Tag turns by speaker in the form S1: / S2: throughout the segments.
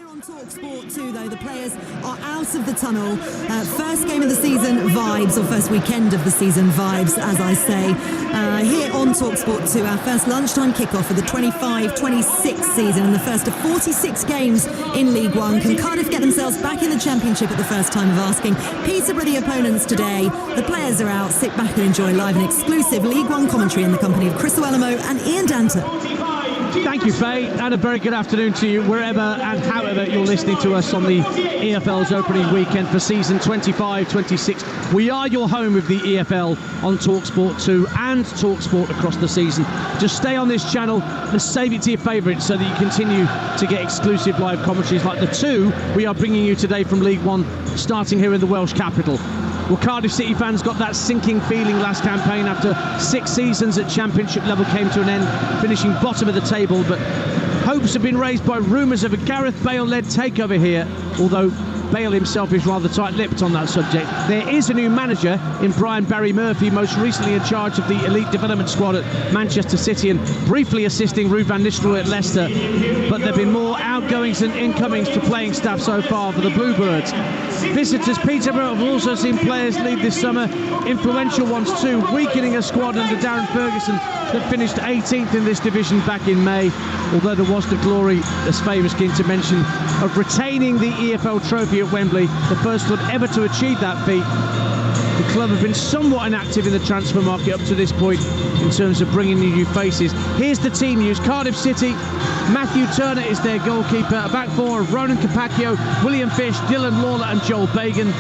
S1: Here on Talksport 2, though, the players are out of the tunnel. First game of the season vibes, or first weekend of the season vibes, as I say. Here on Talksport 2, our first lunchtime kickoff of the 25-26 season and the first of 46 games in League One. Can Cardiff get themselves back in the Championship at the first time of asking? Peterborough the opponents today. The players are out. Sit back and enjoy live and exclusive League One commentary in the company of Chris Owellamo and Ian Danter.
S2: Thank you, Faye, and a very good afternoon to you wherever and however you're listening to us on the EFL's opening weekend for season 25-26. We are your home with the EFL on Talksport 2 and Talksport across the season. Just stay on this channel and save it to your favourites so that you continue to get exclusive live commentaries like the two we are bringing you today from League One, starting here in the Welsh capital. Well, Cardiff City fans got that sinking feeling last campaign after 6 seasons at Championship level came to an end, finishing bottom of the table, but hopes have been raised by rumours of a Gareth Bale-led takeover here, although Bale himself is rather tight-lipped on that subject. There is a new manager in Barry Murphy, most recently in charge of the elite development squad at Manchester City and briefly assisting Ruud van Nistelrooy at Leicester, but there have been more outgoings than incomings to playing staff so far for the Bluebirds. Visitors Peterborough have also seen players leave this summer, influential ones too, weakening a squad under Darren Ferguson that finished 18th in this division back in May, although there was the glory, as famous keen to mention, of retaining the EFL trophy at Wembley, the first club ever to achieve that feat. The club have been somewhat inactive in the transfer market up to this point in terms of bringing in new faces. Here's the team news. Cardiff City, Matthew Turner is their goalkeeper. A back four of Ronan Capaccio, William Fish, Dylan Lawler and Joel Bagan.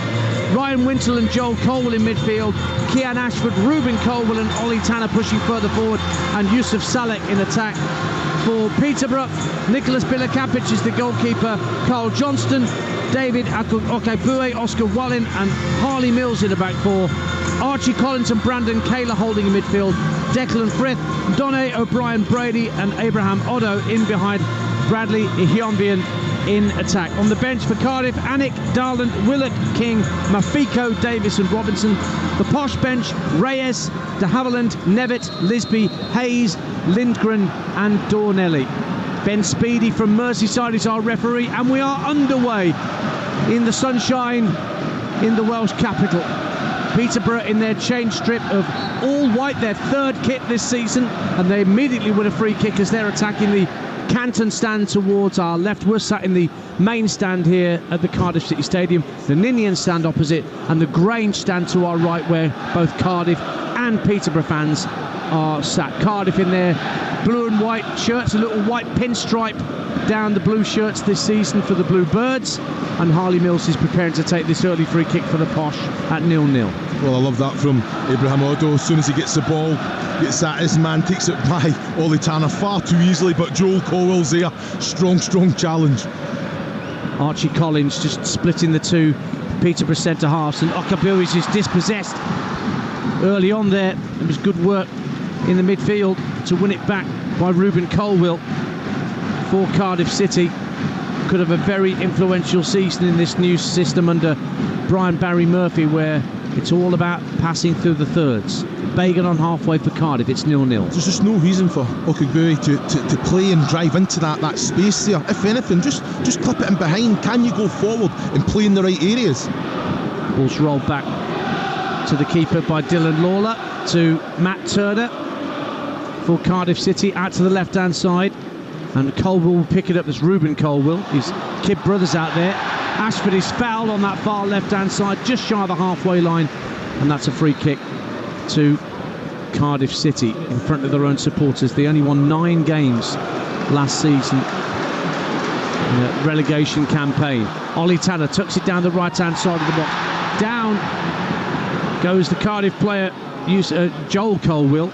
S2: Ryan Wintle and Joel Colwell in midfield. Kian Ashford, Ruben Colwell and Ollie Tanner pushing further forward, and Yusuf Salek in attack. For Peterborough, Nicholas Bilakapic is the goalkeeper. Carl Johnston, David Okebue, Oscar Wallin and Harley Mills in the back four. Archie Collins and Brandon Kaler holding in midfield. Declan Frith, Donny O'Brien Brady and Abraham Oddo in behind Bradley Ihionbian in attack. On the bench for Cardiff, Anik, Darland, Willock, King, Mafiko, Davis and Robinson. The posh bench, Reyes, de Havilland, Nevitt, Lisby, Hayes, Lindgren and Dornelli. Ben Speedy from Merseyside is our referee, and we are underway in the sunshine in the Welsh capital. Peterborough in their change strip of all white, their third kit this season, and they immediately win a free kick as they're attacking the Canton stand towards our left. We're sat in the main stand here at the Cardiff City Stadium, the Ninian stand opposite, and the Grange stand to our right, where both Cardiff and Peterborough fans are sat. Cardiff in their blue and white shirts, a little white pinstripe down the blue shirts this season for the Bluebirds, and Harley Mills is preparing to take this early free kick for the Posh at 0-0.
S3: Well, I love that from Abraham Oddo. As soon as he gets the ball, gets at his man, takes it by Ollie Tanner far too easily, but Joel Colwell's there. Strong challenge.
S2: Archie Collins just splitting the two Peterborough centre halves, and Okebue is just dispossessed early on there. It was good work in the midfield to win it back by Ruben Colwell for Cardiff City. Could have a very influential season in this new system under Barry Murphy, where it's all about passing through the thirds. Bagan on halfway for Cardiff, it's 0-0.
S3: There's just no reason for Okebue to play and drive into that space there. If anything, just clip it in behind. Can you go forward and play in the right areas?
S2: Ball's rolled back to the keeper by Dylan Lawler, to Matt Turner for Cardiff City, out to the left-hand side, and Colwell will pick it up. There's Ruben Colwell, his kid brothers out there. Ashford is fouled on that far left-hand side, just shy of the halfway line, and that's a free kick to Cardiff City in front of their own supporters. They only won 9 games last season in a relegation campaign. Ollie Tanner tucks it down the right-hand side of the box. Down goes the Cardiff player, Joel Colwell.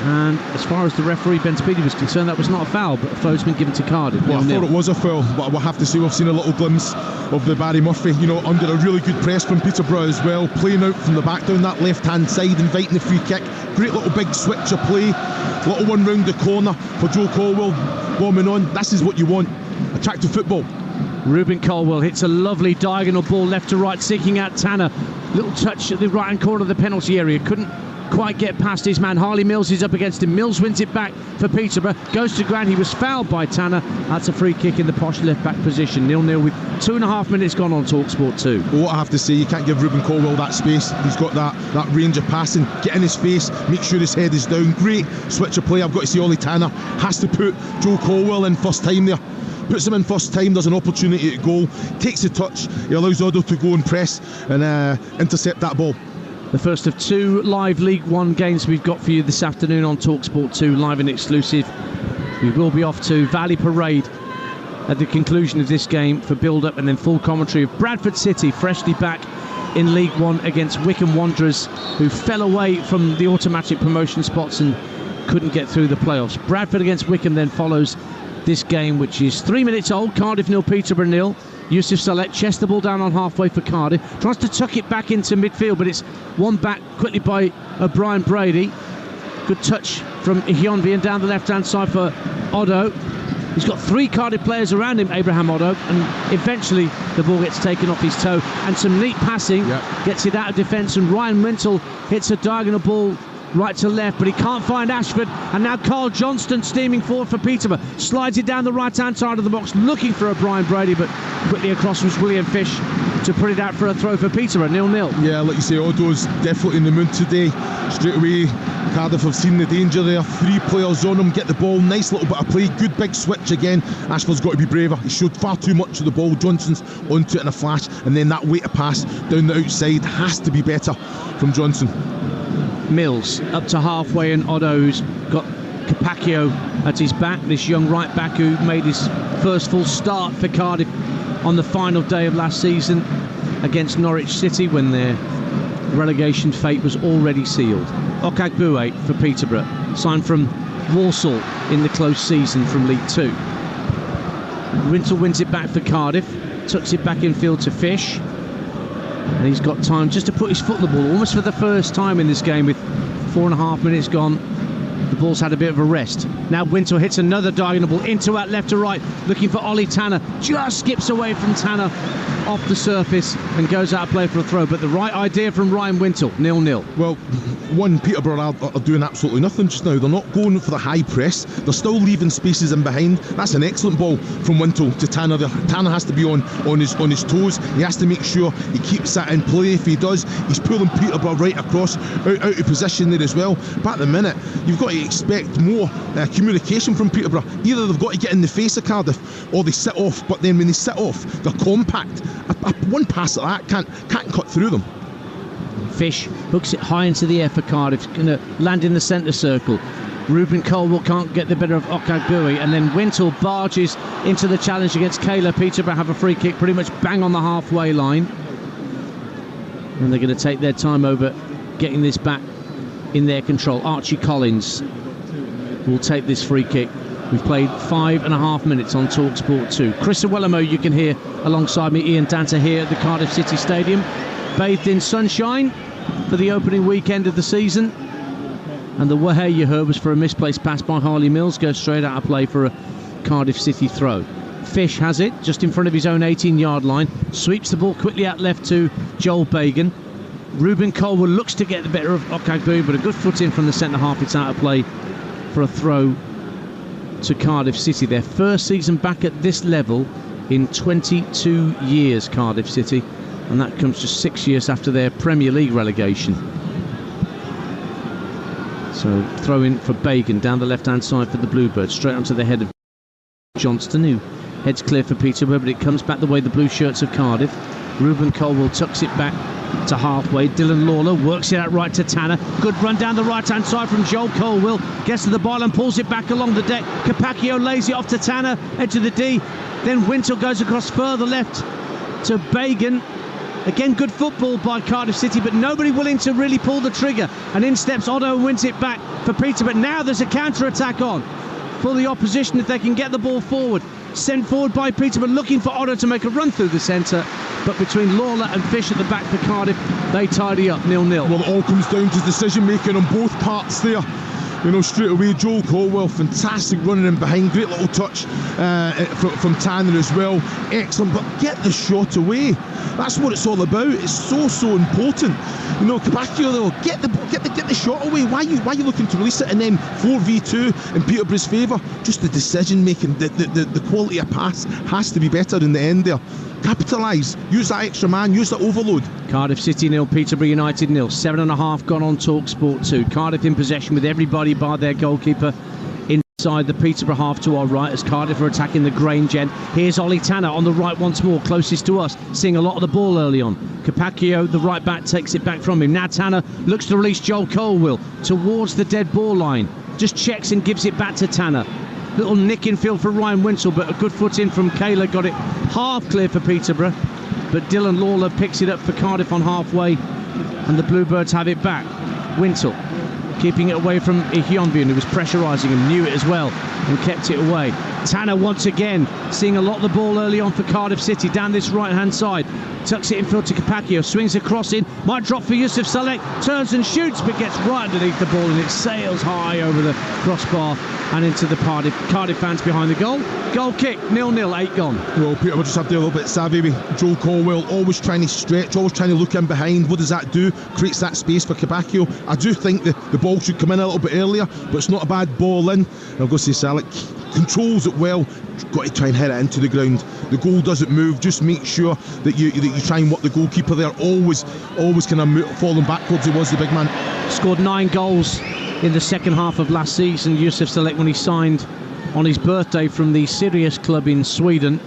S2: And as far as the referee Ben Speedy was concerned, that was not a foul, but a foul's been given to Cardiff.
S3: Well, I thought it was a foul, but we'll have to say we've seen a little glimpse of the Barry Murphy, under a really good press from Peterborough as well, playing out from the back down that left-hand side, inviting the free kick. Great little big switch of play, little one round the corner for Joe Colwell, bombing on. This is what you want, attractive football.
S2: Ruben Colwell hits a lovely diagonal ball left to right, seeking out Tanner. Little touch at the right-hand corner of the penalty area. Couldn't quite get past his man. Harley Mills is up against him. Mills wins it back for Peterborough, goes to ground. He was fouled by Tanner. That's a free kick in the posh left-back position. 0-0 with 2.5 minutes gone on Talksport 2.
S3: Well, what I have to say, you can't give Ruben Colwell that space. He's got that range of passing. Get in his face, make sure his head is down. Great switch of play. I've got to say Ollie Tanner has to put Joe Colwell in first time there. Puts him in first time, there's an opportunity at goal, takes the touch, he allows Odo to go and press and intercept that ball.
S2: The first of 2 live League One games we've got for you this afternoon on Talksport 2, live and exclusive. We will be off to Valley Parade at the conclusion of this game for build-up and then full commentary of Bradford City, freshly back in League One against Wycombe Wanderers, who fell away from the automatic promotion spots and couldn't get through the playoffs. Bradford against Wycombe then follows this game, which is 3 minutes old. Cardiff 0, Peterborough 0. Yusuf Saleh chests the ball down on halfway for Cardiff, tries to tuck it back into midfield, but it's won back quickly by Brian Brady. Good touch from Hyonvi, and down the left-hand side for Odo. He's got 3 Cardiff players around him, Abraham Odo, and eventually the ball gets taken off his toe, and some neat passing gets it out of defence, and Ryan Wintle hits a diagonal ball right to left, but he can't find Ashford, and now Carl Johnston steaming forward for Peterborough, slides it down the right-hand side of the box, looking for Brian Brady, but quickly across was William Fish to put it out for a throw for Peterborough. 0-0.
S3: Yeah, like you say, Odo's definitely in the mood today. Straight away, Cardiff have seen the danger there. 3 players on him, get the ball, nice little bit of play, good big switch again. Ashford's got to be braver. He showed far too much of the ball. Johnson's onto it in a flash, and then that way to pass down the outside has to be better from Johnson.
S2: Mills up to halfway, and Odo's got Capaccio at his back, this young right back who made his first full start for Cardiff on the final day of last season against Norwich City when their relegation fate was already sealed. Okagbue for Peterborough, signed from Walsall in the close season from League 2. Wintle wins it back for Cardiff, tucks it back infield to Fish, and he's got time just to put his foot on the ball, almost for the first time in this game with 4.5 minutes gone. The ball's had a bit of a rest. Now Wintle hits another diagonal ball into out left to right, looking for Ollie Tanner. Just skips away from Tanner off the surface and goes out of play for a throw. But the right idea from Ryan Wintle. 0-0. Well,
S3: Peterborough are doing absolutely nothing just now. They're not going for the high press. They're still leaving spaces in behind. That's an excellent ball from Wintle to Tanner. Tanner has to be on his toes. He has to make sure he keeps that in play. If he does, he's pulling Peterborough right across, out of position there as well. But at the minute, you've got to expect more communication from Peterborough. Either they've got to get in the face of Cardiff or they sit off, but then when they sit off, they're compact. One pass like that can't cut through them.
S2: Fish hooks it high into the air for Cardiff, going to land in the centre circle. Ruben Colwell can't get the better of Okagbue, and then Wintle barges into the challenge against Kayla. Peterborough have a free kick pretty much bang on the halfway line, and they're going to take their time over getting this back in their control. Archie Collins will take this free kick. We've played 5.5 minutes on Talksport 2. Chris Awellamo you can hear alongside me, Ian Danter, here at the Cardiff City Stadium, bathed in sunshine for the opening weekend of the season. And the way you heard was for a misplaced pass by Harley Mills, goes straight out of play for a Cardiff City throw. Fish has it just in front of his own 18-yard line, sweeps the ball quickly out left to Joel Bagan. Ruben Colwell looks to get the better of Okagbue, but a good foot in from the centre half. It's out of play for a throw to Cardiff City. Their first season back at this level in 22 years, Cardiff City, and that comes just 6 years after their Premier League relegation. So throw in for Bagan down the left-hand side for the Bluebirds, straight onto the head of Johnston, who heads clear for Peterborough, but it comes back the way the blue shirts of Cardiff. Ruben Colwell tucks it back to halfway. Dylan Lawler works it out right to Tanner. Good run down the right-hand side from Joel Colwell. Gets to the ball and pulls it back along the deck. Capaccio lays it off to Tanner, edge of the D. Then Wintle goes across further left to Bagan. Again, good football by Cardiff City, but nobody willing to really pull the trigger. And in steps Odo and wins it back for Peterborough. But now there's a counter-attack on for the opposition if they can get the ball forward. Sent forward by Peterborough, looking for Odo to make a run through the centre. But between Lawler and Fish at the back for Cardiff, they tidy up 0-0.
S3: Well, it all comes down to decision-making on both parts there. You know, straight away, Joel Colwell, fantastic running in behind, great little touch from Tanner as well, excellent, but get the shot away. That's what it's all about. It's so important. You know, Capaccio though, get the shot away. Why are you looking to release it? And then 4v2 in Peterborough's favour. Just the decision making, the quality of pass has to be better in the end there. Capitalise, use that extra man, use that overload.
S2: Cardiff City 0, Peterborough United 0. 7.5 gone on Talksport 2. Cardiff in possession with everybody by their goalkeeper inside the Peterborough half to our right as Cardiff are attacking the Grange end. Here's Ollie Tanner on the right once more, closest to us, seeing a lot of the ball early on. Capaccio, the right back, takes it back from him. Now Tanner looks to release Joel Colwell towards the dead ball line. Just checks and gives it back to Tanner. Little nick in field for Ryan Winsell, but a good foot in from Kayla, got it half clear for Peterborough. But Dylan Lawler picks it up for Cardiff on halfway, and the Bluebirds have it back. Winsell keeping it away from Ihyonbian, who was pressurising him, knew it as well, and kept it away. Tanner once again seeing a lot of the ball early on for Cardiff City down this right-hand side. Tucks it in field to Capaccio, swings across in, might drop for Yusuf Salek, turns and shoots, but gets right underneath the ball and it sails high over the crossbar and into the Cardiff fans behind the goal. Goal kick, 0-0, 8 gone.
S3: Well, Peter, we'll just have to be a little bit savvy with Joel Colwell, always trying to stretch, always trying to look in behind. What does that do? Creates that space for Capaccio. I do think the ball should come in a little bit earlier, but it's not a bad ball in. I'll go say Salek controls it well. Got to try and hit it into the ground. The goal doesn't move. Just make sure that you try and work the goalkeeper there. Always kind of falling backwards. He was the big man.
S2: Scored 9 goals in the second half of last season. Yusuf Salek, when he signed on his birthday from the Sirius club in Sweden,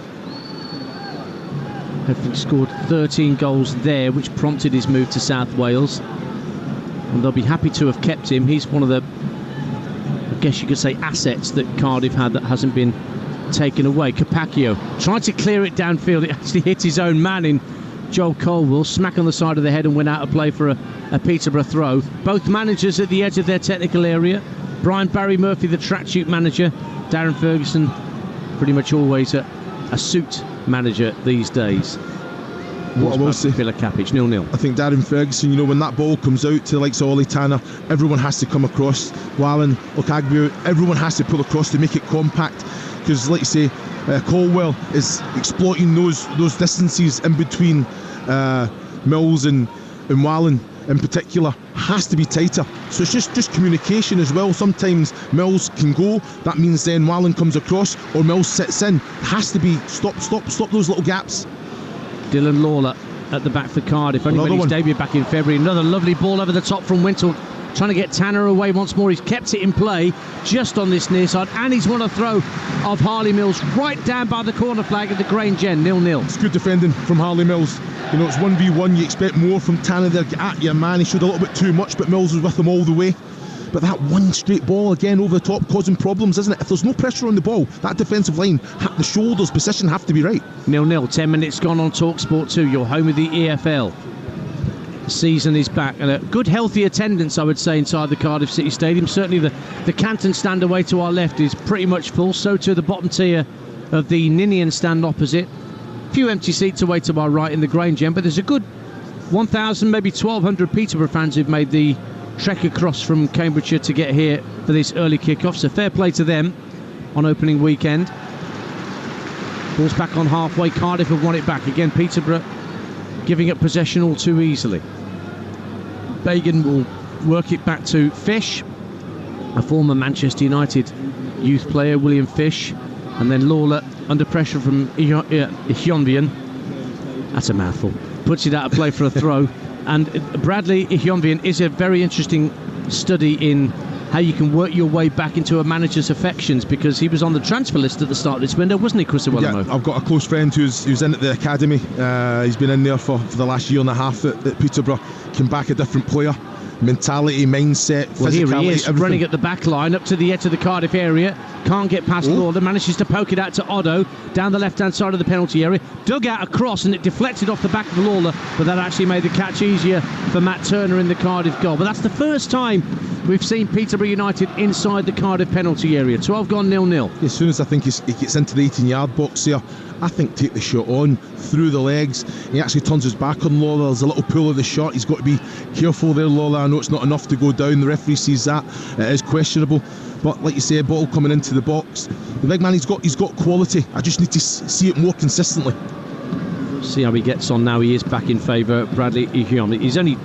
S2: had scored 13 goals there, which prompted his move to South Wales. And they'll be happy to have kept him. He's one of the, I guess you could say, assets that Cardiff had that hasn't been taken away. Capaccio tried to clear it downfield. It actually hit his own man in Joel Colwell, smack on the side of the head and went out of play for a Peterborough throw. Both managers at the edge of their technical area. Brian Barry Murphy, the tracksuit manager. Darren Ferguson, pretty much always a suit manager these days.
S3: What I will say,
S2: Villa Capic, 0-0.
S3: I think Darren Ferguson, you know, when that ball comes out to the likes of Ollie Tanner, everyone has to come across. Wallen, Okagbio, everyone has to pull across to make it compact. Because, like you say, Colwell is exploiting those distances in between Mills and Wallen in particular. Has to be tighter. So it's just communication as well. Sometimes Mills can go, that means then Wallen comes across, or Mills sits in. It has to be stop those little gaps.
S2: Dylan Lawler at the back for Cardiff. Only made his debut back in February. Another lovely ball over the top from Winsell, trying to get Tanner away once more. He's kept it in play just on this near side, and he's won a throw of Harley Mills right down by the corner flag at the Grange end. 0-0.
S3: It's good defending from Harley Mills. You know, it's 1v1. You expect more from Tanner there. Get at your man. He showed a little bit too much, but Mills was with him all the way. But that one straight ball again over the top causing problems, isn't it? If there's no pressure on the ball, that defensive line, the shoulders position have to be right.
S2: 0-0, 10 minutes gone on Talksport 2. You're home with the EFL. The season is back, and a good healthy attendance, I would say, inside the Cardiff City Stadium. Certainly the Canton stand away to our left is pretty much full, so to the bottom tier of the Ninian stand opposite. A few empty seats away to our right in the Grange end, but there's a good 1,000, maybe 1,200 Peterborough fans who've made the trek across from Cambridgeshire to get here for this early kick-off, so fair play to them on opening weekend. Ball's back on halfway. Cardiff have won it back again. Peterborough giving up possession all too easily. Bagan will work it back to Fish, a former Manchester United youth player, William Fish, and then Lawler under pressure from Ihyonbian. That's a mouthful. Puts it out of play for a throw. And Bradley Ihyonbian is a very interesting study in how you can work your way back into a manager's affections, because he was on the transfer list at the start of this window, wasn't he, Chris Awellamo?
S3: Yeah, I've got a close friend who's in at the academy. He's been in there for the last year and a half at Peterborough. Came back a different player. Mentality, mindset, physicality.
S2: Well, here he is,
S3: everything.
S2: running at the back line up to the edge of the Cardiff area. Can't get past Lawler, manages to poke it out to Otto down the left-hand side of the penalty area. Dug out across, and it deflected off the back of Lawler, but that actually made the catch easier for Matt Turner in the Cardiff goal. But that's the first time we've seen Peterborough United inside the Cardiff penalty area. 12 gone, 0-0.
S3: As soon as I think he gets into the 18-yard box here, I think take the shot on through the legs. He actually turns his back on Lawler. There's a little pull of the shot. He's got to be careful there, Lawler. I know it's not enough to go down. The referee sees that. It is questionable. But like you say, a ball coming into the box. The big man, he's got quality. I just need to see it more consistently.
S2: See how he gets on now. He is back in favour, Bradley Ihom. He's only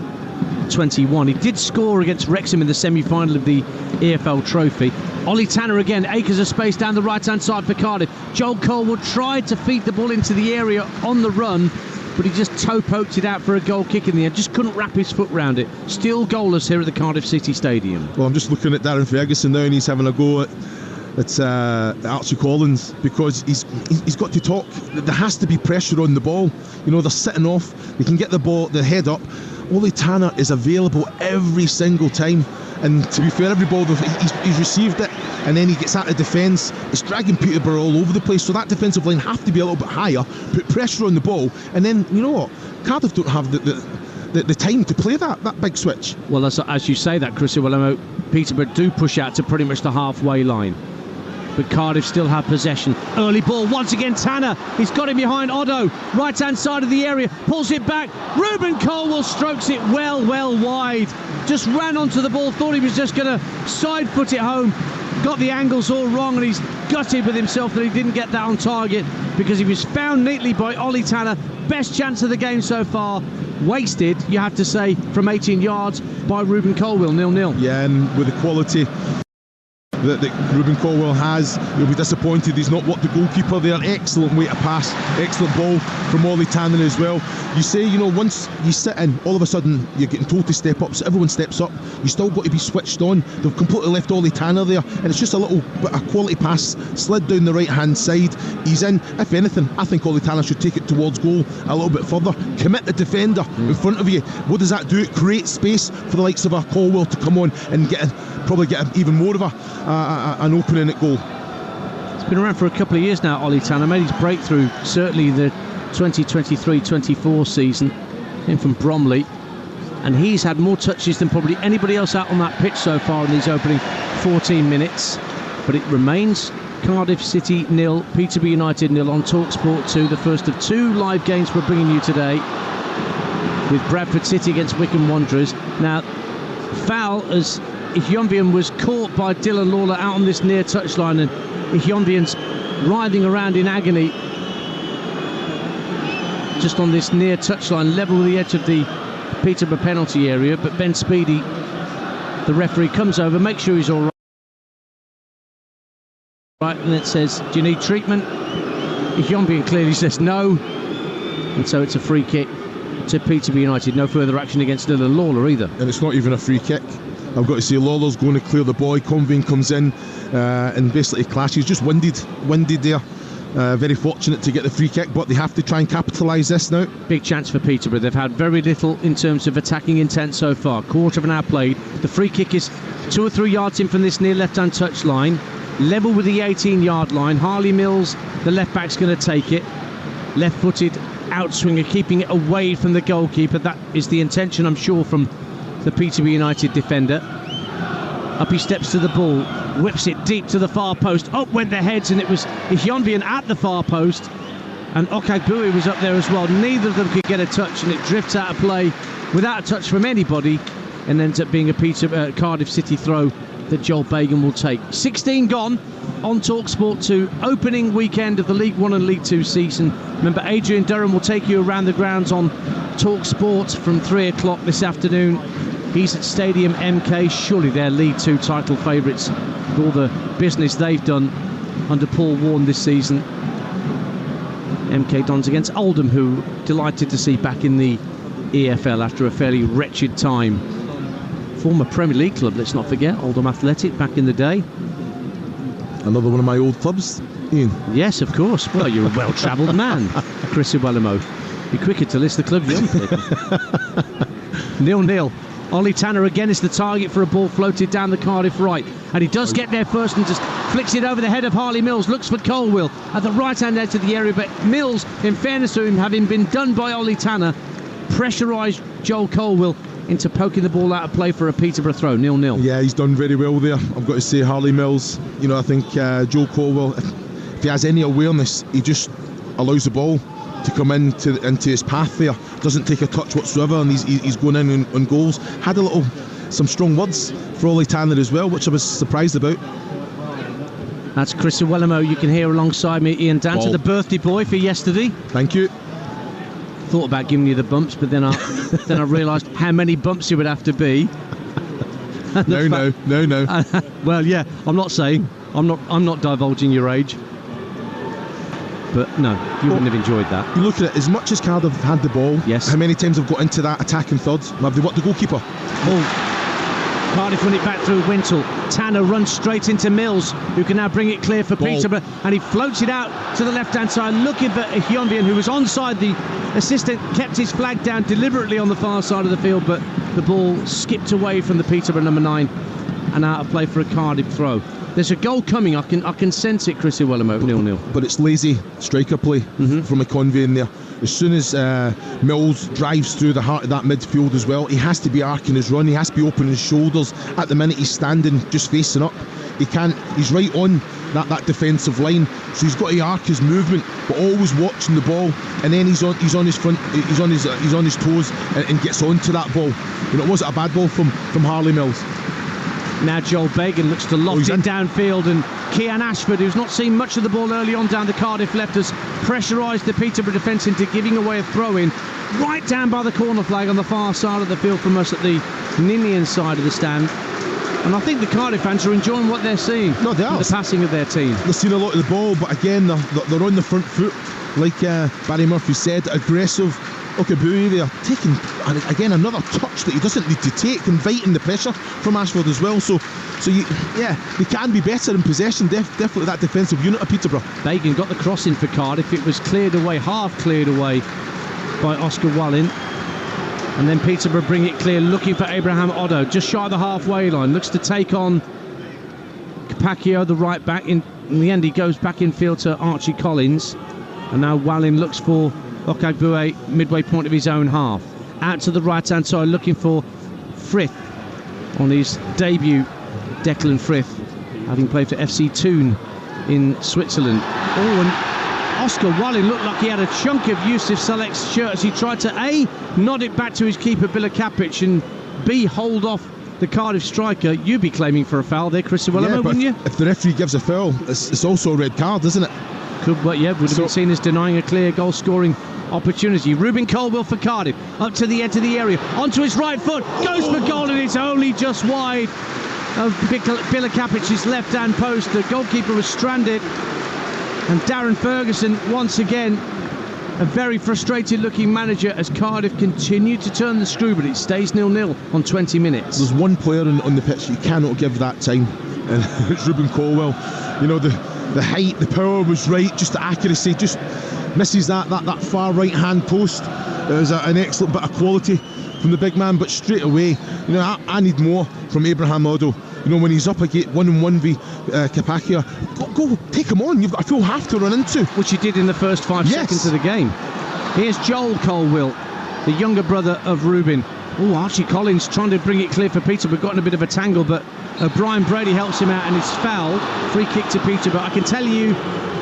S2: 21. He did score against Wrexham in the semi-final of the EFL Trophy. Ollie Tanner again, acres of space down the right-hand side for Cardiff. Joel Colwell tried to feed the ball into the area on the run, but he just toe-poked it out for a goal kick in the end. Just couldn't wrap his foot round it. Still goalless here at the Cardiff City Stadium.
S3: Well, I'm just looking at Darren Ferguson now, and he's having a go at Archie Collins, because he's got to talk. There has to be pressure on the ball. You know, they're sitting off. They can get the ball, the head up. Ollie Tanner is available every single time, and to be fair, every ball he's received it, and then he gets out of defence. It's dragging Peterborough all over the place, so that defensive line have to be a little bit higher, put pressure on the ball, and then, you know what, Cardiff don't have the time to play that big switch. Well,
S2: as you say that, Chris Willemo, Peterborough do push out to pretty much the halfway line, but Cardiff still have possession. Early ball, once again Tanner, he's got him behind Otto, right hand side of the area, pulls it back, Ruben Colwell strokes it well wide, just ran onto the ball, thought he was just going to side foot it home, got the angles all wrong, and he's gutted with himself that he didn't get that on target, because he was found neatly by Ollie Tanner. Best chance of the game so far, wasted, you have to say, from 18 yards by Ruben Colwell. 0-0.
S3: Yeah, and with the quality that Ruben Colwell has, you'll be disappointed he's not what the goalkeeper there. Excellent way to pass, excellent ball from Ollie Tanner as well. You say, you know, once you sit in, all of a sudden you're getting told to step up, so everyone steps up. You still got to be switched on. They've completely left Ollie Tanner there, and it's just a little bit of quality pass, slid down the right hand side, he's in. If anything, I think Ollie Tanner should take it towards goal a little bit further, commit the defender in front of you. What does that do? It creates space for the likes of a Colwell to come on and probably get even more of an opening at goal.
S2: It's been around for a couple of years now, Ollie Tanner. Made his breakthrough certainly the 2023-24 season, came from Bromley, and he's had more touches than probably anybody else out on that pitch so far in these opening 14 minutes. But it remains Cardiff City 0, Peterborough United 0 on Talksport 2, the first of two live games we're bringing you today, with Bradford City against Wycombe Wanderers. Now, foul as Ihombian was caught by Dylan Lawler out on this near touchline, and Ihombian's writhing around in agony just on this near touchline, level with the edge of the Peterborough penalty area. But Ben Speedy, the referee, comes over, makes sure he's all right, and it says, do you need treatment? Ihombian clearly says no, and so it's a free kick to Peterborough United. No further action against Dylan Lawler either.
S3: And it's not even a free kick. I've got to say, Lawler's going to clear the boy. Convene comes in and basically clashes. Just winded there. Very fortunate to get the free kick, but they have to try and capitalise this now.
S2: Big chance for Peterborough. They've had very little in terms of attacking intent so far. Quarter of an hour played. The free kick is 2 or 3 yards in from this near left-hand touch line, level with the 18-yard line. Harley Mills, the left-back's going to take it. Left-footed outswinger, keeping it away from the goalkeeper. That is the intention, I'm sure, from the Peterborough United defender. Up he steps to the ball, whips it deep to the far post. Up went the heads, and it was Ihombian at the far post, and Okagbue was up there as well. Neither of them could get a touch, and it drifts out of play without a touch from anybody, and ends up being a Cardiff City throw that Joel Bagan will take. 16 gone on Talksport 2, opening weekend of the League 1 and League 2 season. Remember, Adrian Durham will take you around the grounds on Talksport from 3 o'clock this afternoon. He's at Stadium MK. Surely they're League 2 title favourites with all the business they've done under Paul Warne this season. MK Dons against Oldham, who delighted to see back in the EFL after a fairly wretched time. Former Premier League club, let's not forget, Oldham Athletic back in the day.
S3: Another one of my old clubs, Ian.
S2: Yes, of course. Well, you're a well-travelled man, Chris Iwelumo. Be quicker to list the clubs you played. 0-0. Ollie Tanner again is the target for a ball floated down the Cardiff right, and he does get there first and just flicks it over the head of Harley Mills. Looks for Colwell at the right hand edge of the area, but Mills, in fairness to him, having been done by Ollie Tanner, pressurised Joel Colwell into poking the ball out of play for a Peterborough throw. 0-0.
S3: Yeah, he's done very well there. I've got to say, Harley Mills, you know, I think Joel Colwell, if he has any awareness, he just allows the ball to come into his path there, doesn't take a touch whatsoever, and he's going in on goals. Had some strong words for Ollie Tanner as well, which I was surprised about.
S2: That's Chris Iwelumo, you can hear alongside me, Ian Danter, the birthday boy for yesterday.
S3: Thank you.
S2: Thought about giving you the bumps, but then I realised how many bumps it would have to be.
S3: No.
S2: Well, yeah, I'm not divulging your age. But no, you wouldn't have enjoyed that.
S3: You look at it, as much as Cardiff have had the ball,
S2: yes,
S3: how many times have got into that attacking third? Have they got the goalkeeper?
S2: Cardiff win it back through Wintle. Tanner runs straight into Mills, who can now bring it clear for Peterborough, and he floats it out to the left-hand side, looking for Hyunbian, who was onside. The assistant kept his flag down deliberately on the far side of the field, but the ball skipped away from the Peterborough number 9 and out of play for a Cardiff throw. There's a goal coming. I can sense it, Chris Iwelumo, 0-0.
S3: But it's lazy striker play from McConvey in there. As soon as Mills drives through the heart of that midfield as well, he has to be arcing his run. He has to be opening his shoulders. At the minute he's standing, just facing up. He can't. He's right on that defensive line, so he's got to arc his movement, but always watching the ball. And then he's on his front. He's on his toes and gets onto that ball. You know, it wasn't a bad ball from Harley Mills.
S2: Now Joel Bagan looks to loft it downfield, and Kian Ashford, who's not seen much of the ball early on down the Cardiff left, has pressurised the Peterborough defence into giving away a throw-in right down by the corner flag on the far side of the field from us at the Ninian side of the stand. And I think the Cardiff fans are enjoying what they're seeing.
S3: No, they are.
S2: The passing of their team.
S3: They've seen a lot of the ball, but again, they're on the front foot, like Barry Murphy said, aggressive. Okabui there, taking again another touch that he doesn't need to take, inviting the pressure from Ashford as well. So they can be better in possession. Definitely that defensive unit of Peterborough.
S2: Bagan got the cross in for Cardiff. It was cleared away, half cleared away by Oscar Wallin. And then Peterborough bring it clear, looking for Abraham Otto, just shy of the halfway line. Looks to take on Capaccio, the right back. In the end, he goes back in field to Archie Collins. And now Wallin looks for Okagbue, midway point of his own half. Out to the right-hand side, looking for Frith on his debut. Declan Frith, having played for FC Thun in Switzerland. And Oscar Wallin looked like he had a chunk of Yusuf Salek's shirt as he tried to A, nod it back to his keeper Bilakapic, and B, hold off the Cardiff striker. You'd be claiming for a foul there, Chris Iwelumo, wouldn't you?
S3: If the referee gives a foul, it's also a red card, isn't it?
S2: Would have been seen as denying a clear goal-scoring opportunity. Ruben Colwell for Cardiff, up to the edge of the area, onto his right foot, goes for goal, and it's only just wide of Bilakapic's left-hand post. The goalkeeper was stranded, and Darren Ferguson, once again, a very frustrated-looking manager as Cardiff continue to turn the screw, but it stays 0-0 on 20 minutes.
S3: There's one player on the pitch you cannot give that time, and it's Ruben Colwell. You know, the height, the power was right, just the accuracy, just misses that far right-hand post. There's an excellent bit of quality from the big man, but straight away, you know, I need more from Abraham Otto. You know, when he's up against 1-on-1 v Capaccio, go take him on. You've got a full half to run into,
S2: which he did in the first 5 seconds of the game. Here's Joel Colwell, the younger brother of Ruben. Oh, Archie Collins trying to bring it clear for Peterborough, got in a bit of a tangle, but Brian Brady helps him out, and it's fouled. Free kick to Peterborough. I can tell you,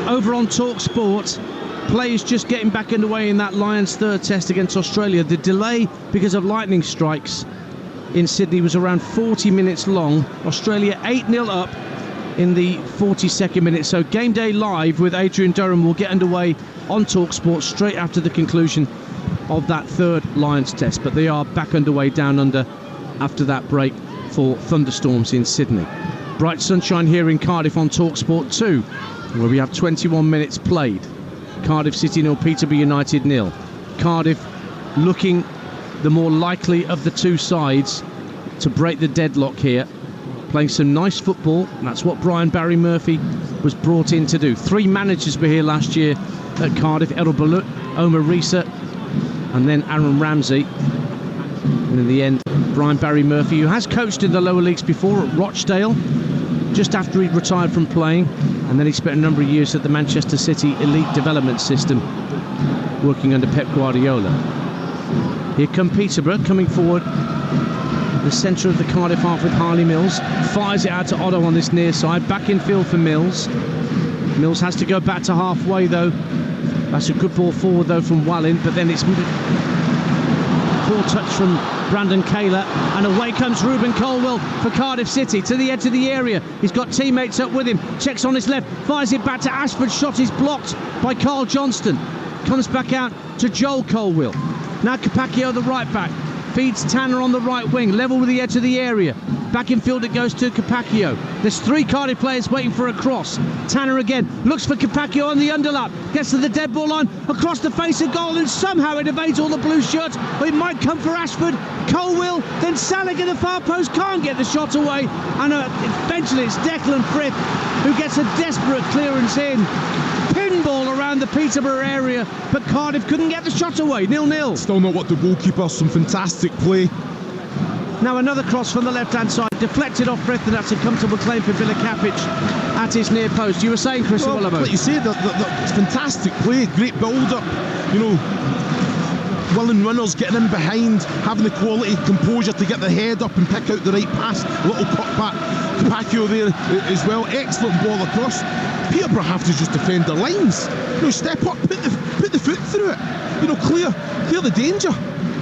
S2: over on Talksport, players just getting back underway in that Lions' third test against Australia. The delay because of lightning strikes in Sydney was around 40 minutes long. Australia 8-0 up in the 42nd minute. So Game Day Live with Adrian Durham will get underway on Talksport straight after the conclusion of that third Lions test. But they are back underway down under after that break for thunderstorms in Sydney. Bright sunshine here in Cardiff on Talksport 2, where we have 21 minutes played. Cardiff City 0, Peterborough United 0. Cardiff looking the more likely of the two sides to break the deadlock here, playing some nice football. That's what Brian Barry Murphy was brought in to do. 3 managers were here last year at Cardiff: Errol Balut, Omar Risa, and then Aaron Ramsey. And in the end, Brian Barry Murphy, who has coached in the lower leagues before at Rochdale, just after he'd retired from playing, and then he spent a number of years at the Manchester City Elite Development System, working under Pep Guardiola. Here come Peterborough, coming forward, the centre of the Cardiff half with Harley Mills, fires it out to Otto on this near side, back in field for Mills. Mills has to go back to halfway though. That's a good ball forward though from Wallin, but then it's poor touch from Brandon Kaler, and away comes Ruben Colwill for Cardiff City to the edge of the area. He's got teammates up with him, checks on his left, fires it back to Ashford. Shot is blocked by Carl Johnston, comes back out to Joel Colwill. Now Capaccio, the right back, feeds Tanner on the right wing, level with the edge of the area. Back in field it goes to Capaccio. There's 3 Cardiff players waiting for a cross. Tanner again looks for Capaccio on the underlap, gets to the dead ball line, across the face of goal, and somehow it evades all the blue shirts. It might come for Ashford. Colwill, then Salek in the far post, can't get the shot away, and eventually it's Declan Frith who gets a desperate clearance in. Pinball around the Peterborough area, but Cardiff couldn't get the shot away. 0-0.
S3: Still not what the goalkeeper. Some fantastic play.
S2: Now another cross from the left-hand side, deflected off Frith, and that's a comfortable claim for Vilakapic at his near post. You were saying, Chris,
S3: well, like you said, it's fantastic play, great build-up. You know, willing runners getting in behind, having the quality, composure to get the head up and pick out the right pass. A little cut back, Capaccio there as well. Excellent ball across. Peterborough have to just defend their lines. You know, step up, put the foot through it. You know, clear the danger.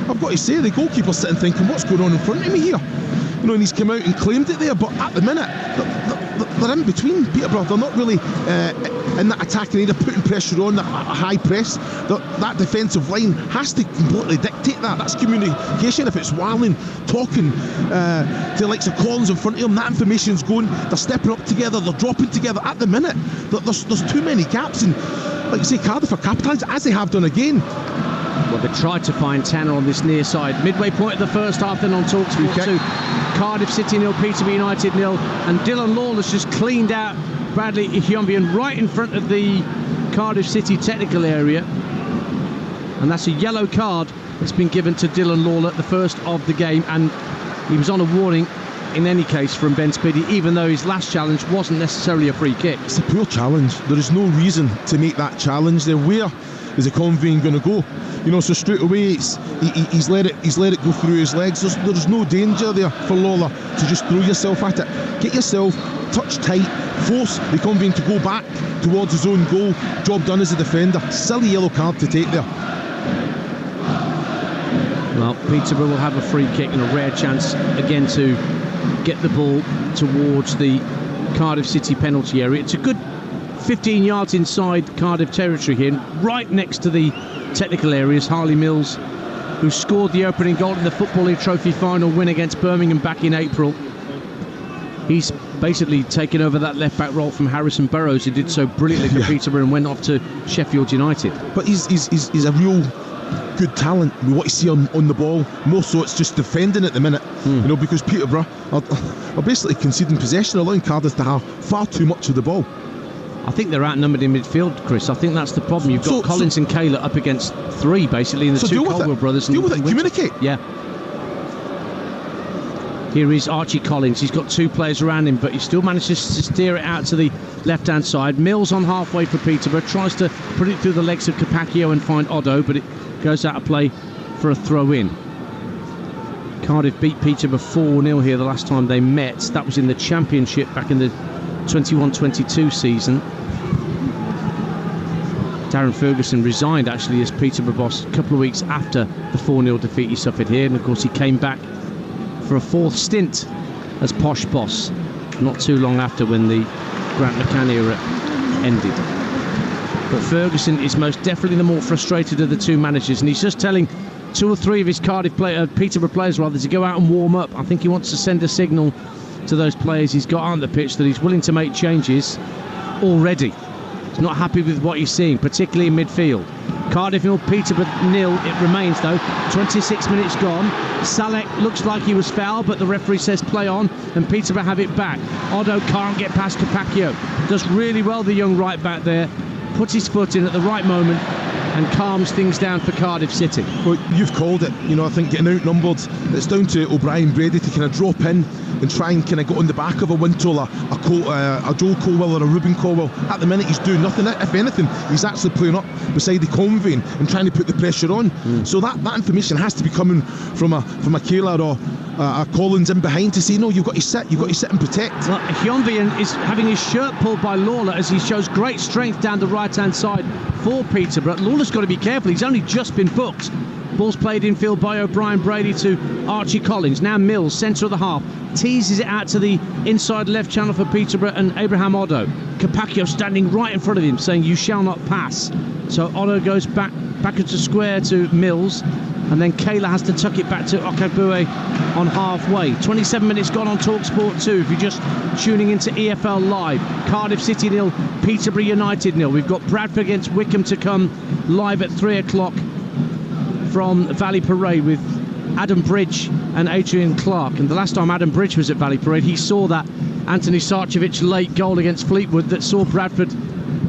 S3: I've got to say, the goalkeeper's sitting thinking, what's going on in front of me here? You know, and he's come out and claimed it there, but at the minute, they're in between Peterborough. They're not really in that attacking area, putting pressure on, that high press. That defensive line has to completely dictate that. That's communication. If it's Wallin talking to the likes of Collins in front of him, that information's going. They're stepping up together, they're dropping together. At the minute, there's too many gaps, and like you say, Cardiff are capitalised, as they have done again.
S2: Well, they tried to find Tanner on this near side. Midway point of the first half, then on Talksport 2. Cardiff City 0, Peterborough United 0, and Dylan Lawless just cleaned out Bradley Ihiombian right in front of the Cardiff City technical area, and that's a yellow card that's been given to Dylan Lawler at the first of the game, and he was on a warning in any case from Ben Speedy, even though his last challenge wasn't necessarily a free kick.
S3: It's a poor challenge. There is no reason to make that challenge there. Where is the conveying going to go? You know, so straight away he's let it go through his legs. There's no danger there for Lawler to just throw yourself at it. Get yourself touch tight, force the conveying to go back towards his own goal. Job done as a defender. Silly yellow card to take there.
S2: Well, Peterborough will have a free kick and a rare chance again to get the ball towards the Cardiff City penalty area. It's a good 15 yards inside Cardiff territory here, right next to the technical areas. Harley Mills, who scored the opening goal in the Football League Trophy final win against Birmingham back in April. He's basically taken over that left-back role from Harrison Burrows, who did so brilliantly for Peterborough and went off to Sheffield United.
S3: But he's a real good talent. We want to see him on the ball. More so it's just defending at the minute, you know, because Peterborough are basically conceding possession, allowing Cardiff to have far too much of the ball.
S2: I think they're outnumbered in midfield, Chris. I think that's the problem. You've got Collins and Kaler up against 3, basically, and the 2 Colwell brothers.
S3: Deal with it, communicate.
S2: Yeah. Here is Archie Collins. He's got 2 players around him, but he still manages to steer it out to the left-hand side. Mills on halfway for Peterborough, tries to put it through the legs of Capaccio and find Oddo, but it goes out of play for a throw-in. Cardiff beat Peterborough 4-0 here the last time they met. That was in the Championship back in the 21-22 season. Darren Ferguson resigned actually as Peterborough boss a couple of weeks after the 4-0 defeat he suffered here, and of course he came back for a 4th stint as posh boss not too long after, when the Grant McCann era ended. But Ferguson is most definitely the more frustrated of the 2 managers, and he's just telling 2 or 3 of his Peterborough players rather to go out and warm up. I think he wants to send a signal to those players he's got on the pitch that he's willing to make changes already. He's not happy with what he's seeing, particularly in midfield. Cardiff 0, Peterborough 0 it remains though. 26 minutes gone. Salek looks like he was fouled, but the referee says play on, and Peterborough have it back. Oddo can't get past Capaccio. Does really well, the young right back there. Puts his foot in at the right moment and calms things down for Cardiff City.
S3: Well, you've called it. You know, I think getting outnumbered, it's down to O'Brien Brady to kind of drop in and try and kind of get on the back of a Wintle, a Joel Colwell or a Ruben Colwell. At the minute he's doing nothing. If anything, he's actually playing up beside the conveying and trying to put the pressure on. So that information has to be coming from a Kaler or Collins in behind to say, no, you've got to sit and protect.
S2: Well, Hyunvian is having his shirt pulled by Lawler as he shows great strength down the right-hand side for Peterborough. Lawler's got to be careful, he's only just been booked. Ball's played infield by O'Brien Brady to Archie Collins. Now Mills, centre of the half, teases it out to the inside left channel for Peterborough and Abraham Oddo. Capaccio standing right in front of him saying, you shall not pass. So Oddo goes back into square to Mills, and then Kayla has to tuck it back to Okagbue on halfway. 27 minutes gone on Talksport 2 if you're just tuning into EFL Live. Cardiff City 0, Peterborough United 0. We've got Bradford against Wickham to come live at 3 o'clock from Valley Parade with Adam Bridge and Adrian Clark. And the last time Adam Bridge was at Valley Parade, he saw that Anthony Sarcevic late goal against Fleetwood that saw Bradford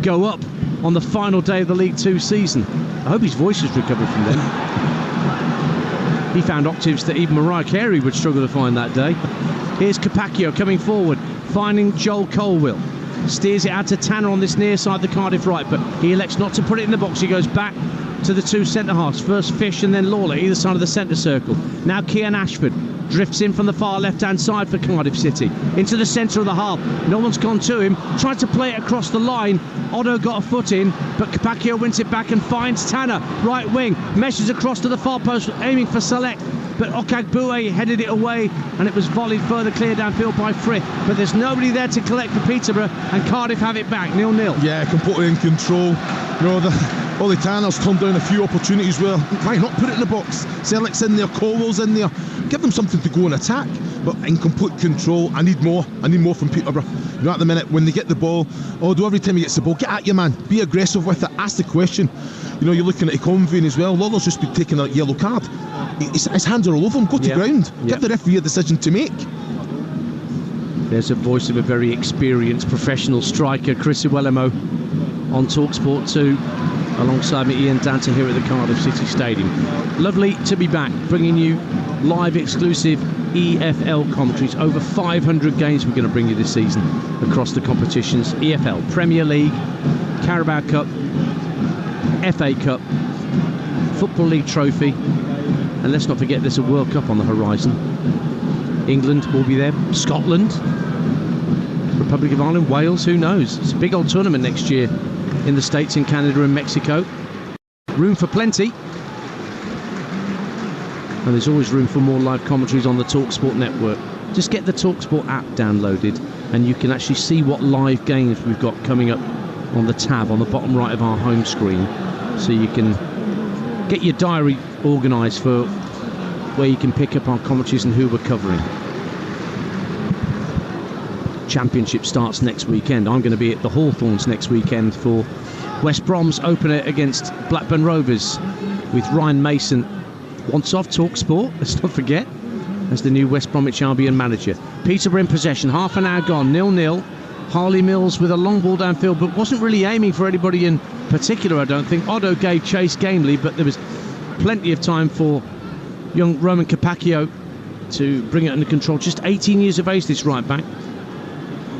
S2: go up on the final day of the League Two season. I hope his voice has recovered from then. He found octaves that even Mariah Carey would struggle to find that day. Here's Capaccio coming forward, finding Joel Colwill. Steers it out to Tanner on this near side, the Cardiff right, but he elects not to put it in the box. He goes back to the two centre-halves, first Fish and then Lawler, either side of the centre circle. Now Kian Ashford drifts in from the far left-hand side for Cardiff City, into the centre of the half. No one's gone to him, tried to play it across the line. Oddo got a foot in, but Capaccio wins it back and finds Tanner, right wing, meshes across to the far post, aiming for Select. But Okagbue headed it away and it was volleyed further clear downfield by Frith. But there's nobody there to collect for Peterborough, and Cardiff have it back, 0-0.
S3: Yeah, completely in control. You know, Ollie Tanner's turned down a few opportunities where, why not put it in the box? Select's in there, Colwell's in there. Give them something to go and attack. But in complete control. I need more from Peterborough. You know, at the minute, when they get the ball, although every time he gets the ball, get at you, man. Be aggressive with it. Ask the question. You know, you're looking at Econvine as well. Lawler's just been taking a yellow card. His hands are all over him. Go to ground. Give the referee a decision to make.
S2: There's a voice of a very experienced professional striker, Chris Iwelumo, on Talksport 2, alongside me, Ian Danton, here at the Cardiff City Stadium. Lovely to be back, bringing you live exclusive EFL commentaries. Over 500 games we're going to bring you this season across the competitions. EFL, Premier League, Carabao Cup, FA Cup, Football League Trophy, and let's not forget there's a World Cup on the horizon. England will be there, Scotland, Republic of Ireland, Wales, who knows? It's a big old tournament next year in the States, in Canada and Mexico. Room for plenty. And there's always room for more live commentaries on the Talksport network. Just get the Talksport app downloaded and you can actually see what live games we've got coming up on the tab on the bottom right of our home screen. So you can get your diary organised for where you can pick up our commentaries and who we're covering. Championship starts next weekend. I'm going to be at the Hawthorns next weekend for West Brom's opener against Blackburn Rovers with Ryan Mason, once off Talksport, let's not forget, as the new West Bromwich Albion manager. Peterborough in possession, half an hour gone, 0-0. Harley Mills with a long ball downfield, but wasn't really aiming for anybody in particular, I don't think. Oddo gave chase gamely, but there was plenty of time for young Roman Capaccio to bring it under control. Just 18 years of age, this right back.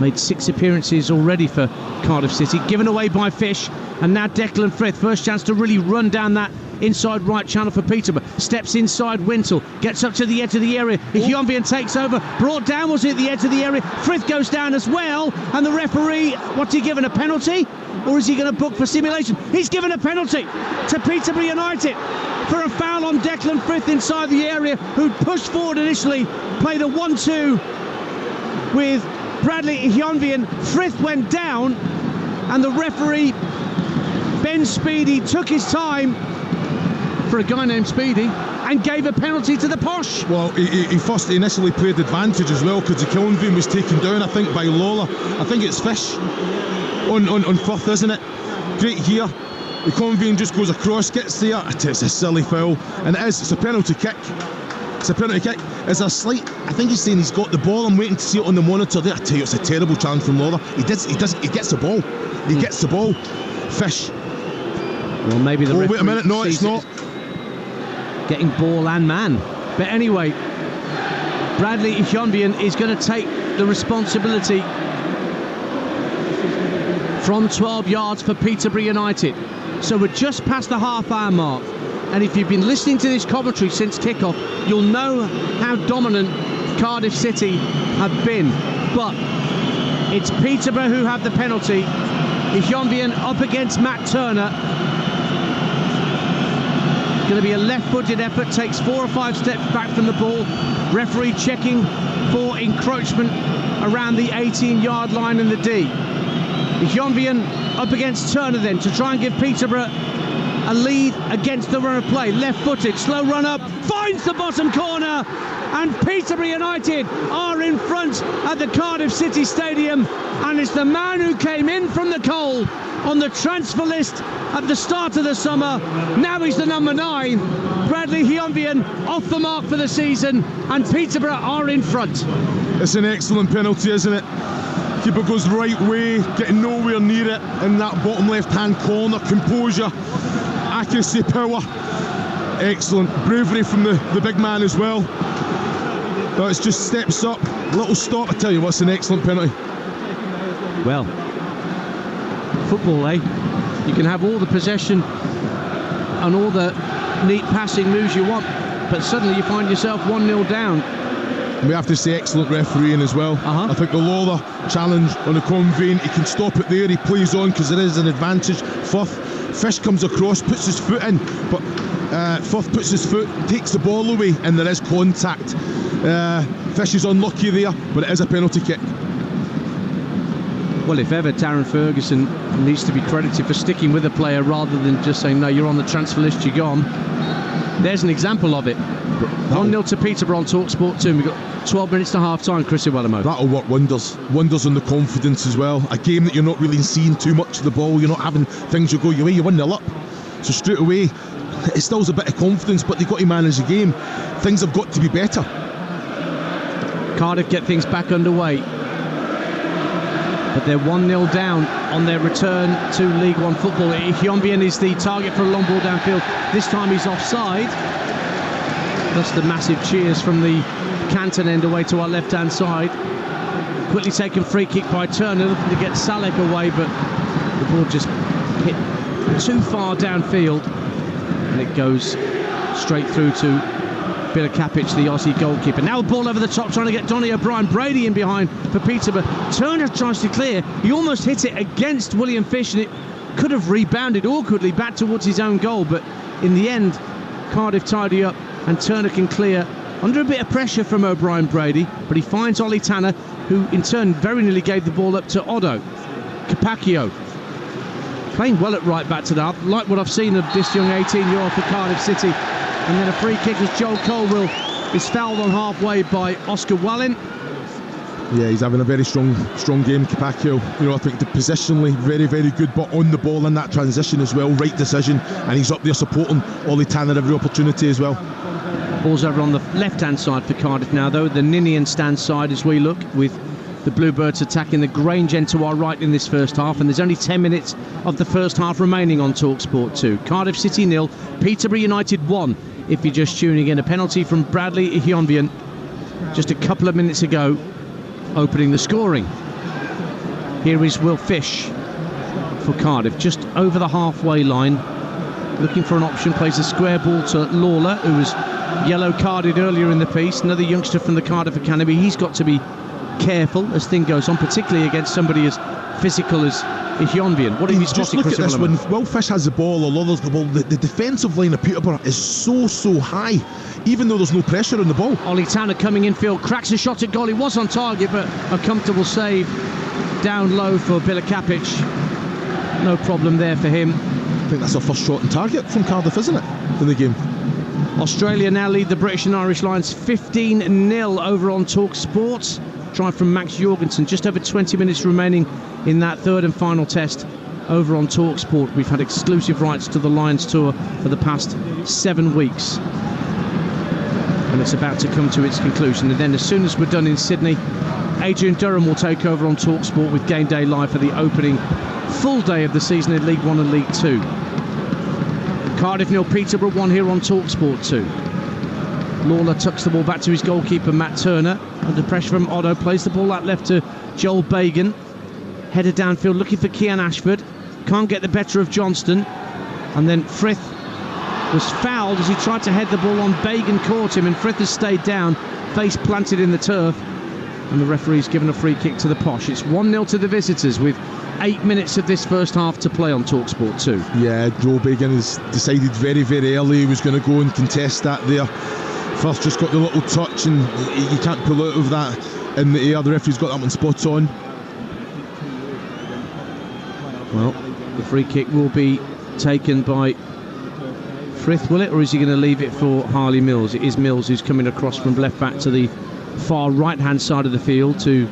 S2: Made 6 appearances already for Cardiff City. Given away by Fish. And now Declan Frith. First chance to really run down that inside right channel for Peterborough. Steps inside Wintle. Gets up to the edge of the area. Hyunvian takes over. Brought down, was it, at the edge of the area? Frith goes down as well. And the referee, what's he given, a penalty? Or is he going to book for simulation? He's given a penalty to Peterborough United for a foul on Declan Frith inside the area, who pushed forward initially, played a 1-2 with Bradley Hyunvian. Frith went down, and the referee, Ben Speedy, took his time for a guy named Speedy and gave a penalty to the Posh.
S3: Well, he first initially played advantage as well, because Hyunvian was taken down, I think, by Lawler. I think it's Fish on Firth, isn't it? Great here. Hyunvian just goes across, gets there. It's a silly foul, and it's a penalty kick. It's a penalty kick. It's a slight, I think he's saying he's got the ball. I'm waiting to see it on the monitor there. I tell you, it's a terrible chance from Lawler. He gets the ball. He gets the ball. Fish.
S2: Well, maybe the referee,
S3: wait a minute, no, it's not.
S2: Getting ball and man. But anyway, Bradley Hyunvian is going to take the responsibility from 12 yards for Peterborough United. So we're just past the half-hour mark. And if you've been listening to this commentary since kickoff, you'll know how dominant Cardiff City have been. But it's Peterborough who have the penalty. Hyunbin up against Matt Turner. Going to be a left-footed effort, takes 4 or 5 steps back from the ball. Referee checking for encroachment around the 18-yard line in the D. Hyunbin up against Turner then to try and give Peterborough a lead against the run of play. Left-footed, slow run up, finds the bottom corner, and Peterborough United are in front at the Cardiff City Stadium, and it's the man who came in from the cold on the transfer list at the start of the summer. Now he's the number 9. Bradley Hyunbin off the mark for the season, and Peterborough are in front.
S3: It's an excellent penalty, isn't it? Keeper goes the right way, getting nowhere near it in that bottom left-hand corner. Composure, accuracy, power. Excellent. Bravery from the big man as well. But it's just steps up, little stop. I tell you what's an excellent penalty.
S2: Well, football, eh? You can have all the possession and all the neat passing moves you want, but suddenly you find yourself 1-0 down.
S3: We have to say excellent refereeing as well. I think the Lawler challenge on the Conveying, he can stop it there, he plays on because there is an advantage. Fish comes across, puts his foot in, but Firth puts his foot, takes the ball away, and there is contact. Fish is unlucky there, but it is a penalty kick.
S2: Well, if ever, Darren Ferguson needs to be credited for sticking with a player rather than just saying, no, you're on the transfer list, you're gone. There's an example of it. 1-0 to Peterborough on Talksport 2. We've got 12 minutes to half-time, Chris Iwelumo.
S3: That'll work wonders. Wonders on the confidence as well. A game that you're not really seeing too much of the ball, you're not having things that go your way, you're 1-0 up. So straight away, it stills a bit of confidence, but they've got to manage the game. Things have got to be better.
S2: Cardiff get things back underway, but they're 1-0 down on their return to League One football. Hyunbin is the target for a long ball downfield. This time he's offside. That's the massive cheers from the Canton end away to our left-hand side. Quickly taken free kick by Turner, looking to get Salek away, but the ball just hit too far downfield, and it goes straight through to Bilakapic, the Aussie goalkeeper. Now a ball over the top, trying to get Donny O'Brien. Brady in behind for Peterborough. Turner tries to clear. He almost hit it against William Fish, and it could have rebounded awkwardly back towards his own goal, but in the end, Cardiff tidy up, and Turner can clear under a bit of pressure from O'Brien Brady, but he finds Ollie Tanner, who in turn very nearly gave the ball up to Odo. Capaccio playing well at right back to that. I like what I've seen of this young 18-year-old for Cardiff City. And then a free kick as Joel Colwell is fouled on halfway by Oscar Wallin.
S3: Yeah, he's having a very strong game, Capaccio. You know, I think positionally very, very good, but on the ball in that transition as well, right decision, and he's up there supporting Ollie Tanner every opportunity as well.
S2: Ball's over on the left-hand side for Cardiff now, though, the Ninian stand side as we look, with the Bluebirds attacking the Grange end to our right in this first half, and there's only 10 minutes of the first half remaining on Talksport 2. Cardiff City 0, Peterborough United 1. If you're just tuning in, a penalty from Bradley Hyunbin just a couple of minutes ago, opening the scoring. Here is Will Fish for Cardiff, just over the halfway line, looking for an option, plays a square ball to Lawler, who was yellow carded earlier in the piece. Another youngster from the Cardiff Academy. He's got to be careful as thing goes on, particularly against somebody as physical as Hyunbin. What have you spotted, Chris?
S3: Just look at this one. Will Fish has the ball or Lawler's the ball. The defensive line of Peterborough is so high, even though there's no pressure on the ball. Ollie
S2: Tanner coming infield, cracks a shot at goal. He was on target, but a comfortable save down low for Bilakapic. No problem there for him.
S3: I think that's our first shot on target from Cardiff, isn't it, in the game?
S2: Australia now lead the British and Irish Lions 15-0 over on Talksport. Try from Max Jorgensen, just over 20 minutes remaining in that third and final test over on Talksport. We've had exclusive rights to the Lions tour for the past 7 weeks, and it's about to come to its conclusion. And then as soon as we're done in Sydney, Adrian Durham will take over on Talksport with Game Day Live for the opening full day of the season in League 1 and League 2. Cardiff 0, Peterborough 1 here on Talksport 2. Lawler tucks the ball back to his goalkeeper Matt Turner, under pressure from Otto, plays the ball out left to Joel Bagan, header downfield looking for Kian Ashford, can't get the better of Johnston, and then Frith was fouled as he tried to head the ball on. Bagan caught him and Frith has stayed down, face planted in the turf, and the referee's given a free kick to the Posh. It's 1-0 to the visitors with 8 minutes of this first half to play on Talksport 2.
S3: Yeah, Joe Bagan has decided very, very early he was going to go and contest that there. First just got the little touch and you can't pull out of that in the air. The referee's got that one spot on.
S2: Well, the free kick will be taken by Frith, will it? Or is he going to leave it for Harley Mills? It is Mills who's coming across from left back to the far right-hand side of the field to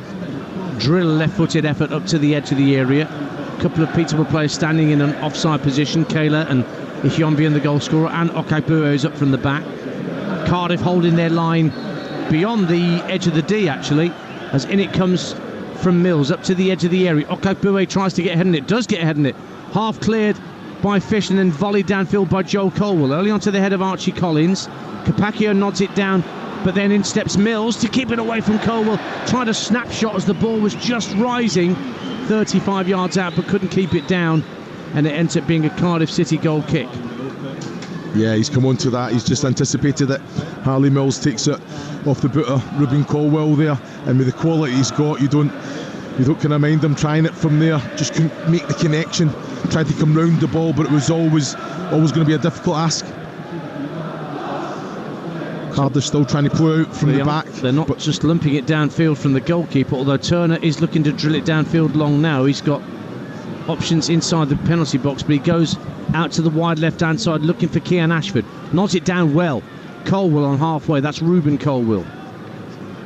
S2: drill a left-footed effort up to the edge of the area. A couple of Peterborough players standing in an offside position. Kayla and Ihyombi, the goal scorer, and Okaibuo is up from the back. Cardiff holding their line beyond the edge of the D, actually, as in it comes from Mills up to the edge of the area. Okaibuo tries to get ahead in it, does get ahead in it. Half cleared by Fish and then volleyed downfield by Joel Colwell. Early onto the head of Archie Collins. Capaccio nods it down, but then in steps Mills to keep it away from Colwell. Tried a snapshot as the ball was just rising 35 yards out, but couldn't keep it down, and it ends up being a Cardiff City goal kick.
S3: Yeah, he's come on to that. He's just anticipated it. Harley Mills takes it off the boot of Ruben Colwell there, and with the quality he's got, you don't kind of mind him trying it from there. Just couldn't make the connection. Tried to come round the ball, but it was always going to be a difficult ask. Cardiff still trying to pull out from the back.
S2: They're not just lumping it downfield from the goalkeeper, although Turner is looking to drill it downfield long now. He's got options inside the penalty box, but he goes out to the wide left-hand side looking for Kian Ashford. Nods it down well. Colwell on halfway. That's Ruben Colwell.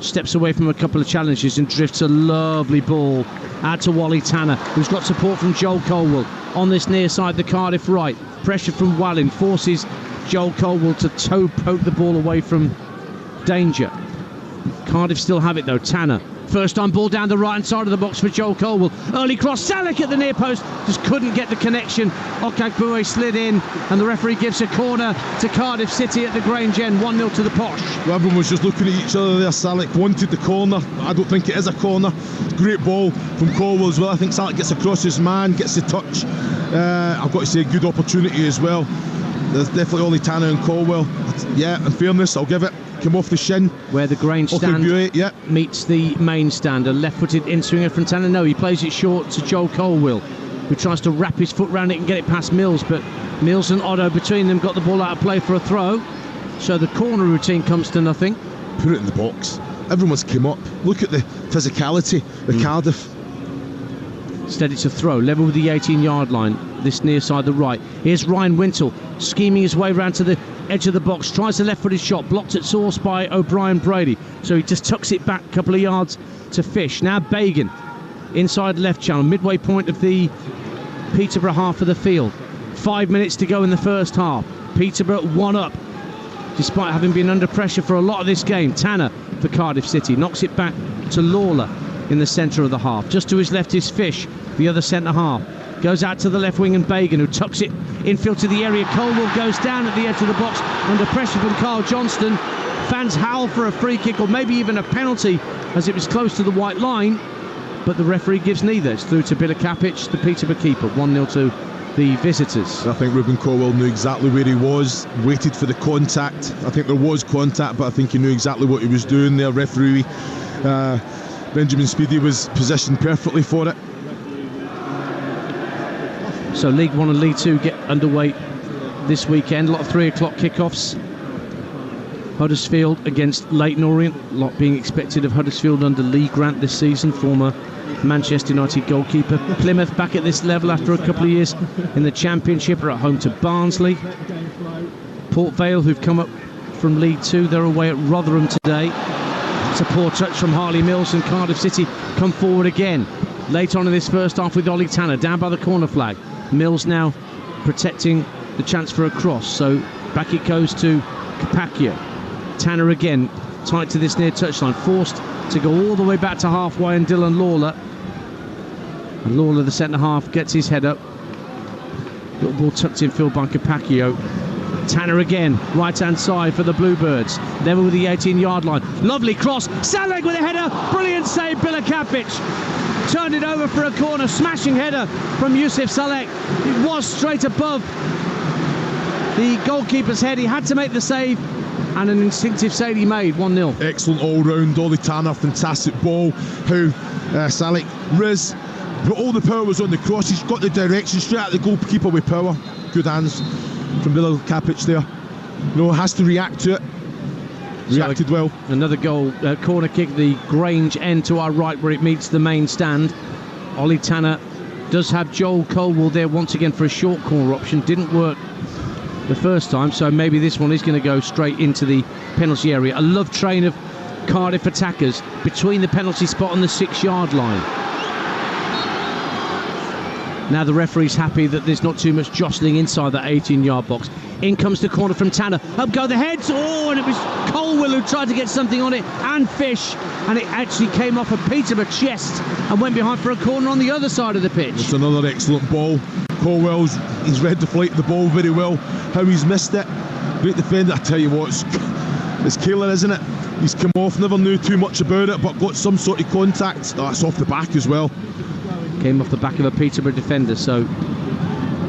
S2: Steps away from a couple of challenges and drifts a lovely ball out to Wally Tanner, who's got support from Joel Colwell on this near side, the Cardiff right. Pressure from Wallin forces Joel Colwell to poke the ball away from danger. Cardiff still have it though. Tanner, first time ball down the right hand side of the box for Joel Colwell. Early cross, Salek at the near post, just couldn't get the connection. Okakbue slid in and the referee gives a corner to Cardiff City at the Grange End. 1-0 to the Posh.
S3: Well, everyone was just looking at each other there. Salek wanted the corner. I don't think it is a corner. Great ball from Colwell as well. I think Salek gets across his man, gets the touch. I've got to say, good opportunity as well. There's definitely only Tanner and Colwell. Yeah, in fairness, I'll give it. Come off the shin.
S2: Where the Grange stand meets the main stand. A left-footed in-swinger from Tanner. No, he plays it short to Joel Colwell, who tries to wrap his foot round it and get it past Mills, but Mills and Otto between them got the ball out of play for a throw. So the corner routine comes to nothing.
S3: Put it in the box. Everyone's come up. Look at the physicality of Cardiff.
S2: Instead it's a throw, level with the 18-yard line, this near side the right. Here's Ryan Wintle, scheming his way round to the edge of the box, tries the left-footed shot, blocked at source by O'Brien Brady. So he just tucks it back a couple of yards to Fish. Now Bagan, inside left channel, midway point of the Peterborough half of the field. 5 minutes to go in the first half. Peterborough 1 up, despite having been under pressure for a lot of this game. Tanner for Cardiff City knocks it back to Lawler in the centre of the half. Just to his left is Fish, the other centre half. Goes out to the left wing and Bagan, who tucks it infield to the area. Colwell goes down at the edge of the box under pressure from Carl Johnston. Fans howl for a free kick or maybe even a penalty as it was close to the white line, but the referee gives neither. It's through to Bilakapic, the Peterborough keeper. 1-0 to the visitors.
S3: I think Ruben Colwell knew exactly where he was, waited for the contact. I think there was contact, but I think he knew exactly what he was doing there. Referee Benjamin Speedy was positioned perfectly for it.
S2: So League 1 and League 2 get underway this weekend. A lot of 3 o'clock kickoffs. Huddersfield against Leyton Orient. A lot being expected of Huddersfield under Lee Grant this season, former Manchester United goalkeeper. Plymouth back at this level after a couple of years in the Championship, are at home to Barnsley. Port Vale, who've come up from League 2, they're away at Rotherham today. It's a poor touch from Harley Mills, and Cardiff City come forward again. Late on in this first half with Ollie Tanner down by the corner flag. Mills now protecting the chance for a cross, so back it goes to Capaccio. Tanner again, tight to this near touchline, forced to go all the way back to halfway, and Dylan Lawler. And Lawler, the centre half, gets his head up. Little ball tucked in field by Capaccio. Tanner again, right hand side for the Bluebirds. Level with the 18-yard line. Lovely cross. Salek with a header. Brilliant save, Bilakapic. Turned it over for a corner. Smashing header from Yusuf Salek. It was straight above the goalkeeper's head. He had to make the save, and an instinctive save he made. 1-0.
S3: Excellent all-round. Ollie Tanner, fantastic ball. How Salek, Riz, but all the power was on the cross. He's got the direction straight at the goalkeeper with power. Good hands from Bilal Kapic there. Has to react to it. Reacted well.
S2: Another goal, corner kick, the Grange end to our right where it meets the main stand. Ollie Tanner does have Joel Colwell there once again for a short corner option. Didn't work the first time, so maybe this one is going to go straight into the penalty area. A love train of Cardiff attackers between the penalty spot and the 6-yard line. Now the referee's happy that there's not too much jostling inside that 18-yard box. In comes the corner from Tanner. Up go the heads. Oh, and it was Colwell who tried to get something on it, and Fish, and it actually came off a Peterborough chest and went behind for a corner on the other side of the pitch.
S3: It's another excellent ball. He's read the flight of the ball very well. How he's missed it. Great defender. I tell you what, it's killer, isn't it? He's come off, never knew too much about it, but got some sort of contact. That's off the back as well.
S2: Came off the back of a Peterborough defender, so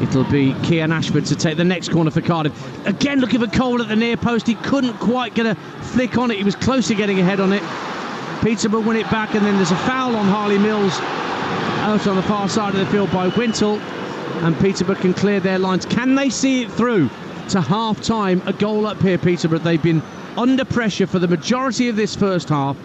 S2: it'll be Kian Ashford to take the next corner for Cardiff. Again looking for Cole at the near post. He couldn't quite get a flick on it. He was close to getting ahead on it. Peterborough win it back, and then there's a foul on Harley Mills out on the far side of the field by Wintle, and Peterborough can clear their lines. Can they see it through to half-time? A goal up here, Peterborough. They've been under pressure for the majority of this first half,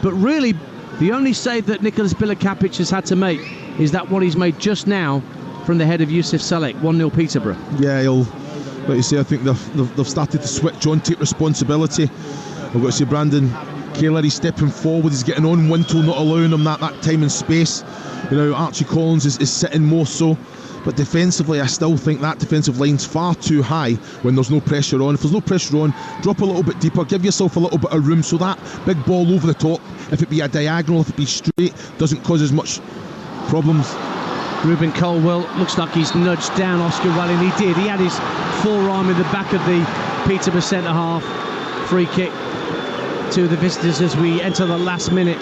S2: but really the only save that Nicholas Bilakapic has had to make is that one he's made just now from the head of Yusuf Salek. 1-0 Peterborough.
S3: Yeah, like you say, I think they've started to switch on, take responsibility. I've got to say, Brandon Kaler, he's stepping forward, he's getting on Wintle, not allowing him that time and space. Archie Collins is sitting more so. But defensively, I still think that defensive line's far too high when there's no pressure on. If there's no pressure on, drop a little bit deeper, give yourself a little bit of room so that big ball over the top, if it be a diagonal, if it be straight, doesn't cause as much problems.
S2: Ruben Colwell looks like he's nudged down Oscar Welling. He did. He had his forearm in the back of the Peterborough centre-half. Free kick to the visitors as we enter the last minute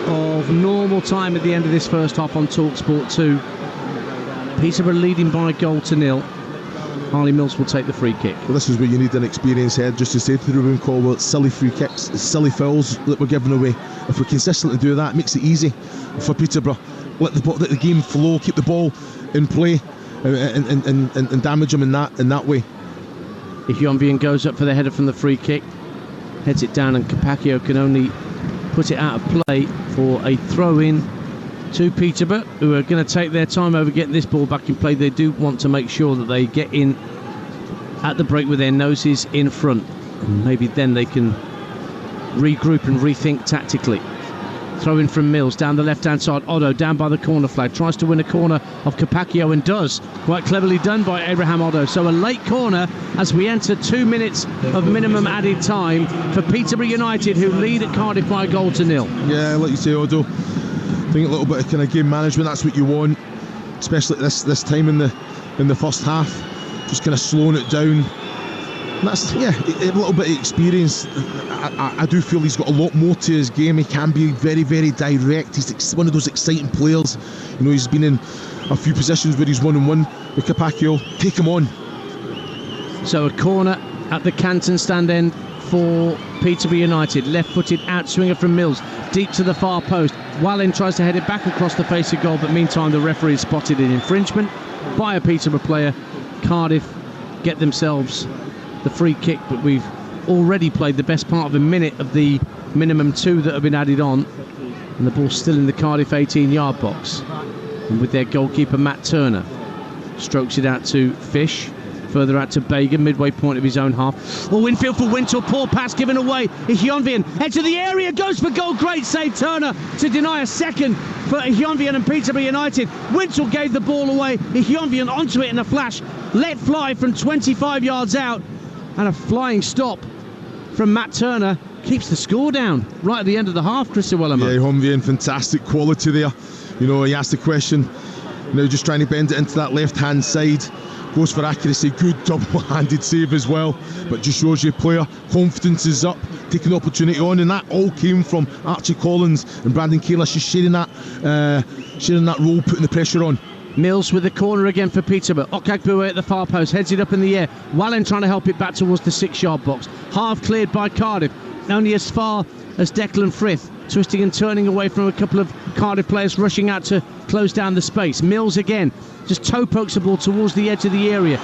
S2: of normal time at the end of this first half on Talksport 2. Peterborough leading by a goal to 0. Harley Mills will take the free kick.
S3: Well, this is where you need an experienced head just to say to Ruben Colwell, it's silly free kicks, it's silly fouls that we're giving away. If we consistently do that, it makes it easy for Peterborough. Let the game flow, keep the ball in play, and damage them in that way.
S2: Ihionvian goes up for the header from the free kick, heads it down, and Capaccio can only put it out of play for a throw-in to Peterborough, who are going to take their time over getting this ball back in play. They do want to make sure that they get in at the break with their noses in front, and maybe then they can regroup and rethink tactically. Throw in from Mills down the left-hand side. Otto down by the corner flag, tries to win a corner of Capaccio, and does. Quite cleverly done by Abraham Otto. So a late corner as we enter 2 minutes of minimum added time for Peterborough United, who lead at Cardiff by a goal to 0.
S3: Yeah, like you say, Otto, I think a little bit of kind of game management, that's what you want, especially at this time in the first half, just kind of slowing it down. And that's, a little bit of experience. I do feel he's got a lot more to his game. He can be very, very direct. He's one of those exciting players. He's been in a few positions where he's 1-on-1 with Capaccio. Take him on.
S2: So a corner at the Canton stand end for Peterborough United. Left-footed outswinger from Mills, deep to the far post. Wallen tries to head it back across the face of goal, but meantime the referee spotted an infringement by a Peterborough player. Cardiff get themselves the free kick, but we've already played the best part of a minute of the minimum 2 that have been added on, and the ball's still in the Cardiff 18-yard box, and with their goalkeeper Matt Turner strokes it out to Fish, further out to Bagan, midway point of his own half. Winfield for Wintle, poor pass given away. Ihionvian heads to the area, goes for goal. Great save, Turner, to deny a second for Ihionvian and Peterborough United. Wintle gave the ball away. Ihionvian onto it in a flash, let fly from 25 yards out, and a flying stop from Matt Turner keeps the score down right at the end of the half. Chris Wellerman.
S3: Yeah, Ihionvian, fantastic quality there. He asked the question, just trying to bend it into that left-hand side. Goes for accuracy, good double-handed save as well, but just shows you player confidence is up, taking the opportunity on, and that all came from Archie Collins and Brandon Kaler, just sharing that role, putting the pressure on.
S2: Mills with the corner again for Peterborough. Okagbue at the far post, heads it up in the air. Wallen trying to help it back towards the 6-yard box. Half cleared by Cardiff, only as far as Declan Frith, twisting and turning away from a couple of Cardiff players rushing out to close down the space. Mills again, just toe pokes the ball towards the edge of the area.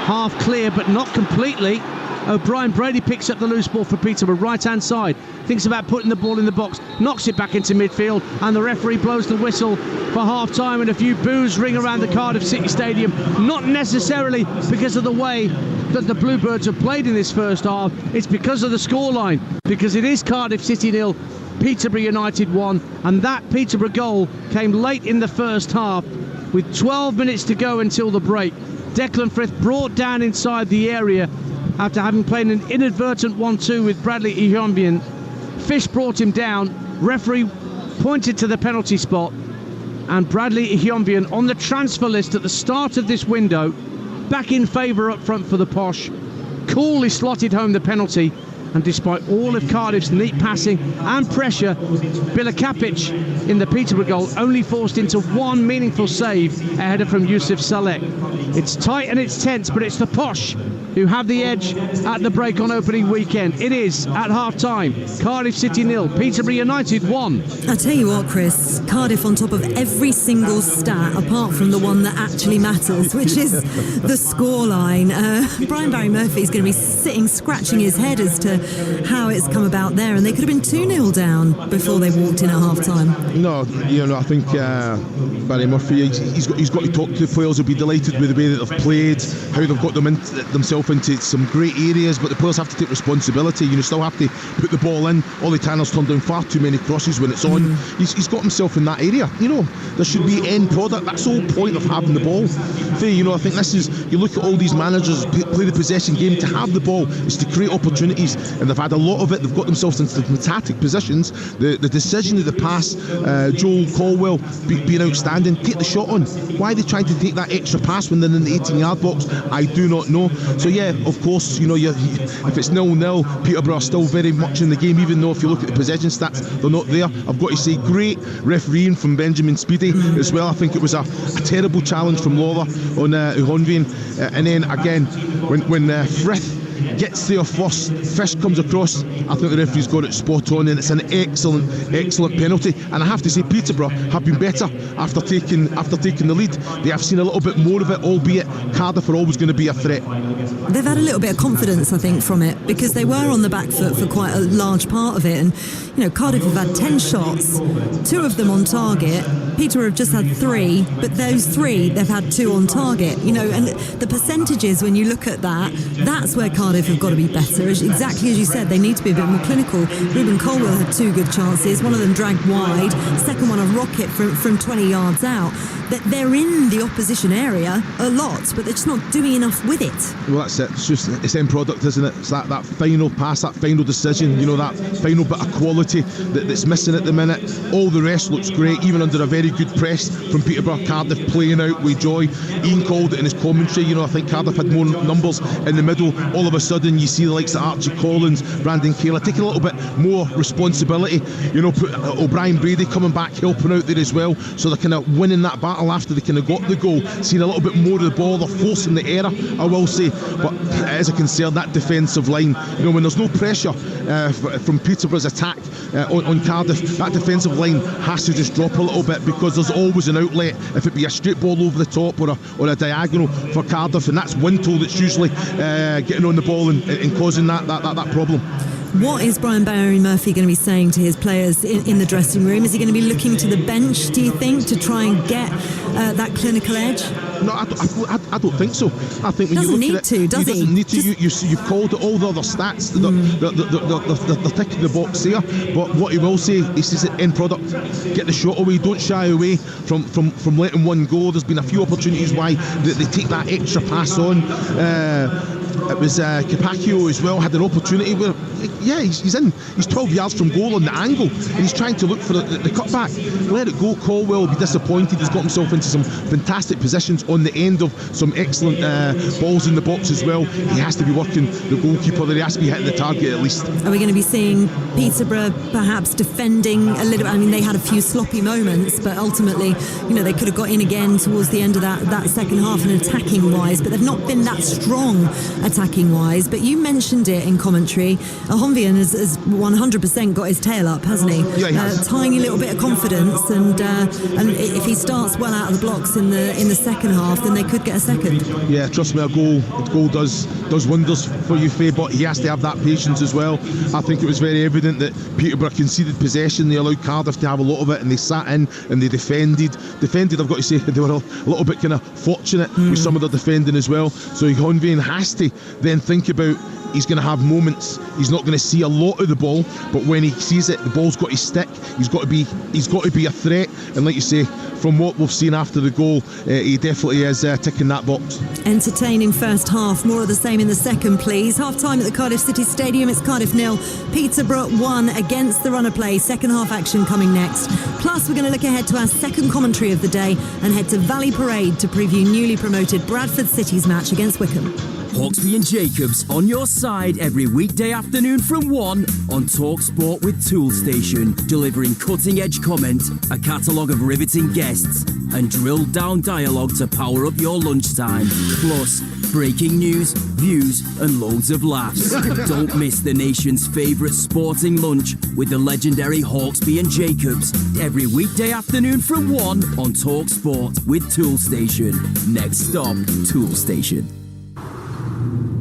S2: Half clear, but not completely. O'Brien Brady picks up the loose ball for Peterborough, right-hand side. Thinks about putting the ball in the box, knocks it back into midfield, and the referee blows the whistle for half-time, and a few boos ring around the Cardiff City Stadium. Not necessarily because of the way that the Bluebirds have played in this first half. It's because of the scoreline, because it is Cardiff City 0, Peterborough United 1, and that Peterborough goal came late in the first half, with 12 minutes to go until the break. Declan Frith brought down inside the area after having played an inadvertent 1-2 with Bradley Ihombian. Fish brought him down, referee pointed to the penalty spot, and Bradley Ihombian on the transfer list at the start of this window, back in favour up front for the Posh, coolly slotted home the penalty, and despite all of Cardiff's neat passing and pressure, Bilakapic in the Peterborough goal only forced into one meaningful save, a header from Yusuf Saleh. It's tight and it's tense, but it's the Posh who have the edge at the break on opening weekend. It is at half-time, Cardiff City 0, Peterborough United 1.
S1: I tell you what, Chris, Cardiff on top of every single stat apart from the one that actually matters, which is the scoreline. Brian Barry Murphy is going to be sitting scratching his head as to how it's come about there, and they could have been 2-0 down before they walked in at half-time.
S3: No, I think Barry Murphy, he's got to talk to the players. He'll be delighted with the way that they've played, how they've got themselves into some great areas, but the players have to take responsibility. You still have to put the ball in. Ollie Tanner's turned down far too many crosses when it's on. He's got himself in that area. There should be end product. That's the whole point of having the ball. I think this is, you look at all these managers play the possession game. To have the ball is to create opportunities, and they've had a lot of it. They've got themselves into fantastic positions. The decision of the pass, Joel Caldwell being outstanding. Take the shot on. Why are they trying to take that extra pass when they're in the 18-yard box? I do not know. So yeah, of course, if it's 0-0, Peterborough are still very much in the game, even though if you look at the possession stats, they're not there. I've got to say, great refereeing from Benjamin Speedy as well. I think it was a terrible challenge from Lawler on Uhonvian. And then again, when Frith gets there first, Fish comes across, I think the referee's got it spot on, and it's an excellent penalty. And I have to say, Peterborough have been better after taking the lead. They have seen a little bit more of it, albeit Cardiff are always going to be a threat.
S1: They've had a little bit of confidence, I think, from it, because they were on the back foot for quite a large part of it. And Cardiff have had 10 shots, 2 of them on target. Peterborough have just had 3, but those 3 they've had 2 on target. And the percentages, when you look at that, that's where Cardiff have got to be better. Exactly as you said, they need to be a bit more clinical. Ruben Colwell had 2 good chances, one of them dragged wide, second one a rocket from 20 yards out. They're in the opposition area a lot, but they're just not doing enough with it.
S3: Well, that's it. It's end product, isn't it? It's that final pass, that final decision, that final bit of quality that's missing at the minute. All the rest looks great, even under a very good press from Peterborough. Cardiff playing out with joy. Ian called it in his commentary. I think Cardiff had more numbers in the middle. All of a sudden, you see the likes of Archie Collins, Brandon Kayla taking a little bit more responsibility. O'Brien Brady coming back, helping out there as well. So they're kind of winning that battle after they kind of got the goal. Seeing a little bit more of the ball. They're forcing the error, I will say. But it is a concern, that defensive line. When there's no pressure from Peterborough's attack on Cardiff, that defensive line has to just drop a little bit, because there's always an outlet, if it be a straight ball over the top or a diagonal for Cardiff, and that's Wintle that's usually getting on the ball and causing that problem.
S1: What is Brian Barry Murphy going to be saying to his players in the dressing room? Is he going to be looking to the bench, do you think, to try and get that clinical edge?
S3: No, I don't think so. I think when
S1: doesn't
S3: you look
S1: need
S3: at
S1: to,
S3: it,
S1: does he?
S3: Doesn't need to. You've called it all the other stats. They're ticking the box there. But what he will say, he says end product. Get the shot away. Don't shy away from letting one go. There's been a few opportunities why they take that extra pass on. it was Capaccio as well, had an opportunity where, yeah, he's 12 yards from goal on the angle, and he's trying to look for the cutback. Let it go. Colwell will be disappointed. He's got himself into some fantastic positions on the end of some excellent balls in the box as well. He has to be working the goalkeeper there. He has to be hitting the target at least.
S1: Are we going to be seeing Peterborough perhaps defending a little? I mean, they had a few sloppy moments, but ultimately, they could have got in again towards the end of that second half and attacking wise, but they've not been that strong attacking wise. But you mentioned it in commentary. Honvian has 100% got his tail up, hasn't he?
S3: Yeah, he has.
S1: Tiny little bit of confidence, and if he starts well out of the blocks in the second half, then they could get a second.
S3: Yeah, trust me, a goal does wonders for you, Faye, but he has to have that patience as well. I think it was very evident that Peterborough conceded possession. They allowed Cardiff to have a lot of it, and they sat in and they defended. I've got to say, they were a little bit kind of fortunate with some of the defending as well. So Honvian has to then think about, he's going to have moments, he's not going to see a lot of the ball, but when he sees it, the ball's got to stick. He's got to be a threat, and like you say, from what we've seen after the goal, he definitely is ticking that box.
S1: Entertaining first half, more of the same in the second, please. Half time at the Cardiff City Stadium, it's Cardiff 0, Peterborough 1 against the run of play. Second half action coming next. Plus, we're going to look ahead to our second commentary of the day and head to Valley Parade to preview newly promoted Bradford City's match against Wycombe.
S4: Hawksby and Jacobs on your side every weekday afternoon from 1 on Talksport with Toolstation, delivering cutting-edge comment, a catalogue of riveting guests, and drilled-down dialogue to power up your lunchtime. Plus, breaking news, views, and loads of laughs. Don't miss the nation's favourite sporting lunch with the legendary Hawksby and Jacobs every weekday afternoon from 1 on Talksport with Toolstation. Next stop, Toolstation.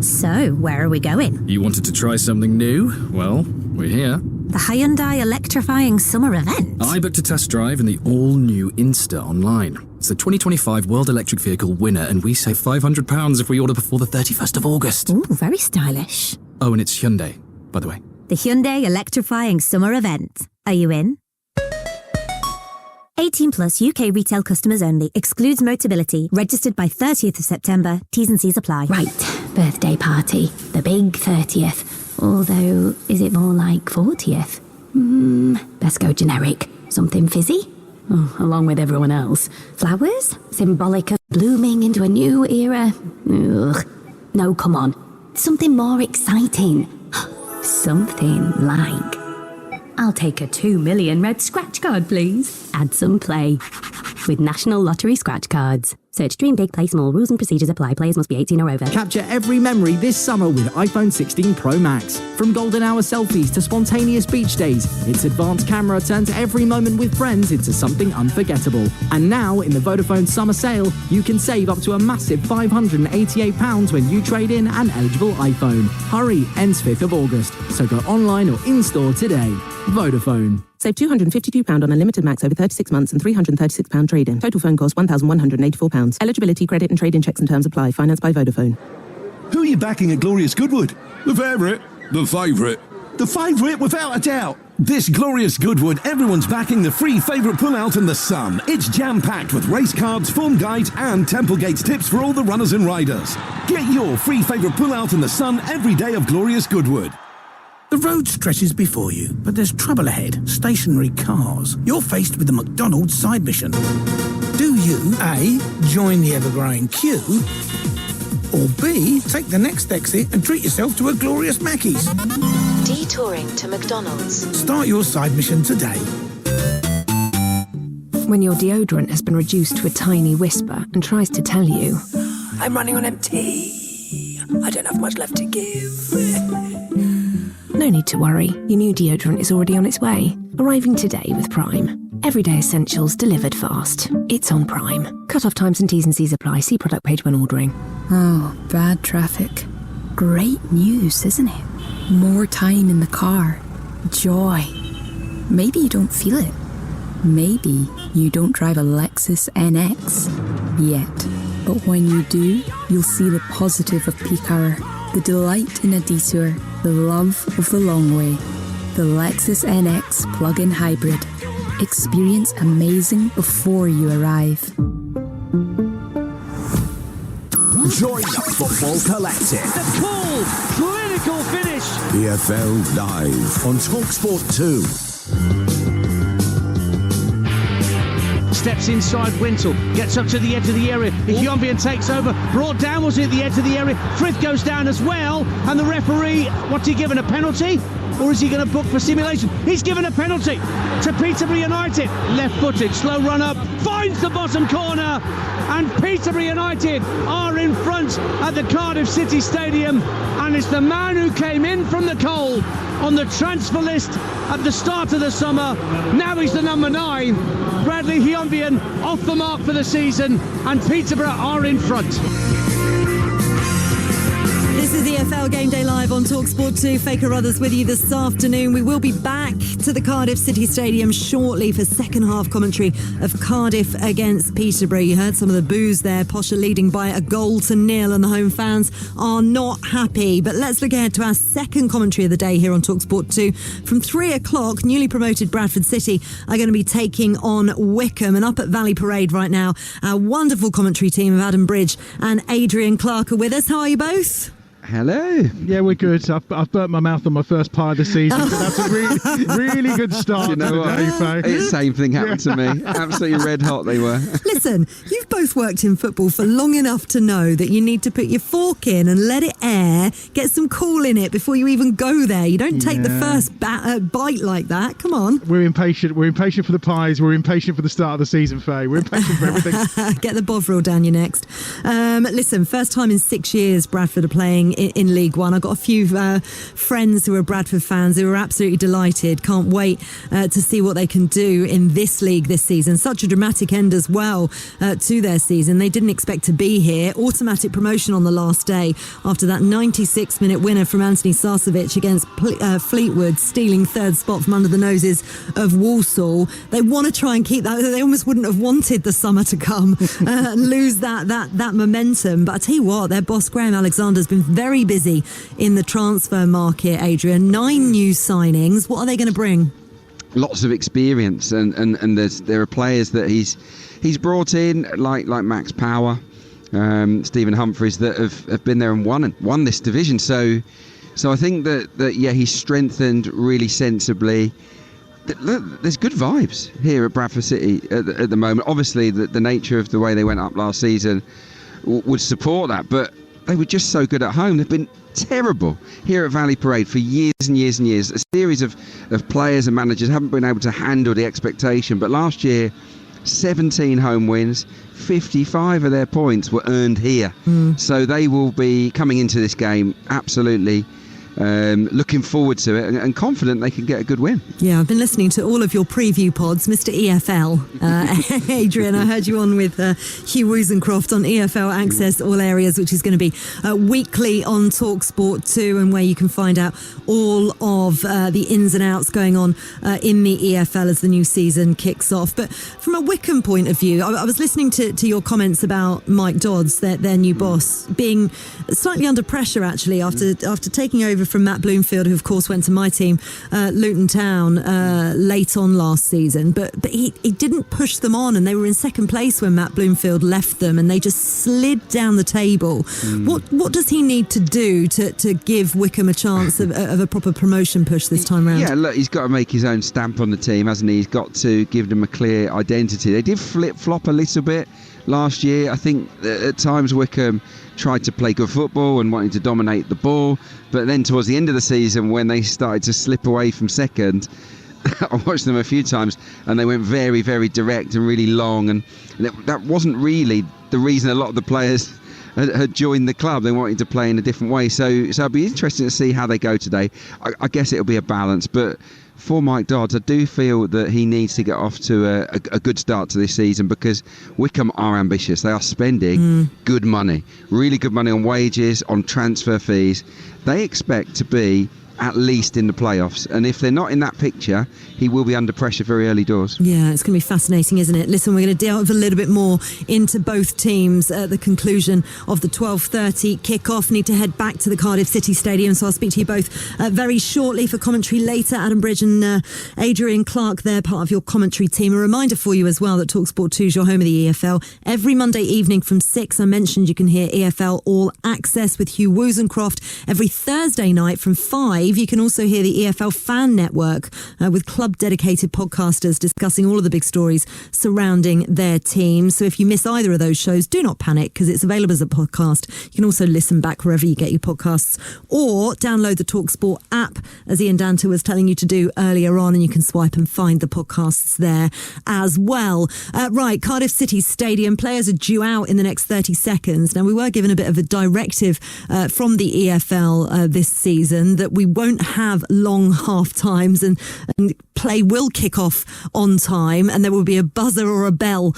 S5: So, where are we going?
S6: You wanted to try something new? Well, we're here.
S5: The Hyundai electrifying summer event.
S6: I booked a test drive in the all-new Insta online. It's the 2025 World Electric Vehicle winner, and we save £500 if we order before the 31st of August.
S5: Ooh, very stylish.
S6: Oh, and it's Hyundai, by the way.
S5: The Hyundai electrifying summer event. Are you in? 18 plus UK retail customers only. Excludes Motability. Registered by 30th of September. T's and C's apply. Right. Birthday party. The big 30th. Although, is it more like 40th? Best go generic. Something fizzy? Oh, along with everyone else. Flowers? Symbolic of blooming into a new era? Ugh. No, come on. Something more exciting. Something like... I'll take a 2 million red scratch card, please. Add some play. With National Lottery scratch cards. Search Dream Big, Play Small. Rules and procedures apply. Players must be 18 or over.
S7: Capture every memory this summer with iPhone 16 Pro Max. From golden hour selfies to spontaneous beach days, its advanced camera turns every moment with friends into something unforgettable. And now, in the Vodafone summer sale, you can save up to a massive £588 when you trade in an eligible iPhone. Hurry, ends 5th of August. So go online or in-store today. Vodafone.
S8: Save £252 on a limited max over 36 months and £336 trade-in. Total phone cost £1,184. Eligibility, credit and trade-in checks and terms apply. Financed by Vodafone.
S9: Who are you backing at Glorious Goodwood? The favourite. The favourite. The favourite, without a doubt. This Glorious Goodwood, everyone's backing the free favourite pull-out in the sun. It's jam-packed with race cards, form guides and Templegates tips for all the runners and riders. Get your free favourite pull-out in the sun every day of Glorious Goodwood.
S10: The road stretches before you, but there's trouble ahead. Stationary cars. You're faced with the McDonald's side mission. Do you, A, join the ever-growing queue, or B, take the next exit and treat yourself to a glorious Mackey's?
S11: Detouring to McDonald's.
S10: Start your side mission today.
S12: When your deodorant has been reduced to a tiny whisper and tries to tell you,
S13: I'm running on empty. I don't have much left to give.
S12: No need to worry, your new deodorant is already on its way. Arriving today with Prime. Everyday essentials delivered fast. It's on Prime. Cut-off times and T's and C's apply. See product page when ordering.
S14: Oh, bad traffic. Great news, isn't it? More time in the car. Joy. Maybe you don't feel it. Maybe you don't drive a Lexus NX yet. But when you do, you'll see the positive of peak hour. The delight in a detour, the love of the long way. The Lexus NX plug-in hybrid. Experience amazing before you arrive.
S9: Join the Football Collective.
S2: The cool, clinical finish.
S9: EFL Live on Talksport 2.
S2: Steps inside Wintle, gets up to the edge of the area. Hyunbin takes over, brought down, was it the edge of the area? Frith goes down as well, and the referee, what's he given, a penalty? Or is he going to book for simulation? He's given a penalty to Peterborough United. Left-footed, slow run up, finds the bottom corner, and Peterborough United are in front at the Cardiff City Stadium, and it's the man who came in from the cold on the transfer list at the start of the summer. Now he's the number 9. Bradley Hyunbin off the mark for the season, and Peterborough are in front.
S1: This is EFL Game Day Live on Talksport 2. Faker Ruthers with you this afternoon. We will be back to the Cardiff City Stadium shortly for second half commentary of Cardiff against Peterborough. You heard some of the boos there. Posher leading by a 0-0, and the home fans are not happy. But let's look ahead to our second commentary of the day here on Talksport 2. From 3 o'clock, newly promoted Bradford City are going to be taking on Wickham. And up at Valley Parade right now, our wonderful commentary team of Adam Bridge and Adrian Clark are with us. How are you both?
S15: Hello. Yeah, we're good. I've burnt my mouth on my first pie of the season, so that's a really good start.
S16: You know what? The same thing happened to me. Absolutely red hot they were.
S1: Listen, you've both worked in football for long enough to know that you need to put your fork in and let it air, get some cool in it before you even go there. You don't take the first bite like that. Come on.
S15: We're impatient. We're impatient for the pies. We're impatient for the start of the season, Faye. We're impatient for everything.
S1: Get the Bovril down your next. Listen, first time in 6 years Bradford are playing in League One. I've got a few friends who are Bradford fans who are absolutely delighted. Can't wait to see what they can do in this league this season. Such a dramatic end as well to their season. They didn't expect to be here. Automatic promotion on the last day after that 96-minute winner from Anthony Sarcevic against Fleetwood, stealing third spot from under the noses of Walsall. They want to try and keep that. They almost wouldn't have wanted the summer to come and lose that momentum. But I tell you what, their boss Graham Alexander's been very busy in the transfer market, Adrian. 9 new signings. What are they going to bring?
S16: Lots of experience, and there are players that he's brought in like Max Power, Stephen Humphreys, that have been there and won this division. So I think that he's strengthened really sensibly. There's good vibes here at Bradford City at the moment. Obviously, the nature of the way they went up last season would support that, but they were just so good at home. They've been terrible here at Valley Parade for years and years and years. A series of players and managers haven't been able to handle the expectation. But last year, 17 home wins, 55 of their points were earned here. So they will be coming into this game absolutely looking forward to it and confident they can get a good win.
S1: Yeah, I've been listening to all of your preview pods, Mr. EFL. Adrian, I heard you on with Hugh Woosencroft on EFL Access All Areas, which is going to be weekly on Talksport 2, and where you can find out all of the ins and outs going on in the EFL as the new season kicks off. But from a Wickham point of view, I was listening to your comments about Mike Dodds, their new boss, being slightly under pressure actually after taking over from Matt Bloomfield, who of course went to my team, Luton Town, late on last season. But he didn't push them on, and they were in second place when Matt Bloomfield left them, and they just slid down the table. What does he need to do to give Wickham a chance of a proper promotion push this time round?
S16: Yeah, look, he's got to make his own stamp on the team, hasn't he? He's got to give them a clear identity. They did flip-flop a little bit last year. I think at times Wickham tried to play good football and wanted to dominate the ball, but then towards the end of the season, when they started to slip away from second, I watched them a few times and they went very, very direct and really long, and that wasn't really the reason a lot of the players had joined the club. They wanted to play in a different way, so it'll be interesting to see how they go today. I guess it'll be a balance, but for Mike Dodds, I do feel that he needs to get off to a good start to this season, because Wickham are ambitious. They are spending good money, really good money on wages, on transfer fees. They expect to be at least in the playoffs. And if they're not in that picture, he will be under pressure very early doors.
S1: Yeah, it's going to be fascinating, isn't it? Listen, we're going to delve a little bit more into both teams at the conclusion of the 12:30 kickoff. Need to head back to the Cardiff City Stadium, so I'll speak to you both very shortly. For commentary later, Adam Bridge and Adrian Clark, they're part of your commentary team. A reminder for you as well that Talksport 2 is your home of the EFL. Every Monday evening from 6, I mentioned you can hear EFL All Access with Hugh Wozencroft. Every Thursday night from 5, you can also hear the EFL Fan Network with club-dedicated podcasters discussing all of the big stories surrounding their team. So if you miss either of those shows, do not panic, because it's available as a podcast. You can also listen back wherever you get your podcasts, or download the Talksport app, as Ian Danter was telling you to do earlier on, and you can swipe and find the podcasts there as well. Right, Cardiff City Stadium. Players are due out in the next 30 seconds. Now, we were given a bit of a directive from the EFL this season that we won't have long half times, and play will kick off on time, and there will be a buzzer or a bell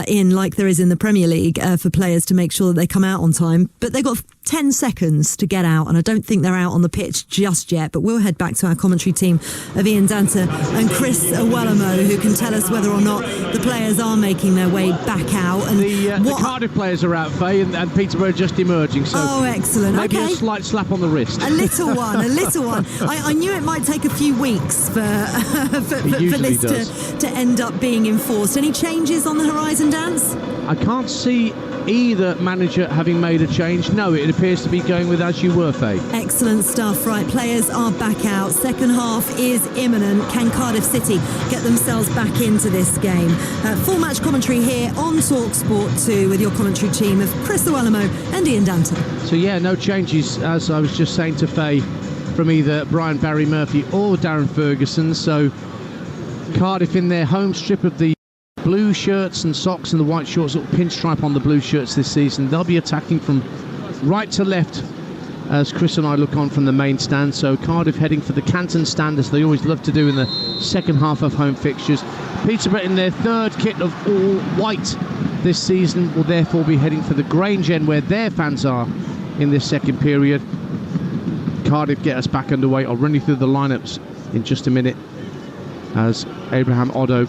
S1: in, like there is in the Premier League, for players to make sure that they come out on time. But they've got 10 seconds to get out, and I don't think they're out on the pitch just yet. But we'll head back to our commentary team of Ian Danter and Chris Owellamo, who can tell us whether or not the players are making their way back out. And
S2: the Cardiff players are out, Faye, and Peterborough just emerging. So
S1: excellent.
S2: Maybe a slight slap on the wrist.
S1: A little one. I knew it might take a few weeks for this to end up being enforced. Any changes on the horizon, Dance?
S2: I can't see either manager having made a change. No, it appears to be going with as you were, Faye.
S1: Excellent stuff. Right, players are back out. Second half is imminent. Can Cardiff City get themselves back into this game? Full match commentary here on Talksport 2 with your commentary team of Chris Owellamo and Ian Danter.
S2: So yeah, no changes, as I was just saying to Faye, from either Brian Barry Murphy or Darren Ferguson. So Cardiff in their home strip of the blue shirts and socks and the white shorts, little pinstripe on the blue shirts this season. They'll be attacking from right to left as Chris and I look on from the main stand. So Cardiff heading for the Canton stand, as they always love to do in the second half of home fixtures. Peterborough in their third kit of all white this season will therefore be heading for the Grange end, where their fans are in this second period. Cardiff get us back underway. I'll run you through the lineups in just a minute as Abraham Oddo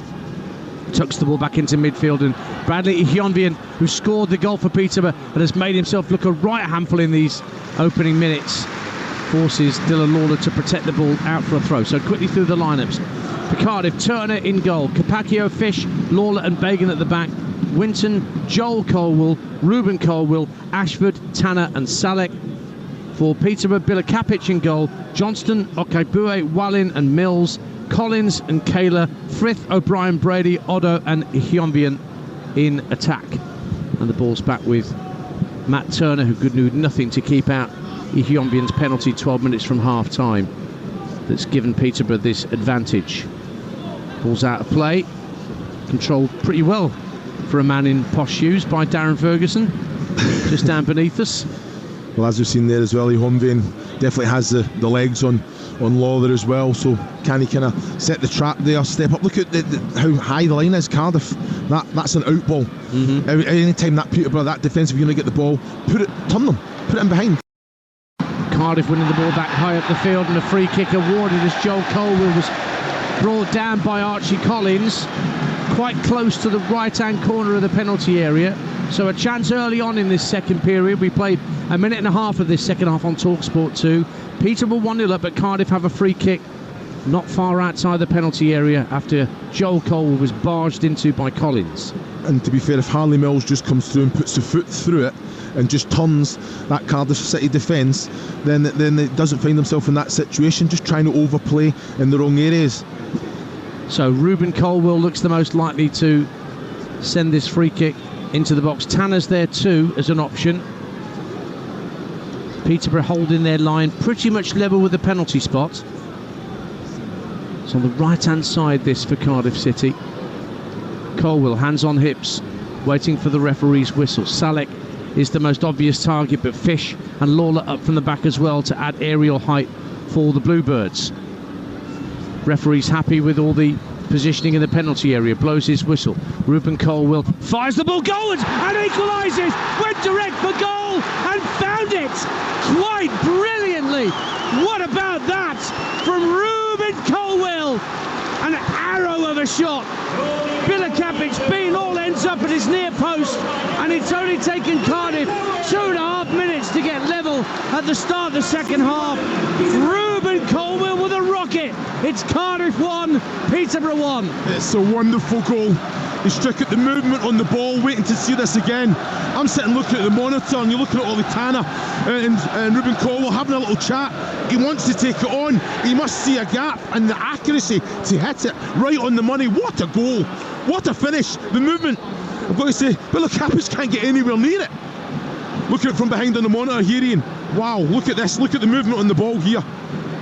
S2: tucks the ball back into midfield, and Bradley Ihionvien, who scored the goal for Peterborough and has made himself look a right handful in these opening minutes, forces Dylan Lawler to protect the ball out for a throw. So quickly through the lineups. For Cardiff, Turner in goal, Capaccio, Fish, Lawler and Bagan at the back, Winton, Joel Colwell, Ruben Colwell, Ashford, Tanner and Salek. For Peterborough, Bilakapic in goal, Johnston, Okaibue, Wallin and Mills, Collins and Kayla, Frith, O'Brien, Brady, Oddo and Ihionvien in attack. And the ball's back with Matt Turner, who could do nothing to keep out Ihionvien's penalty 12 minutes from half time. That's given Peterborough this advantage. Ball's out of play, controlled pretty well for a man in posh shoes by Darren Ferguson, just down beneath us.
S3: Well, as we've seen there as well, Ihionvien definitely has the legs on Lawler as well, so can he kind of set the trap there, step up? Look at how high the line is. Cardiff, that's an out ball. Any time that Peterborough, that defensive unit get the ball, turn them, put it in behind.
S2: Cardiff winning the ball back high up the field, and a free kick awarded as Joel Colwell was brought down by Archie Collins, quite close to the right-hand corner of the penalty area. So a chance early on in this second period. We played a minute and a half of this second half on Talksport 2. Peterborough 1-0 up, but Cardiff have a free kick not far outside the penalty area after Joel Colwell was barged into by Collins.
S3: And to be fair, if Harley Mills just comes through and puts the foot through it and just turns that Cardiff City defence, then it doesn't find himself in that situation, just trying to overplay in the wrong areas.
S2: So Ruben Colwell looks the most likely to send this free kick into the box. Tanner's there too as an option. Peterborough holding their line pretty much level with the penalty spot. It's on the right hand side this for Cardiff City. Colwell, hands on hips, waiting for the referee's whistle. Salek is the most obvious target, but Fish and Lawler up from the back as well to add aerial height for the Bluebirds. Referee's happy with all the positioning in the penalty area, blows his whistle. Ruben Colwell fires the ball goalwards and equalises, went direct for goal and found it quite brilliantly. What about that? from Ruben Colwill. An arrow of a shot. Bilakapic being all ends up at his near post, and it's only taken Cardiff 2.5 minutes to get level at the start of the second half. Ruben Colwill with a rocket. It's Cardiff 1, Peterborough 1.
S3: It's a wonderful goal. He struck at the movement on the ball, waiting to see this again. I'm sitting looking at the monitor, and you're looking at Olitana and Ruben Colwill having a little chat. He wants to take it on. He must see a gap, and the accuracy to hit it right on the money. What a goal! What a finish! The movement. I've got to say, Bilakapic can't get anywhere near it. Look at it from behind on the monitor here, Ian. Wow, look at this. Look at the movement on the ball here.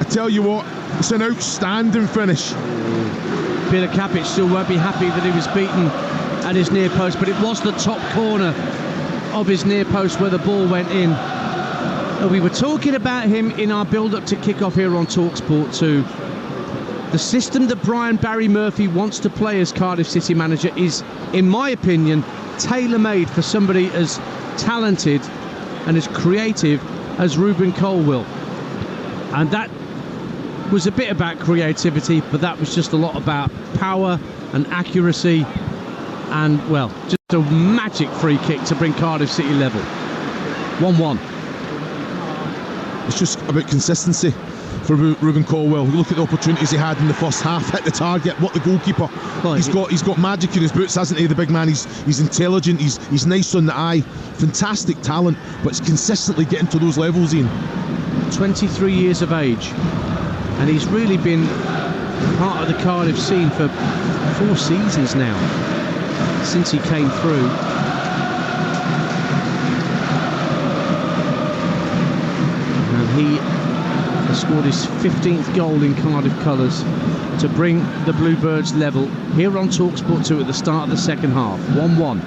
S3: I tell you what, it's an outstanding finish.
S2: Bilakapic still won't be happy that he was beaten at his near post, but it was the top corner of his near post where the ball went in. We were talking about him in our build-up to kick-off here on Talksport 2. The system that Barry Murphy wants to play as Cardiff City manager is, in my opinion, tailor-made for somebody as talented and as creative as Ruben Colwill. And that was a bit about creativity, but that was just a lot about power and accuracy and, well, just a magic free kick to bring Cardiff City level. 1-1.
S3: It's just about consistency for Ruben Colwill. You look at the opportunities he had in the first half, hit the target. What the goalkeeper? He's got magic in his boots, hasn't he? The big man. He's intelligent. He's nice on the eye. Fantastic talent, but it's consistently getting to those levels, Ian.
S2: 23 years of age, and he's really been part of the Cardiff scene for 4 seasons now since he came through. He has scored his 15th goal in Cardiff colours to bring the Bluebirds level here on Talksport 2 at the start of the second half. 1-1.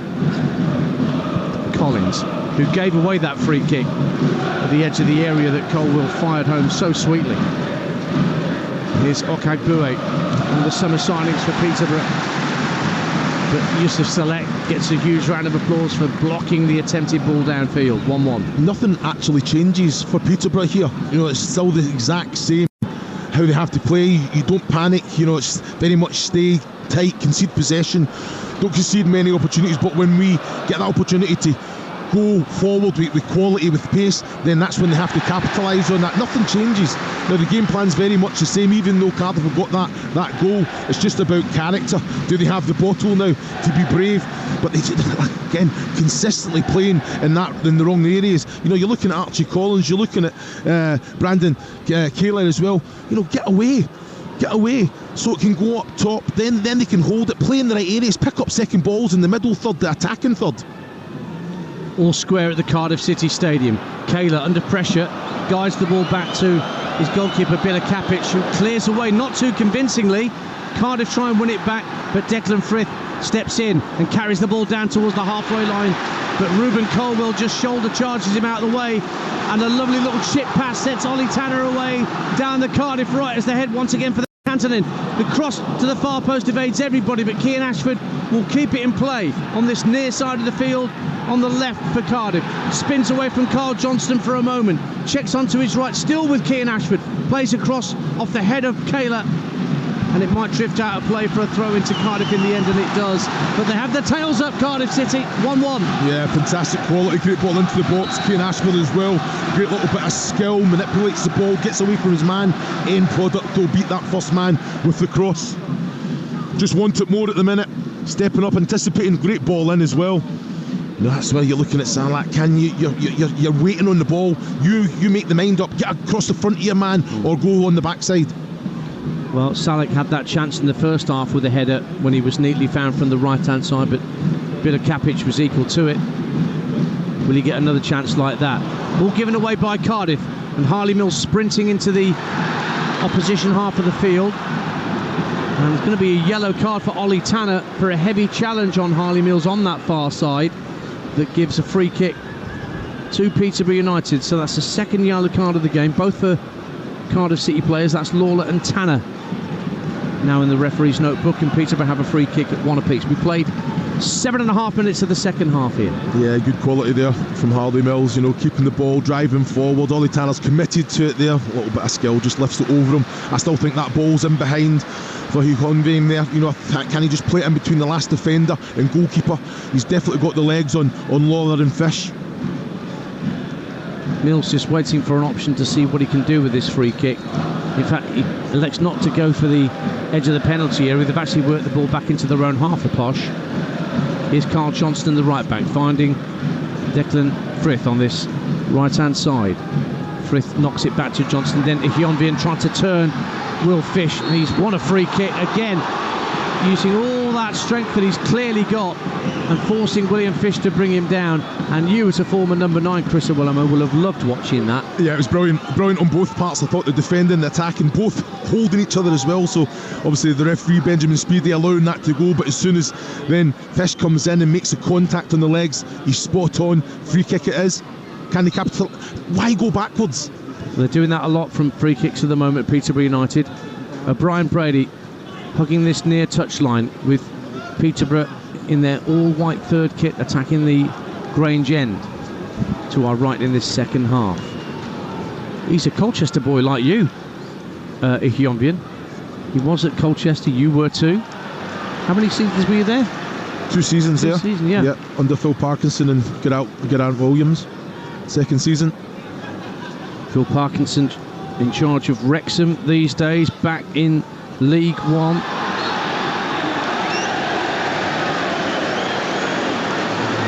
S2: Collins, who gave away that free kick at the edge of the area that Colwill fired home so sweetly. Here's Okagbue, one of the summer signings for Peterborough. But Yusuf Salek gets a huge round of applause for blocking the attempted ball downfield. 1-1.
S3: Nothing actually changes for Peterborough here. You know, it's still the exact same how they have to play. You don't panic. You know, it's very much stay tight, concede possession, don't concede many opportunities. But when we get that opportunity to go forward with quality, with pace, then that's when they have to capitalise on that. Nothing changes. Now the game plan's very much the same, even though Cardiff have got that goal. It's just about character. Do they have the bottle now to be brave? But they, again, consistently playing in the wrong areas. You know, you're looking at Archie Collins, you're looking at Brandon Kaler as well. You know, get away so it can go up top. Then they can hold it, play in the right areas, pick up second balls in the middle third, the attacking third.
S2: All square at the Cardiff City Stadium. Kaler under pressure, guides the ball back to his goalkeeper Bilakapic, who clears away not too convincingly. Cardiff try and win it back, but Declan Frith steps in and carries the ball down towards the halfway line. But Ruben Colwill just shoulder charges him out of the way, and a lovely little chip pass sets Ollie Tanner away down the Cardiff right as they head once again for the Cantonin. The cross to the far post evades everybody, but Kean Ashford will keep it in play on this near side of the field on the left for Cardiff. Spins away from Carl Johnston for a moment, checks onto his right, still with Kean Ashford, plays across off the head of Kaler, and it might drift out of play for a throw into Cardiff in the end, and it does. But they have the tails up, Cardiff City, 1-1.
S3: Yeah, fantastic quality, great ball into the box. Kean Ashford as well, great little bit of skill, manipulates the ball, gets away from his man. End product, he'll beat that first man with the cross. Just want it more at the minute, stepping up, anticipating, great ball in as well. You know, that's where you're looking at Salak. Can you're waiting on the ball. You make the mind up, get across the front of your man or go on the backside.
S2: Well, Salek had that chance in the first half with a header when he was neatly found from the right-hand side, but Bilakapic was equal to it. Will he get another chance like that? Ball given away by Cardiff, and Harley Mills sprinting into the opposition half of the field. And there's going to be a yellow card for Ollie Tanner for a heavy challenge on Harley Mills on that far side. That gives a free kick to Peterborough United. So that's the second yellow card of the game, both for Cardiff City players. That's Lawler and Tanner now in the referee's notebook, and Peterborough have a free kick at 1 apiece. We played 7.5 minutes of the second half here.
S3: Yeah, good quality there from Harley Mills, you know, keeping the ball, driving forward. Ollie Tanner's committed to it there. A little bit of skill, just lifts it over him. I still think that ball's in behind for Hyunbin there. You know, can he just play it in between the last defender and goalkeeper? He's definitely got the legs on Lawler and Fish.
S2: Mills just waiting for an option to see what he can do with this free kick. In fact, he elects not to go for the edge of the penalty area. They've actually worked the ball back into their own half of Posh. Here's Carl Johnston, the right back, finding Declan Frith on this right hand side. Frith knocks it back to Johnston, then Hyunbin trying to turn Will Fish, and he's won a free kick again, using all that strength that he's clearly got and forcing William Fish to bring him down. And you, as a former number 9, Chris Willamo, will have loved watching that.
S3: Yeah, it was brilliant on both parts. I thought the defending, the attacking, both holding each other as well. So obviously the referee Benjamin Speedy allowing that to go, but as soon as then Fish comes in and makes a contact on the legs, he's spot on. Free kick it is. Can they capital? Why go backwards?
S2: They're doing that a lot from free kicks at the moment, Peterborough United. Brian Brady hugging this near touchline with Peterborough in their all-white third kit attacking the Grange end to our right in this second half. He's a Colchester boy like you, Hyunbin. He was at Colchester, you were too. How many seasons were you there?
S3: 2 seasons there.
S2: 2 seasons, yeah.
S3: Under Phil Parkinson and Geraint Williams. Second season.
S2: Phil Parkinson in charge of Wrexham these days, back in League One.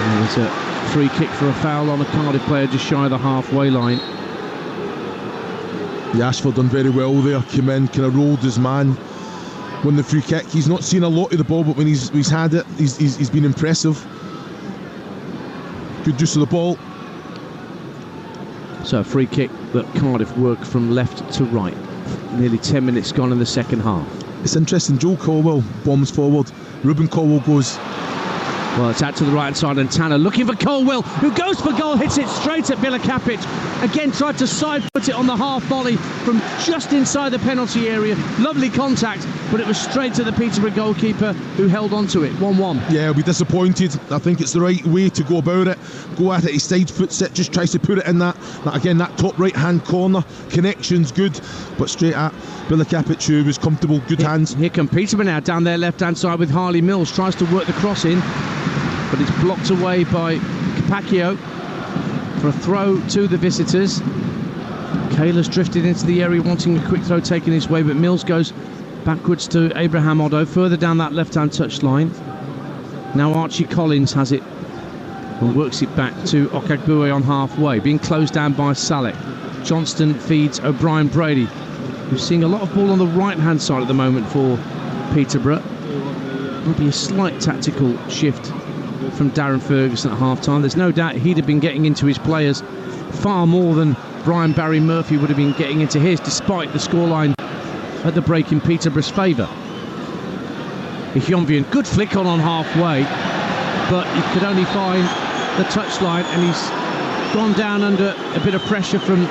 S2: And there's a free kick for a foul on a Cardiff player just shy of the halfway line.
S3: Yeah, Ashford done very well there. Came in, kind of rolled his man, won the free kick. He's not seen a lot of the ball, but when he's had it, he's been impressive. Good use of the ball.
S2: So a free kick that Cardiff work from left to right. Nearly 10 minutes gone in the second half.
S3: It's interesting, Joe Caldwell bombs forward. Ruben Caldwell goes.
S2: Well, it's out to the right hand side, and Tanner looking for Caldwell, who goes for goal, hits it straight at Bilakapic. Again, tried to side foot it on the half volley from just inside the penalty area. Lovely contact, but it was straight to the Peterborough goalkeeper, who held on to it. 1-1.
S3: Yeah, he'll be disappointed. I think it's the right way to go about it. Go at it, he side foots it, just tries to put it in that top right hand corner. Connection's good, but straight at Bilakapic, who was comfortable, good hands.
S2: Here come Peterborough now down their left hand side with Harley Mills, tries to work the cross in, but it's blocked away by Capaccio for a throw to the visitors. Kayla's drifted into the area wanting a quick throw taken his way, but Mills goes backwards to Abraham Oddo, further down that left-hand touchline. Now Archie Collins has it and works it back to Okagbue on halfway, being closed down by Salek. Johnston feeds O'Brien Brady, who's seeing a lot of ball on the right-hand side at the moment for Peterborough. There'll be a slight tactical shift from Darren Ferguson at half-time. There's no doubt he'd have been getting into his players far more than Brian Barry Murphy would have been getting into his, despite the scoreline at the break in Peterborough's favour. Hyunbin, good flick on halfway, but he could only find the touchline, and he's gone down under a bit of pressure from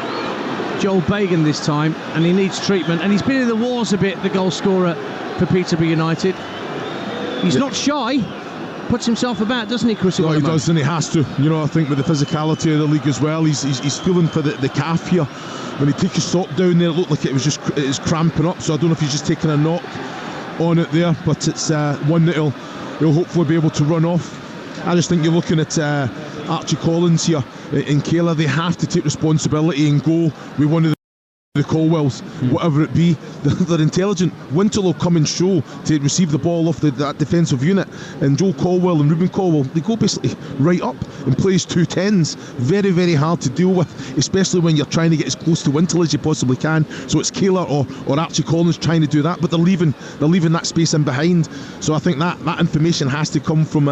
S2: Joel Bagan this time, and he needs treatment, and he's been in the wars a bit, the goal scorer for Peterborough United. He's not shy, puts himself about, doesn't he, Chris?
S3: No, he does, and he has to. You know, I think with the physicality of the league as well, he's feeling for the calf here. When he took his sock down there, it looked like it was cramping up, so I don't know if he's just taking a knock on it there, but it's one that he'll hopefully be able to run off. I just think you're looking at Archie Collins here in Kayla. They have to take responsibility and go with one of the Colwells, whatever it be. They're intelligent. Winter will come and show to receive the ball off that defensive unit, and Joel Caldwell and Ruben Caldwell, they go basically right up and plays 2 10s. Very, very hard to deal with, especially when you're trying to get as close to Winter as you possibly can. So it's Kayla or Archie Collins trying to do that, but they're leaving that space in behind. So I think that information has to come from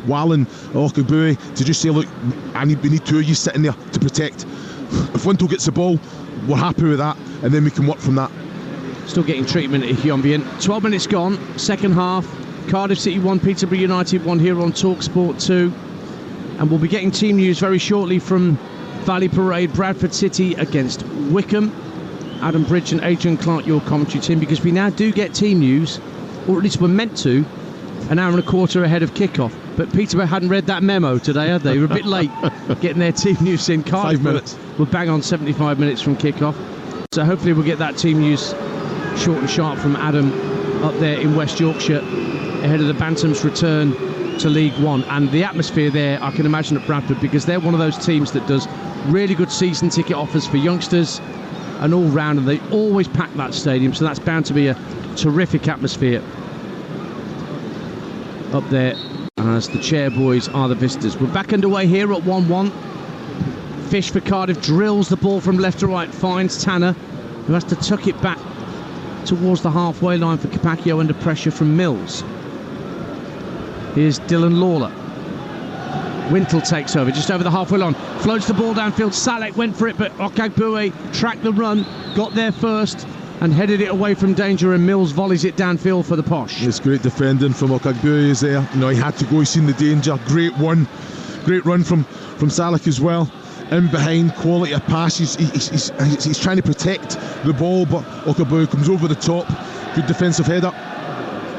S3: Wallen or Okagbue to just say, look, we need 2 of you sitting there to protect. If Wintle gets the ball, we're happy with that, and then we can work from that.
S2: Still getting treatment at Hyunbin. 12 minutes gone, second half. Cardiff City 1, Peterborough United 1 here on Talksport 2. And we'll be getting team news very shortly from Valley Parade, Bradford City against Wickham. Adam Bridge and Adrian Clark, your commentary team, because we now do get team news, or at least we're meant to, an hour and a quarter ahead of kickoff. But Peterborough hadn't read that memo today, had they? They were a bit late getting their team news in. Cardiff
S3: 5 minutes.
S2: We're bang on 75 minutes from kickoff. So hopefully we'll get that team news short and sharp from Adam up there in West Yorkshire ahead of the Bantams' return to League One. And the atmosphere there, I can imagine at Bradford, because they're one of those teams that does really good season ticket offers for youngsters and all round, and they always pack that stadium, so that's bound to be a terrific atmosphere up there as the chair boys are the visitors. We're back underway here at 1-1. Fish for Cardiff drills the ball from left to right, finds Tanner, who has to tuck it back towards the halfway line for Capaccio under pressure from Mills. Here's Dylan Lawler. Wintle takes over, just over the halfway line, floats the ball downfield. Salek went for it, but Okagbue tracked the run, got there first and headed it away from danger, and Mills volleys it downfield for the Posh.
S3: It's great defending from Okagbue is there. You know, he had to go, he's seen the danger. Great run from Salek as well. In behind, quality of pass. He's trying to protect the ball, but Okagbue comes over the top. Good defensive header.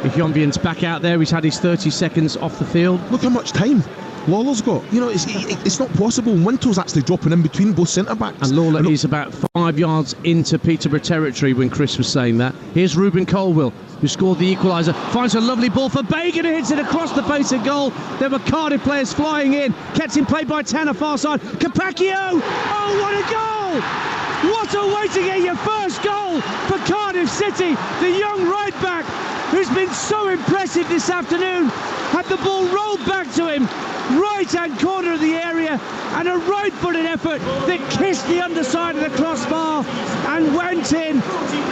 S2: Ihyombian's back out there. He's had his 30 seconds off the field.
S3: Look how much time Lawler's got. You know, it's not possible. Winto's actually dropping in between both centre-backs.
S2: And Lawler is about 5 yards into Peterborough territory when Chris was saying that. Here's Ruben Colwill, who scored the equaliser. Finds a lovely ball for Bagan, who hits it across the face of goal. There were Cardiff players flying in. Kept in play by Tanner, far side. Capaccio! Oh, what a goal! What a way to get your first goal for Cardiff City. The young right-back, who's been so impressive this afternoon, had the ball rolled back to him, right-hand corner of the area, and a right-footed effort that kissed the underside of the crossbar and went in.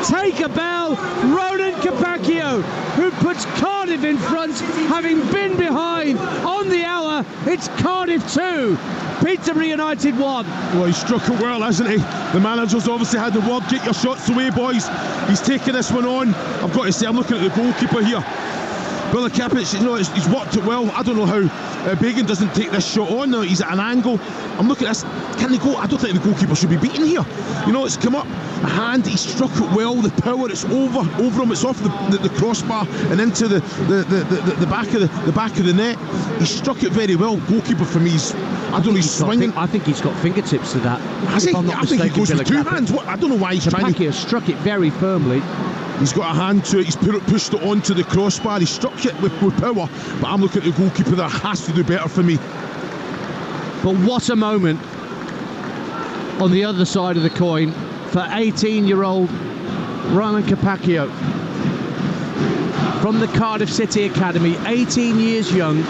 S2: Take a bell, Ronan Capaccio, who puts Cardiff in front, having been behind on the hour. It's Cardiff 2, Peterborough United 1.
S3: Well, he struck it well, hasn't he? The manager's obviously had the word, get your shots away, boys. He's taking this one on. I've got to say, I'm looking at the goalkeeper here. Billy Kapic, you know, he's worked it well. I don't know how Bagan doesn't take this shot on. Now he's at an angle. I'm looking at this. Can they go? I don't think the goalkeeper should be beaten here. You know, it's come up a hand. He struck it well. The power. It's over him. It's off the crossbar and into the back of the net. He struck it very well. Goalkeeper for me, I don't know. He's swinging.
S2: I think he's got fingertips to that.
S3: Has he? I think he goes with two hands. I don't know why he's trying to.
S2: Struck it very firmly.
S3: He's got a hand to it, he's pushed it onto the crossbar, he struck it with power, but I'm looking at the goalkeeper that has to do better for me.
S2: But what a moment on the other side of the coin for 18-year-old Ronan Capaccio from the Cardiff City Academy, 18 years young.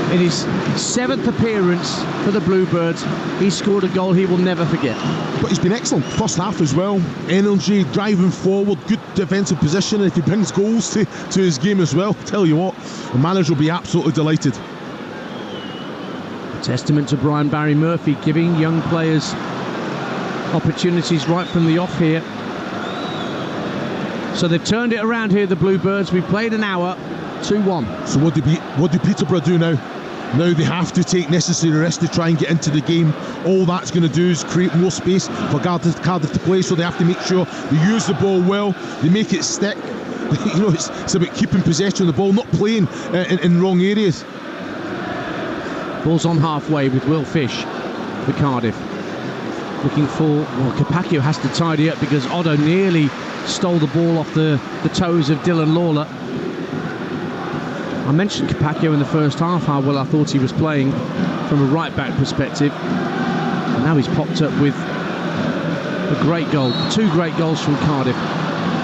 S2: In his 7th appearance for the Bluebirds, he scored a goal he will never forget.
S3: But he's been excellent first half as well. Energy, driving forward, good defensive position. And if he brings goals to his game as well, tell you what, the manager will be absolutely delighted.
S2: A testament to Brian Barry Murphy, giving young players opportunities right from the off here. So they've turned it around here, the Bluebirds. We played an hour, 2-1.
S3: So what do Peterborough do now? Now they have to take necessary rest to try and get into the game. All that's going to do is create more space for Cardiff to play, so they have to make sure they use the ball well, they make it stick. You know, it's about keeping possession of the ball, not playing in wrong areas.
S2: Ball's on halfway with Will Fish for Cardiff. Looking for, well, Capaccio has to tidy up because Otto nearly stole the ball off the toes of Dylan Lawler. I mentioned Capaccio in the first half, how well I thought he was playing from a right-back perspective. And now he's popped up with a great goal. 2 great goals from Cardiff.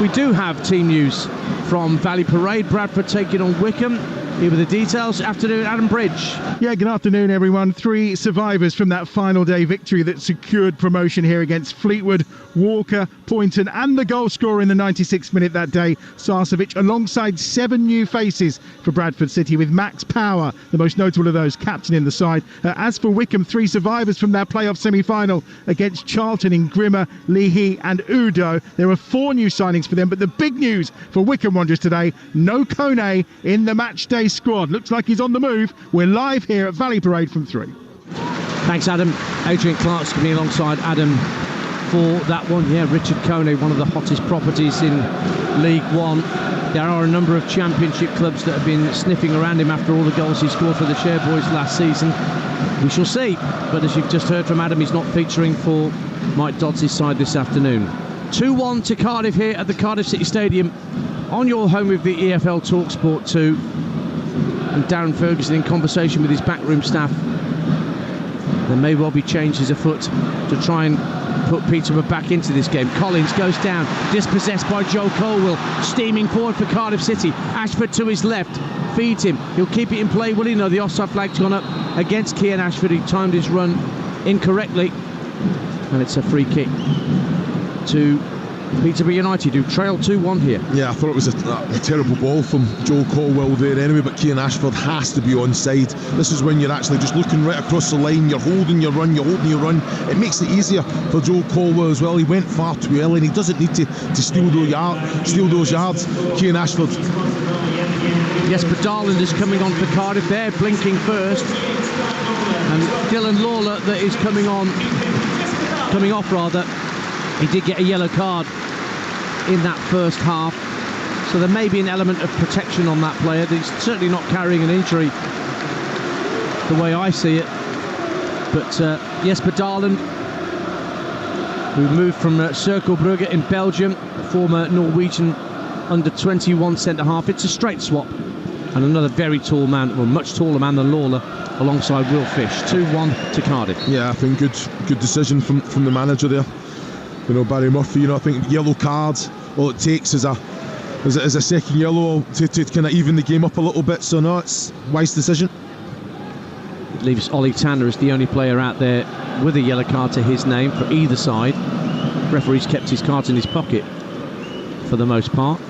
S2: We do have team news from Valley Parade. Bradford taking on Wickham. Here with the details. Afternoon, Adam Bridge.
S15: Yeah, good afternoon, everyone. 3 survivors from that final day victory that secured promotion here against Fleetwood, Walker, Poynton, and the goal scorer in the 96th minute that day, Sarcevic, alongside 7 new faces for Bradford City, with Max Power, the most notable of those, captaining the side. As for Wickham, 3 survivors from their playoff semi-final against Charlton in Grimmer, Leahy and Udo. There are 4 new signings for them, but the big news for Wickham Wanderers today, no Kone in the matchday squad. Looks like he's on the move. We're live here at Valley Parade from 3.
S2: Thanks, Adam. Adrian Clark's coming alongside Adam for that one. Yeah, Richard Kone, one of the hottest properties in League One. There are a number of championship clubs that have been sniffing around him after all the goals he scored for the Chairboys last season. We shall see. But as you've just heard from Adam, he's not featuring for Mike Dodds' side this afternoon. 2-1 to Cardiff here at the Cardiff City Stadium on your home with the EFL Talksport 2. And Darren Ferguson in conversation with his backroom staff. There may well be changes afoot to try and put Peterborough back into this game. Collins goes down, dispossessed by Joe Colwell, steaming forward for Cardiff City. Ashford to his left, feeds him. He'll keep it in play, will he? No, the offside flag's gone up against Kian Ashford. He timed his run incorrectly, and it's a free kick to Peterborough United, who trail 2-1 here.
S3: Yeah, I thought it was a terrible ball from Joel Colwell there anyway, but Kian Ashford has to be onside. This is when you're actually just looking right across the line, you're holding your run, It makes it easier for Joel Colwell as well. He went far too early and he doesn't need to steal those yards. Kian Ashford.
S2: Jesper Darland is coming on for Cardiff there, blinking first. And Dylan Lawler that is coming off. He did get a yellow card in that first half, so there may be an element of protection on that player. He's certainly not carrying an injury the way I see it, but Jesper Darland, who moved from Cercle Brugge in Belgium, former Norwegian under-21 centre-half. It's a straight swap, and another very tall man, well, much taller man than Lawler, alongside Will Fish. 2-1 to Cardiff.
S3: Yeah, I think good decision from the manager there. You know, Barry Murphy, I think yellow cards, all it takes is a second yellow to kind of even the game up a little bit. So no, it's a wise decision.
S2: It leaves Ollie Tanner as the only player out there with a yellow card to his name for either side. Referee's kept his cards in his pocket for the most part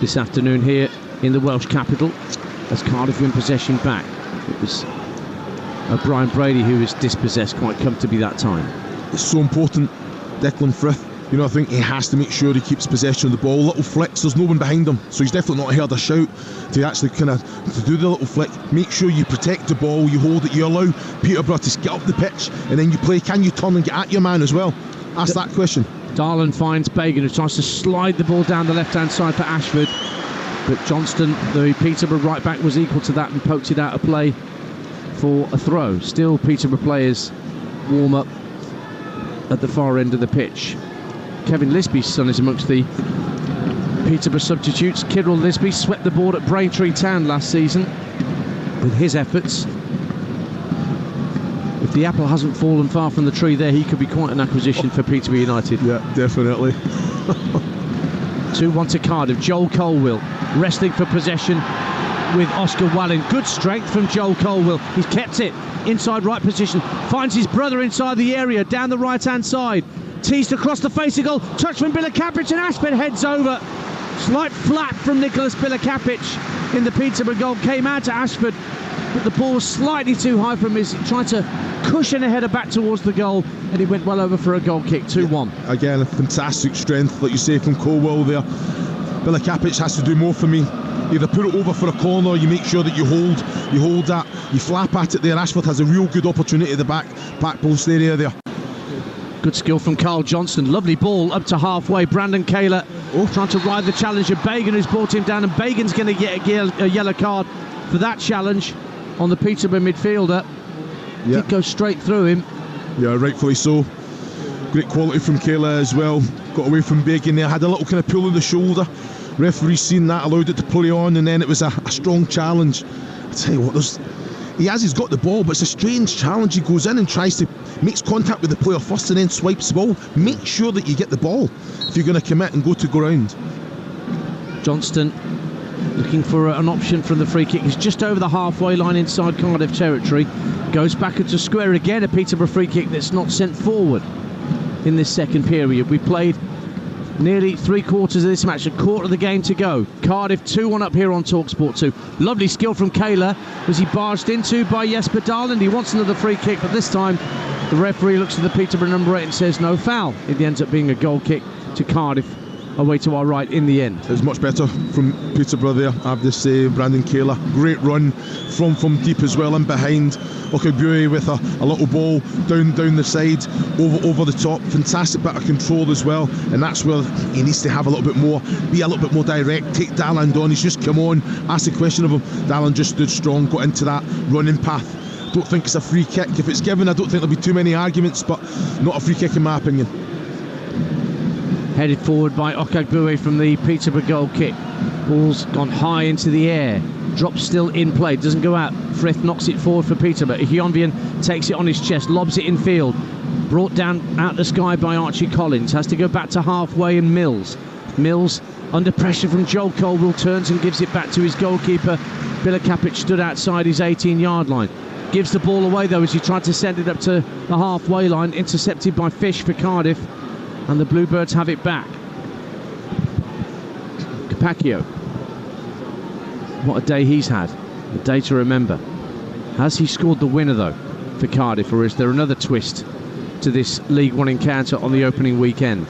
S2: this afternoon here in the Welsh capital, as Cardiff win possession back. It was O'Brien Brady who was dispossessed quite comfortably that time.
S3: It's so important. Declan Frith, I think he has to make sure he keeps possession of the ball. Little flicks, there's no one behind him, so he's definitely not heard a shout to actually to do the little flick. Make sure you protect the ball, you hold it, you allow Peterborough to get up the pitch, and then you play. Can you turn and get at your man as well? Ask that question.
S2: Darland finds Bagan, who tries to slide the ball down the left-hand side for Ashford, but Johnston, the Peterborough right back, was equal to that and poked it out of play for a throw. Still Peterborough players warm up at the far end of the pitch. Kevin Lisby's son is amongst the Peterborough substitutes. Kyril Lisby swept the board at Braintree Town last season with his efforts. If the apple hasn't fallen far from the tree there, he could be quite an acquisition for Peterborough United.
S3: Yeah, definitely.
S2: 2-1 to Cardiff. Joel Colwell wrestling for possession with Oscar Wallin. Good strength from Joel Colwell. He's kept it inside right position, finds his brother inside the area down the right hand side, teased across the face of goal, touch from Bilakapic, and Ashford heads over. Slight flat from Nicholas Bilakapic in the Peterborough goal, came out to Ashford, but the ball was slightly too high from his, tried to cushion a header back towards the goal, and he went well over for a goal kick. 2-1.
S3: Again, a fantastic strength, like you say, from Colwell there. Bilakapic has to do more for me. Either put it over for a corner, you make sure that you hold that, you flap at it there. Ashford has a real good opportunity at the back post area there.
S2: Good skill from Carl Johnston. Lovely ball up to halfway. Brandon Kaler trying to ride the challenge of Bagan, who's brought him down, and Bagan's going to get a yellow card for that challenge on the Peterborough midfielder.
S3: Yeah.
S2: Did go straight through him.
S3: Yeah, rightfully so. Great quality from Kaler as well. Got away from Bagan there, had a little kind of pull on the shoulder. Referee seen that, allowed it to play on, and then it was a strong challenge. I tell you what, he's got the ball, but it's a strange challenge. He goes in and makes contact with the player first and then swipes the ball. Make sure that you get the ball if you're going to commit and go to ground.
S2: Johnston looking for an option from the free kick. He's just over the halfway line inside Cardiff territory. Goes back into square again, a Peterborough free kick that's not sent forward in this second period. We played nearly 3/4 of this match, a quarter of the game to go. Cardiff 2-1 up here on Talksport 2. Lovely skill from Kaler. Was he barged into by Jesper Darland? He wants another free kick, but this time the referee looks at the Peterborough number 8 and says no foul. It ends up being a goal kick to Cardiff away to our right in the end.
S3: It was much better from Peterborough there, I have to say. Brandon Kayla, great run from deep as well, and behind. Okagbue with a little ball down the side, over the top. Fantastic bit of control as well, and that's where he needs to have a little bit more, be a little bit more direct, take Dalland on. He's just come on, asked a question of him. Dalland just stood strong, got into that running path. Don't think it's a free kick. If it's given, I don't think there'll be too many arguments, but not a free kick in my opinion.
S2: Headed forward by Okagbue from the Peterborough goal kick. Ball's gone high into the air. Drops still in play, doesn't go out. Frith knocks it forward for Peterborough. Hyonvian takes it on his chest, lobs it in field. Brought down out the sky by Archie Collins. Has to go back to halfway, and Mills under pressure from Joel Colwell turns and gives it back to his goalkeeper. Bilakapic stood outside his 18-yard line. Gives the ball away though as he tried to send it up to the halfway line. Intercepted by Fish for Cardiff, and the Bluebirds have it back. Capaccio. What a day he's had. A day to remember. Has he scored the winner though for Cardiff, or is there another twist to this League One encounter on the opening weekend?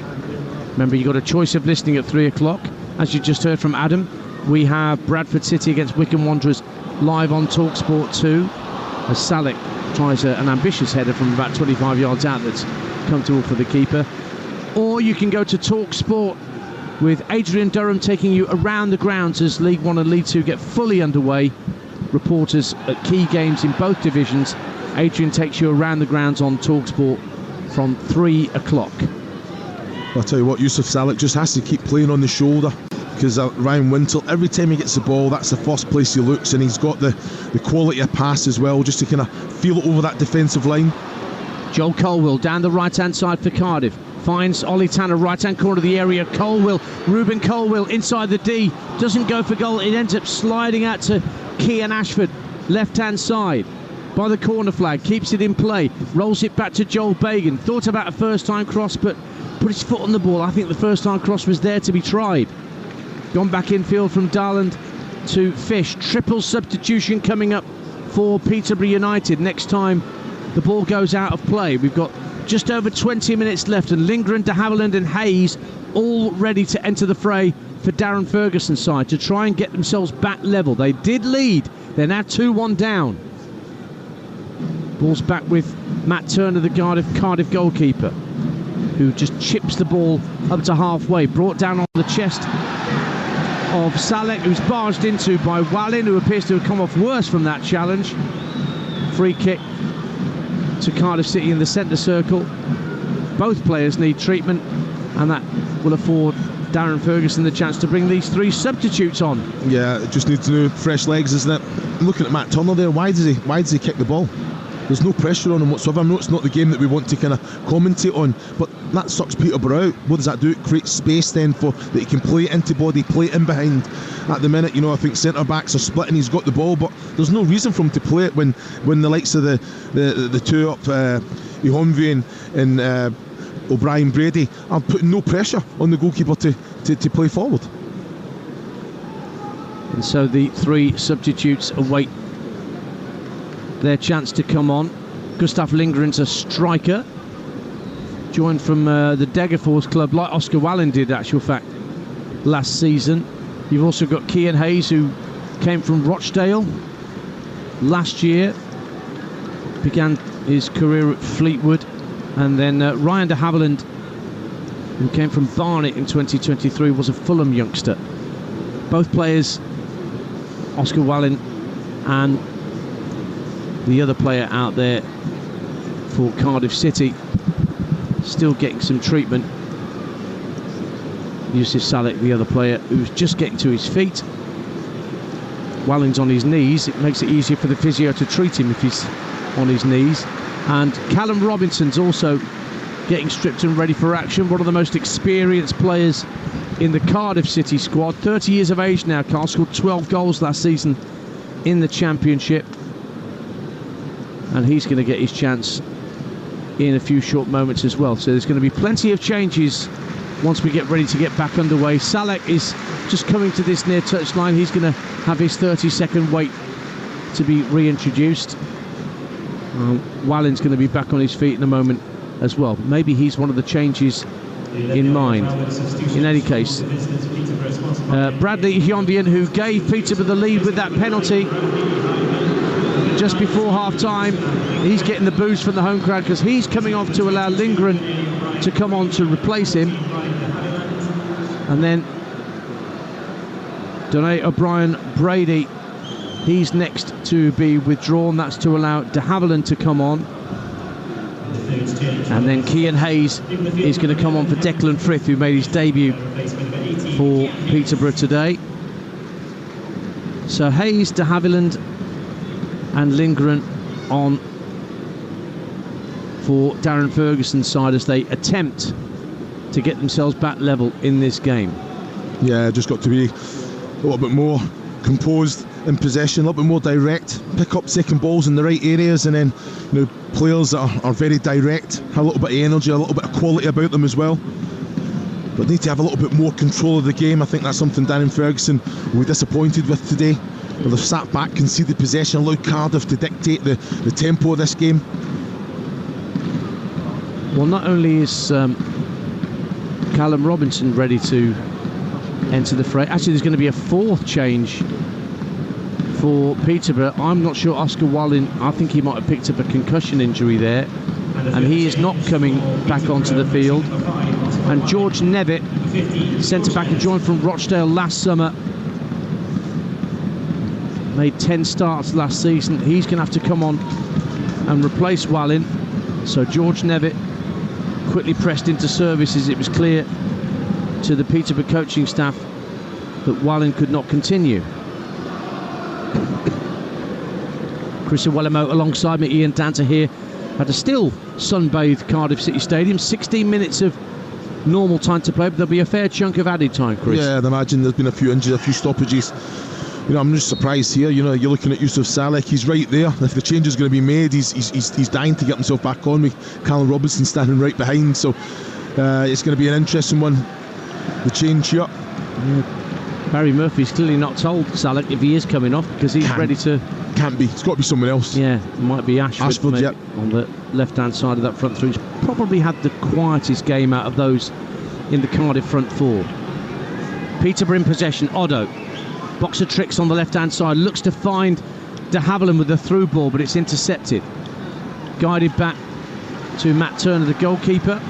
S2: Remember, you got a choice of listening at 3 o'clock. As you just heard from Adam, we have Bradford City against Wycombe Wanderers live on Talksport 2 as Salek tries an ambitious header from about 25 yards out that's comfortable for the keeper. Or you can go to Talksport with Adrian Durham taking you around the grounds as League One and League Two get fully underway. Reporters at key games in both divisions. Adrian takes you around the grounds on Talksport from 3 o'clock.
S3: I'll tell you what, Yusuf Salek just has to keep playing on the shoulder, because Ryan Wintle, every time he gets the ball, that's the first place he looks, and he's got the quality of pass as well, just to kind of feel it over that defensive line.
S2: Joel Colwell down the right-hand side for Cardiff. Finds Ollie Tanner, right-hand corner of the area. Ruben Colwell inside the D. Doesn't go for goal. It ends up sliding out to Kean Ashford, left-hand side by the corner flag. Keeps it in play. Rolls it back to Joel Bagan. Thought about a first-time cross, but put his foot on the ball. I think the first-time cross was there to be tried. Gone back infield from Darland to Fish. Triple substitution coming up for Peterborough United next time the ball goes out of play. We've got just over 20 minutes left, and Lindgren, de Havilland and Hayes all ready to enter the fray for Darren Ferguson's side to try and get themselves back level. They did lead. They're now 2-1 down. Ball's back with Matt Turner, the Cardiff goalkeeper, who just chips the ball up to halfway. Brought down on the chest of Salek, who's barged into by Wallin, who appears to have come off worse from that challenge. Free kick to Cardiff City in the centre circle. Both players need treatment, and that will afford Darren Ferguson the chance to bring these 3 substitutes on.
S3: Yeah, it just needs new fresh legs, isn't it? I'm looking at Matt Turner there. Why does he kick the ball? There's no pressure on him whatsoever. I know it's not the game that we want to kind of commentate on, but that sucks Peterborough out. What does that do? It creates space then for that he can play into body, play in behind. At the minute, I think centre backs are splitting. He's got the ball, but there's no reason for him to play it when the likes of the two up, Ihonvi and O'Brien Brady are putting no pressure on the goalkeeper to play forward.
S2: And so the 3 substitutes await their chance to come on. Gustav Lindgren's a striker, joined from the Degerfors club, like Oscar Wallin did, actual fact, last season. You've also got Kean Hayes, who came from Rochdale last year, began his career at Fleetwood, and then Ryan de Havilland, who came from Barnet in 2023, was a Fulham youngster. Both players, Oscar Wallin and the other player out there for Cardiff City, still getting some treatment. Yusuf Salek, the other player, who's just getting to his feet. Wallin's on his knees. It makes it easier for the physio to treat him if he's on his knees. And Callum Robinson's also getting stripped and ready for action. One of the most experienced players in the Cardiff City squad. 30 years of age now. Carl scored 12 goals last season in the Championship. And he's going to get his chance in a few short moments as well. So there's going to be plenty of changes once we get ready to get back underway. Salek is just coming to this near touchline. He's going to have his 30-second wait to be reintroduced. Wallin's going to be back on his feet in a moment as well. Maybe he's one of the changes in mind. In any case, Bradley Hyondian, who gave Peterborough the lead with that penalty just before half-time, he's getting the boos from the home crowd because he's coming off to allow Lindgren to come on to replace him. And then Donay O'Brien Brady, he's next to be withdrawn. That's to allow de Havilland to come on. And then Cian Hayes is going to come on for Declan Frith, who made his debut for Peterborough today. So Hayes, de Havilland and Lindgren on for Darren Ferguson's side as they attempt to get themselves back level in this game.
S3: Yeah, just got to be a little bit more composed in possession, a little bit more direct, pick up second balls in the right areas, and then players that are very direct, have a little bit of energy, a little bit of quality about them as well. But need to have a little bit more control of the game. I think that's something Darren Ferguson will be disappointed with today. Where they've sat back, conceded possession, allowed Cardiff to dictate the tempo of this game.
S2: Well, not only is Callum Robinson ready to enter the fray, actually there's going to be a fourth change for Peterborough. I'm not sure Oscar Wallin, I think he might have picked up a concussion injury there, and he is not coming back onto the field. And George Nevitt, centre-back who joined from Rochdale last summer, made 10 starts last season. He's going to have to come on and replace Wallin. So George Nevitt quickly pressed into service as it was clear to the Peterborough coaching staff that Wallin could not continue. Chris Iwelumo alongside me, Ian Danter here at a still sunbathed Cardiff City Stadium. 16 minutes of normal time to play, but there'll be a fair chunk of added time, Chris.
S3: Yeah, I'd imagine there's been a few injuries, a few stoppages. I'm just surprised here. You're looking at Yusuf Salek. He's right there. If the change is going to be made, he's dying to get himself back on with Callum Robinson standing right behind. So it's going to be an interesting one. The change here.
S2: Barry Murphy's clearly not told Salek if he is coming off, because he's ready to.
S3: Can't be. It's got to be someone else.
S2: Yeah, it might be Ashford
S3: yep.
S2: On the left-hand side of that front three. He's probably had the quietest game out of those in the Cardiff front four. Peterborough in possession. Oddo. Box of tricks on the left-hand side. Looks to find de Havilland with the through ball, but it's intercepted. Guided back to Matt Turner, the goalkeeper.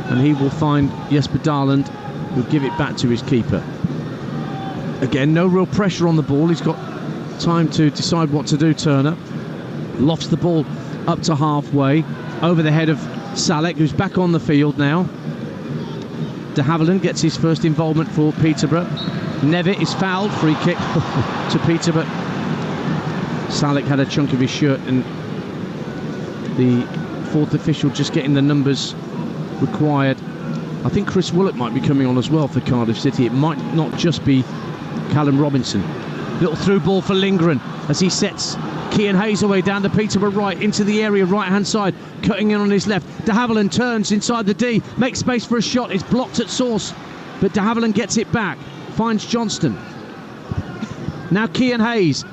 S2: And he will find Jesper Darland, who'll give it back to his keeper. Again, no real pressure on the ball. He's got time to decide what to do, Turner. Lofts the ball up to halfway, over the head of Salek, who's back on the field now. De Havilland gets his first involvement for Peterborough. Nevitt is fouled, free kick to Peterborough. Salek had a chunk of his shirt, and the fourth official just getting the numbers required. I think Chris Willett might be coming on as well for Cardiff City. It might not just be Callum Robinson. Little through ball for Lindgren as he sets Cian Hayes away down the Peterborough right into the area, right hand side, cutting in on his left. De Havilland turns inside the D, makes space for a shot. It's blocked at source, but De Havilland gets it back, finds Johnston. Now Cian Hayes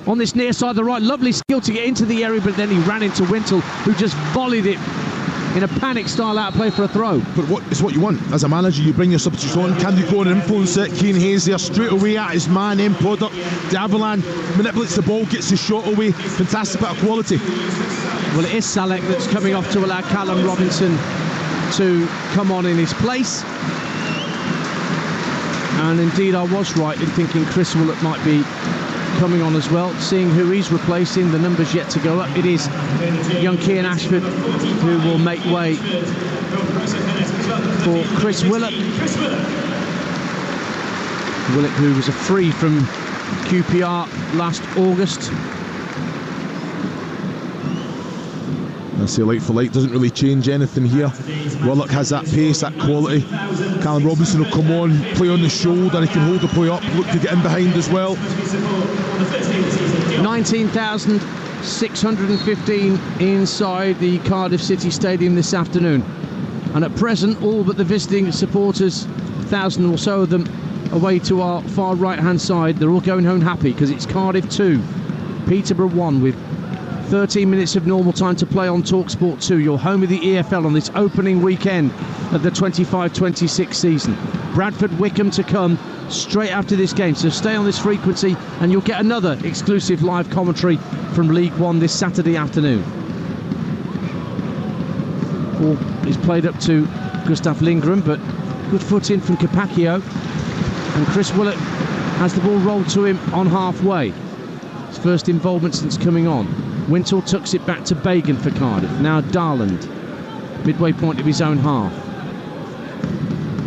S2: on this near side of the right, lovely skill to get into the area, but then he ran into Wintle, who just volleyed it in a panic style out of play for a throw.
S3: But it's what you want as a manager. You bring your substitutes on. Can they go and influence it? Cian Hayes there straight away at his man, end product. De Havilland manipulates the ball, gets his shot away. Fantastic bit of quality.
S2: Well, it is Salek that's coming off to allow Callum Robinson to come on in his place. And indeed I was right in thinking Chris Willett might be coming on as well. Seeing who he's replacing, the numbers yet to go up. It is young Cian Ashford who will make way for Chris Willett. Willett, who was a free from QPR last August.
S3: I say light for light, doesn't really change anything here. Willock has that pace, that quality. Callum Robinson will come on, play on the shoulder, he can hold the play up, look to get in behind as well.
S2: 19,615 inside the Cardiff City Stadium this afternoon. And at present, all but the visiting supporters, 1,000 or so of them, away to our far right-hand side. They're all going home happy because it's Cardiff 2, Peterborough 1 with 13 minutes of normal time to play on Talksport 2, your home of the EFL on this opening weekend of the 25-26 season. Bradford Wickham to come straight after this game, so stay on this frequency and you'll get another exclusive live commentary from League One this Saturday afternoon. Ball is played up to Gustav Lindgren, but good foot in from Capaccio, and Chris Willett has the ball rolled to him on halfway. His first involvement since coming on. Wintle tucks it back to Bagan for Cardiff. Now Darland, midway point of his own half.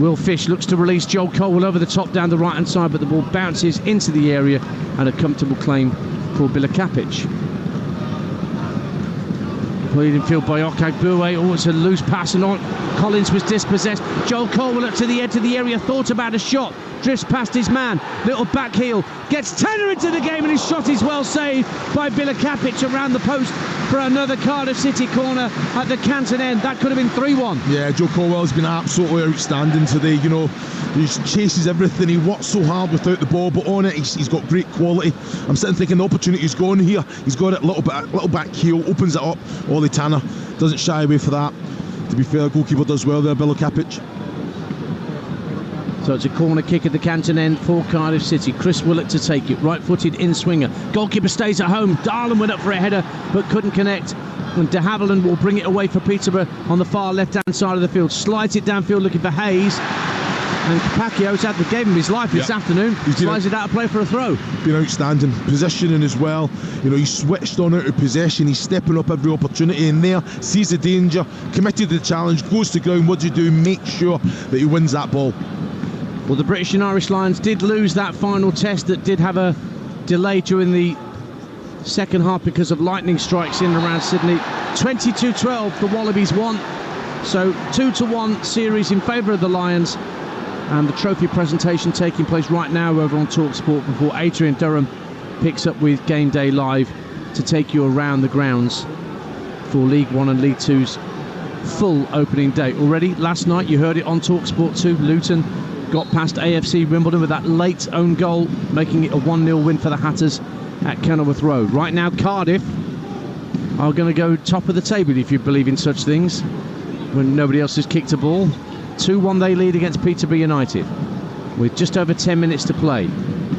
S2: Will Fish looks to release Joel Colwell over the top down the right hand side, but the ball bounces into the area and a comfortable claim for Bilakapic. Played in field by Okagbue. Oh, it's a loose pass and on. Collins was dispossessed. Joel Colwell up to the edge of the area, thought about a shot, drifts past his man, little back heel, gets Tanner into the game, and his shot is well saved by Bilakapic around the post for another Cardiff City corner at the Canton end. That could have been 3-1.
S3: Yeah, Joe Colwell's been absolutely outstanding today. You know, he chases everything. He works so hard without the ball, but on it, he's got great quality. I'm sitting thinking the opportunity's gone here. He's got it, little back heel, opens it up. Ollie Tanner doesn't shy away for that. To be fair, the goalkeeper does well there, Bilakapic.
S2: So it's a corner kick at the Canton end for Cardiff City. Chris Willett to take it, right-footed in-swinger. Goalkeeper stays at home. Darlan went up for a header, but couldn't connect. And de Havilland will bring it away for Peterborough on the far left-hand side of the field. Slides it downfield looking for Hayes. And Capaccio's had the game of his life this afternoon. He slides it out of play for a throw.
S3: Been outstanding. Positioning as well. You know, he's switched on out of possession. He's stepping up every opportunity in there. Sees the danger. Committed to the challenge. Goes to ground. What does he do? Make sure that he wins that ball.
S2: Well, the British and Irish Lions did lose that final test that did have a delay during the second half because of lightning strikes in and around Sydney. 22-12, the Wallabies won. So 2-1 series in favour of the Lions. And the trophy presentation taking place right now over on Talksport before Adrian Durham picks up with Game Day Live to take you around the grounds for League One and League Two's full opening day. Already last night you heard it on Talksport 2, Luton got past AFC Wimbledon with that late own goal, making it a 1-0 win for the Hatters at Kenilworth Road. Right now Cardiff are going to go top of the table, if you believe in such things, when nobody else has kicked a ball. 2-1 they lead against Peterborough United with just over 10 minutes to play.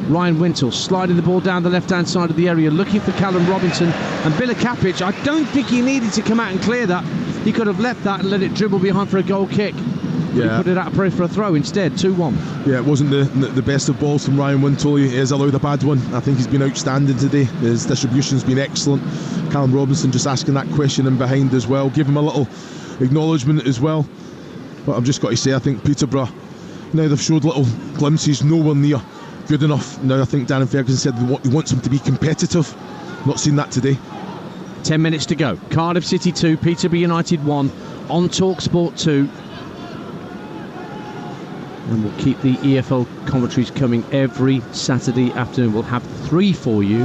S2: Ryan Wintle sliding the ball down the left-hand side of the area, looking for Callum Robinson, and Bilakapic, I don't think he needed to come out and clear that. He could have left that and let it dribble behind for a goal kick. Yeah. He put it out of play for a throw instead. 2-1.
S3: Yeah, it wasn't the best of balls from Ryan Wintle. He has allowed a bad one. I think he's been outstanding today. His distribution's been excellent. Callum Robinson just asking that question in behind as well. Give him a little acknowledgement as well. But I've just got to say, I think Peterborough, now they've showed little glimpses, nowhere near good enough. Now I think Darren Ferguson said he wants them to be competitive. Not seen that today.
S2: 10 minutes to go. Cardiff City 2, Peterborough United 1 on Talksport 2. And we'll keep the EFL commentaries coming every Saturday afternoon. We'll have 3 for you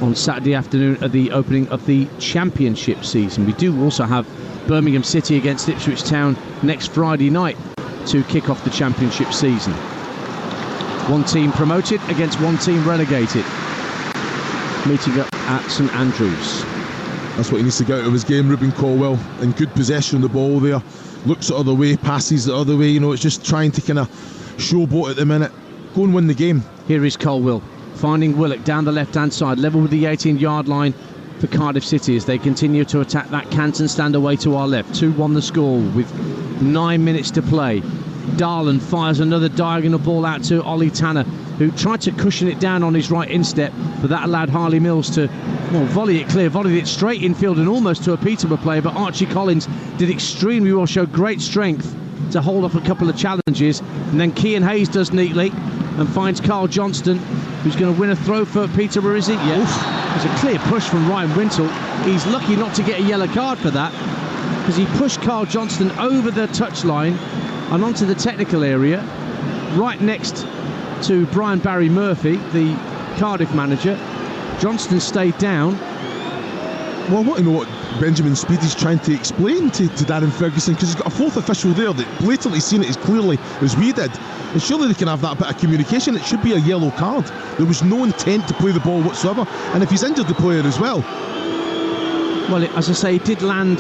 S2: on Saturday afternoon at the opening of the Championship season. We do also have Birmingham City against Ipswich Town next Friday night to kick off the Championship season. One team promoted against one team relegated, meeting up at St Andrews.
S3: That's what he needs to get out of his game. Ruben Colwell in good possession of the ball there. Looks the other way, passes the other way. You know, it's just trying to kind of showboat at the minute. Go and win the game.
S2: Here is Colwell finding Willock down the left-hand side, level with the 18-yard line for Cardiff City as they continue to attack that Canton stand away to our left. 2-1 the score with 9 minutes to play. Darlan fires another diagonal ball out to Ollie Tanner, who tried to cushion it down on his right instep, but that allowed Harley Mills to volley it clear, volleyed it straight infield and almost to a Peterborough player, but Archie Collins did extremely well, showed great strength to hold off a couple of challenges, and then Kean Hayes does neatly and finds Carl Johnston, who's going to win a throw for Peterborough, is it? Yes. There's a clear push from Ryan Wintle. He's lucky not to get a yellow card for that, because he pushed Carl Johnston over the touchline and onto the technical area, right next to Brian Barry Murphy, the Cardiff manager. Johnston stayed down.
S3: Well, what Benjamin Speedy's trying to explain to Darren Ferguson, because he's got a fourth official there that blatantly seen it as clearly as we did, and surely they can have that bit of communication. It should be a yellow card. There was no intent to play the ball whatsoever, and if he's injured the player as well.
S2: Well, as I say, he did land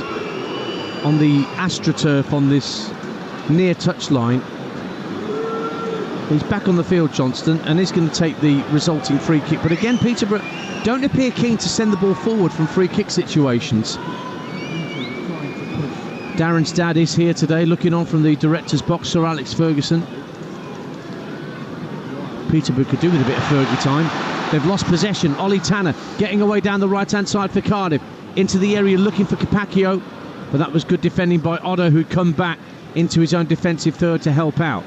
S2: on the AstroTurf on this near touchline. He's back on the field, Johnston, and he's going to take the resulting free kick. But again, Peterborough don't appear keen to send the ball forward from free kick situations. Darren's dad is here today, looking on from the director's box, Sir Alex Ferguson. Peterborough could do with a bit of Fergie time. They've lost possession. Ollie Tanner getting away down the right-hand side for Cardiff. Into the area looking for Capaccio, but that was good defending by Otto, who'd come back into his own defensive third to help out.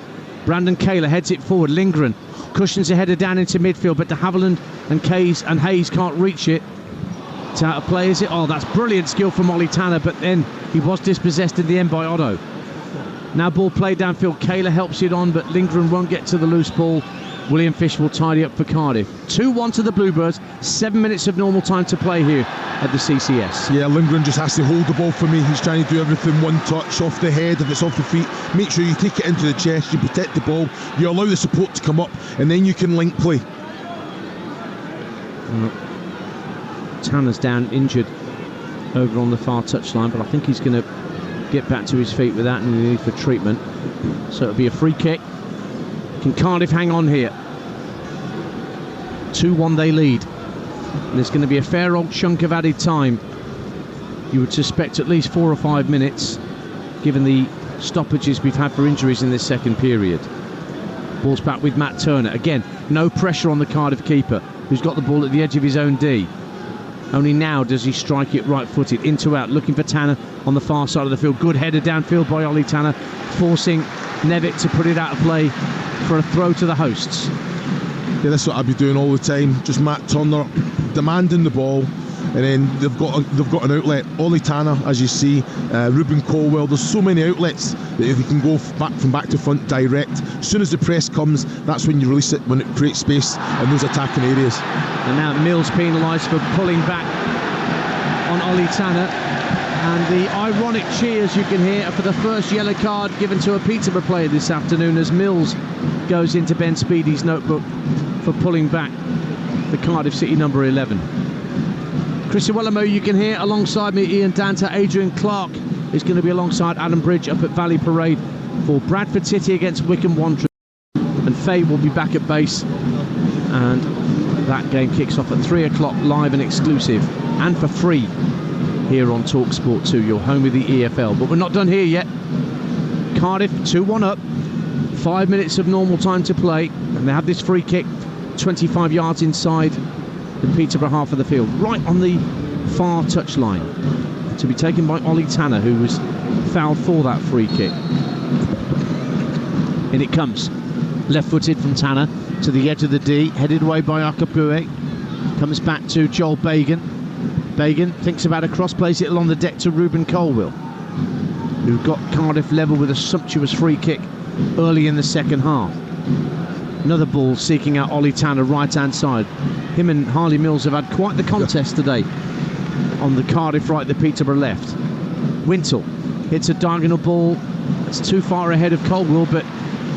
S2: Brandon Kaler heads it forward. Lindgren cushions a header down into midfield, but de Havilland and Hayes can't reach it. It's out of play, is it? Oh, that's brilliant skill from Ollie Tanner, but then he was dispossessed in the end by Otto. Now ball played downfield. Kaler helps it on, but Lindgren won't get to the loose ball. William Fish will tidy up for Cardiff. 2-1 to the Bluebirds. 7 minutes of normal time to play here at the CCS.
S3: Yeah, Lindgren just has to hold the ball for me. He's trying to do everything one touch, off the head, if it's off the feet. Make sure you take it into the chest, you protect the ball, you allow the support to come up, and then you can link play.
S2: Tanner's down injured over on the far touchline, but I think he's going to get back to his feet without any need for treatment. So it'll be a free kick. Can Cardiff hang on here? 2-1 they lead. And there's going to be a fair old chunk of added time. You would suspect at least 4 or 5 minutes, given the stoppages we've had for injuries in this second period. Ball's back with Matt Turner. Again, no pressure on the Cardiff keeper, who's got the ball at the edge of his own D. Only now does he strike it right-footed, into out, looking for Tanner on the far side of the field. Good header downfield by Ollie Tanner, forcing Nevitt to put it out of play for a throw to the hosts.
S3: Yeah, that's what I'd be doing all the time. Just Matt Turner demanding the ball, and then they've got an outlet. Ollie Tanner, as you see, Ruben Colwell. There's so many outlets that if you can go from back to front direct. As soon as the press comes, that's when you release it, when it creates space in those attacking areas.
S2: And now Mills penalised for pulling back on Ollie Tanner. And the ironic cheers you can hear for the first yellow card given to a Peterborough player this afternoon, as Mills goes into Ben Speedy's notebook for pulling back the Cardiff City number 11. Chris Iwelumo you can hear alongside me, Ian Danta. Adrian Clark is going to be alongside Adam Bridge up at Valley Parade for Bradford City against Wycombe Wanderers. And Faye will be back at base, and that game kicks off at 3 o'clock, live and exclusive and for free here on Talksport 2, your home with the EFL. But we're not done here yet. Cardiff 2-1 up, 5 minutes of normal time to play, and they have this free kick 25 yards inside the Peterborough half of the field, right on the far touchline, to be taken by Ollie Tanner, who was fouled for that free kick. In it comes, left-footed from Tanner to the edge of the D, headed away by Akapue. Comes back to Joel Bagan. Bagan thinks about a cross, plays it along the deck to Ruben Colwell, who got Cardiff level with a sumptuous free kick early in the second half. Another ball seeking out Ollie Tanner, right-hand side. Him and Harley Mills have had quite the contest today on the Cardiff right, the Peterborough left. Wintle hits a diagonal ball. It's too far ahead of Colwell, but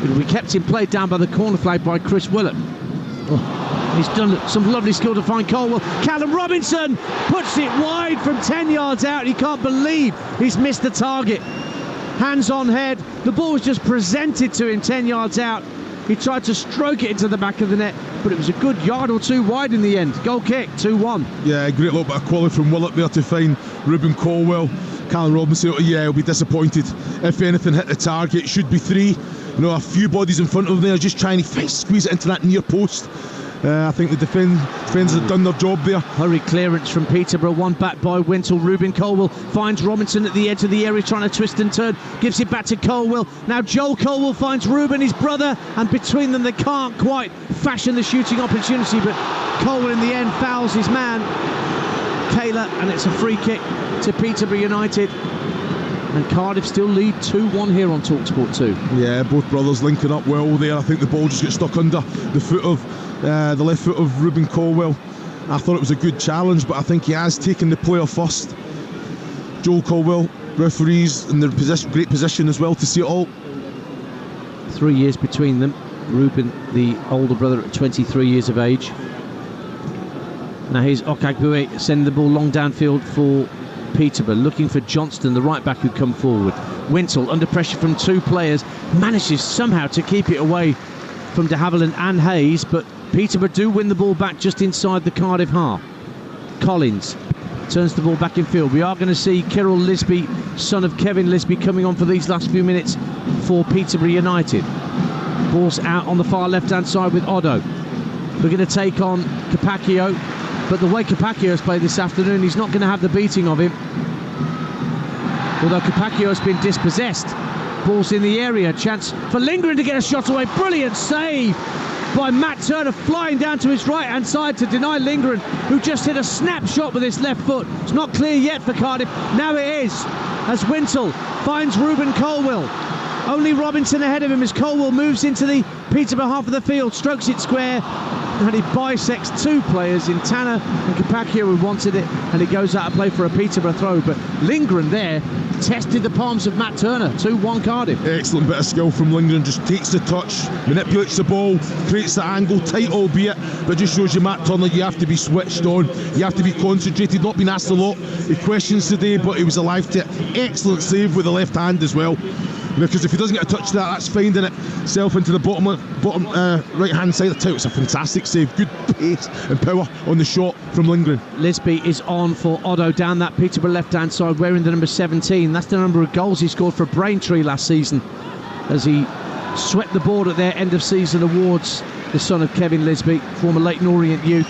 S2: it'll be kept in play down by the corner flag by Chris Willett. He's done some lovely skill to find Colwell. Callum Robinson puts it wide from 10 yards out. He can't believe he's missed the target. Hands on head. The ball was just presented to him 10 yards out. He tried to stroke it into the back of the net, but it was a good yard or two wide in the end. Goal kick, 2-1.
S3: Yeah, great little bit of quality from Willett there to find Ruben Colwell. Callum Robinson, yeah, he'll be disappointed. If anything hit the target, it should be 3. You know, a few bodies in front of him there just trying to squeeze it into that near post. I think the defenders have done their job there.
S2: Hurry clearance from Peterborough, one back by Wintle. Ruben Colwell finds Robinson at the edge of the area, trying to twist and turn, gives it back to Colwell. Now Joel Colwell finds Ruben, his brother, and between them they can't quite fashion the shooting opportunity, but Colwell in the end fouls his man Kaler, and it's a free kick to Peterborough United. And Cardiff still lead 2-1 here on Talksport 2.
S3: Yeah, both brothers linking up well there. I think the ball just got stuck under the foot of the left foot of Ruben Colwell. I thought it was a good challenge, but I think he has taken the player first. Joel Colwell, referees in their great position as well to see it all.
S2: 3 years between them. Ruben, the older brother, at 23 years of age. Now here's Okagbue sending the ball long downfield for Peterborough, looking for Johnston, the right back, who come forward. Wintle, under pressure from two players, manages somehow to keep it away from de Havilland and Hayes, but Peterborough do win the ball back just inside the Cardiff half. Collins turns the ball back in field. We are going to see Kyril Lisby, son of Kevin Lisby, coming on for these last few minutes for Peterborough United. Ball's out on the far left-hand side with Oddo. We're going to take on Capaccio, but the way Capacchio's played this afternoon, he's not going to have the beating of him. Although Capaccio's been dispossessed. Ball's in the area, chance for Lindgren to get a shot away. Brilliant save by Matt Turner, flying down to his right-hand side to deny Lindgren, who just hit a snapshot with his left foot. It's not clear yet for Cardiff. Now it is, as Wintle finds Ruben Colwell. Only Robinson ahead of him as Colwell moves into the Peterborough half of the field, strokes it square, and he bisects two players in Tanner and Capaccio, who wanted it, and he goes out of play for a Peterborough throw. But Lindgren there tested the palms of Matt Turner. 2-1 Cardiff.
S3: Excellent bit of skill from Lindgren. Just takes the touch, manipulates the ball, creates the angle, tight albeit, but just shows you, Matt Turner, you have to be switched on, you have to be concentrated. Not been asked a lot of questions today, but he was alive to it. Excellent save with the left hand as well, because if he doesn't get a touch to that, that's finding itself into the bottom right hand side of the tower. It's a fantastic save. Good pace and power on the shot from Lindgren.
S2: Lisby is on for Oddo down that Peterborough left hand side, wearing the number 17. That's the number of goals he scored for Braintree last season, as he swept the board at their end of season awards, the son of Kevin Lisby, former Leyton Orient youth.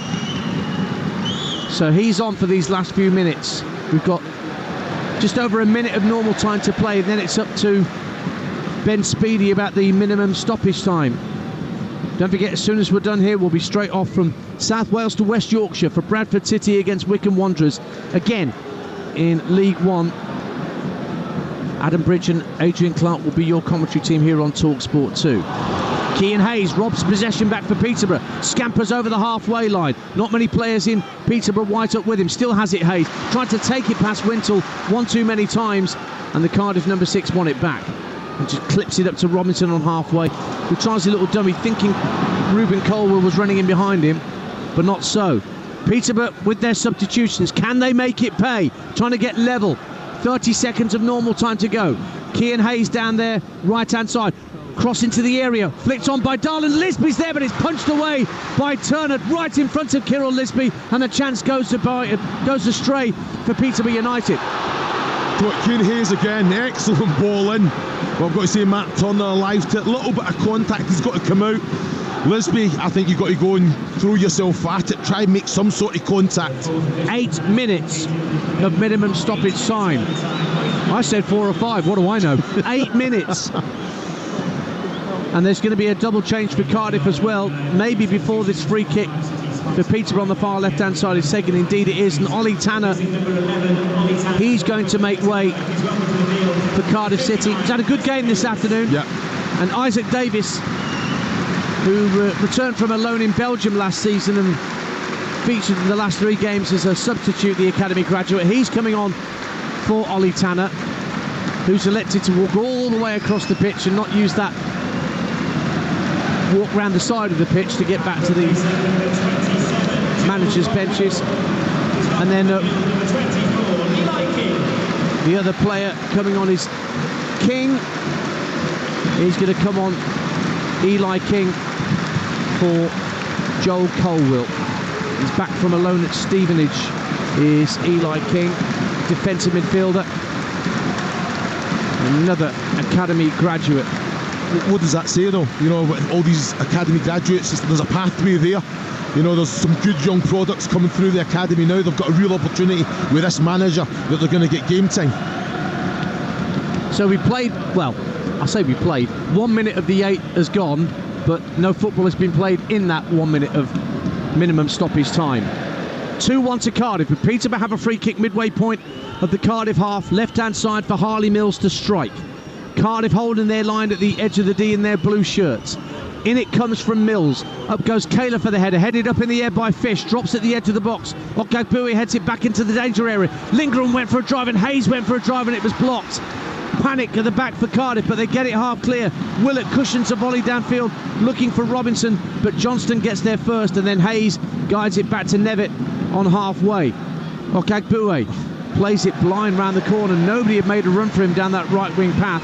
S2: So he's on for these last few minutes. We've got just over a minute of normal time to play, and then it's up to Ben Speedy about the minimum stoppage time. Don't forget, as soon as we're done here, we'll be straight off from South Wales to West Yorkshire for Bradford City against Wycombe Wanderers, again in League One. Adam Bridge and Adrian Clark will be your commentary team here on Talksport 2. Kean Hayes robs possession back for Peterborough, scampers over the halfway line. Not many players in Peterborough white up with him. Still has it, Hayes. Tried to take it past Wintle one too many times, and the Cardiff number 6 won it back. And just clips it up to Robinson on halfway, who tries a little dummy, thinking Ruben Colwell was running in behind him, but not so. Peterborough with their substitutions, can they make it pay? Trying to get level. 30 seconds of normal time to go. Kean Hayes down there, right hand side, cross into the area, flicked on by Darlan. Lisby's there, but it's punched away by Turner right in front of Kyril Lisby, and the chance goes astray for Peterborough United.
S3: Kean Hayes again, excellent ball in. But I've got to say, Matt Turner alive to it. A little bit of contact, he's got to come out. Lisby, I think you've got to go and throw yourself at it, try and make some sort of contact.
S2: 8 minutes of minimum stoppage time. I said 4 or 5, what do I know? 8 minutes. And there's going to be a double change for Cardiff as well, maybe before this free kick for Peterborough on the far left-hand side is taken. Indeed it is, and Ollie Tanner, he's going to make way for Cardiff City. He's had a good game this afternoon.
S3: Yeah.
S2: And Isaac Davis, who returned from a loan in Belgium last season and featured in the last 3 games as a substitute, the academy graduate, he's coming on for Ollie Tanner, who's elected to walk all the way across the pitch and not use that walk round the side of the pitch to get back to the managers' benches. And then the other player coming on is King. He's going to come on, Eli King, for Joel Colwell. He's back from a loan at Stevenage, is Eli King, defensive midfielder. Another academy graduate.
S3: What does that say though? You know, with all these academy graduates, there's a pathway there. You know, there's some good young products coming through the academy now. They've got a real opportunity with this manager that they're going to get game time.
S2: So we played, well, I say we played, 1 minute of the 8 has gone, but no football has been played in that 1 minute of minimum stoppage time. 2-1 to Cardiff, but Peterborough have a free kick midway point of the Cardiff half, left-hand side for Harley Mills to strike. Cardiff holding their line at the edge of the D in their blue shirts. In it comes from Mills. Up goes Kayla for the header, headed up in the air by Fish, drops at the edge of the box. Okagbue heads it back into the danger area. Lindgren went for a drive and Hayes went for a drive and it was blocked. Panic at the back for Cardiff, but they get it half clear. Willett cushions a volley downfield, looking for Robinson, but Johnston gets there first, and then Hayes guides it back to Nevitt on halfway. Okagbue plays it blind round the corner. Nobody had made a run for him down that right wing path,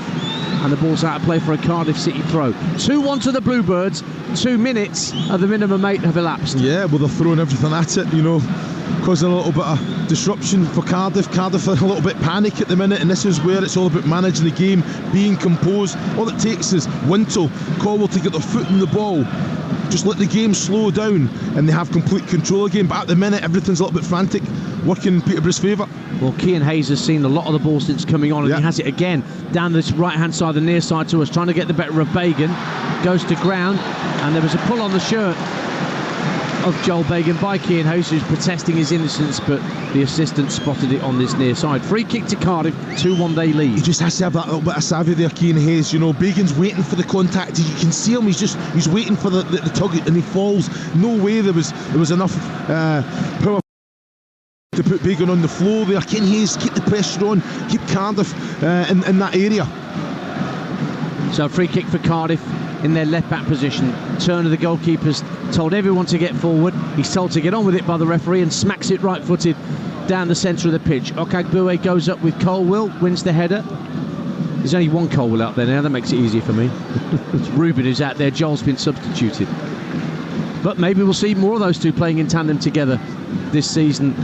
S2: and the ball's out of play for a Cardiff City throw. 2-1 to the Bluebirds. 2 minutes of the minimum 8 have elapsed.
S3: Yeah, well, they're throwing everything at it, you know, causing a little bit of disruption for Cardiff. Cardiff are a little bit panic at the minute, and this is where it's all about managing the game, being composed. All it takes is Wintle, Caldwell to get their foot in the ball, just let the game slow down, and they have complete control again. But at the minute, everything's a little bit frantic, working in Peterborough's favour.
S2: Well, Cian Hayes has seen a lot of the ball since coming on, and he has it again down this right-hand side, the near side to us, trying to get the better of Bagan. Goes to ground, and there was a pull on the shirt of Joel Bagan by Cian Hayes, who's protesting his innocence, but the assistant spotted it on this near side. Free kick to Cardiff, 2-1 they lead.
S3: He just has to have that little bit of savvy there, Cian Hayes. You know, Bagan's waiting for the contact. You can see him. He's waiting for the tug, and he falls. No way there was enough power to put Bagan on the floor there. Cian Hayes, keep the pressure on, keep Cardiff in that area.
S2: So free kick for Cardiff in their left back position. Turner, the goalkeeper's told everyone to get forward. He's told to get on with it by the referee and smacks it right footed down the centre of the pitch. Okagbue goes up with Colwell, wins the header. There's only one Colwell out there now, that makes it easier for me. It's Ruben who's out there, Joel's been substituted. But maybe we'll see more of those two playing in tandem together this season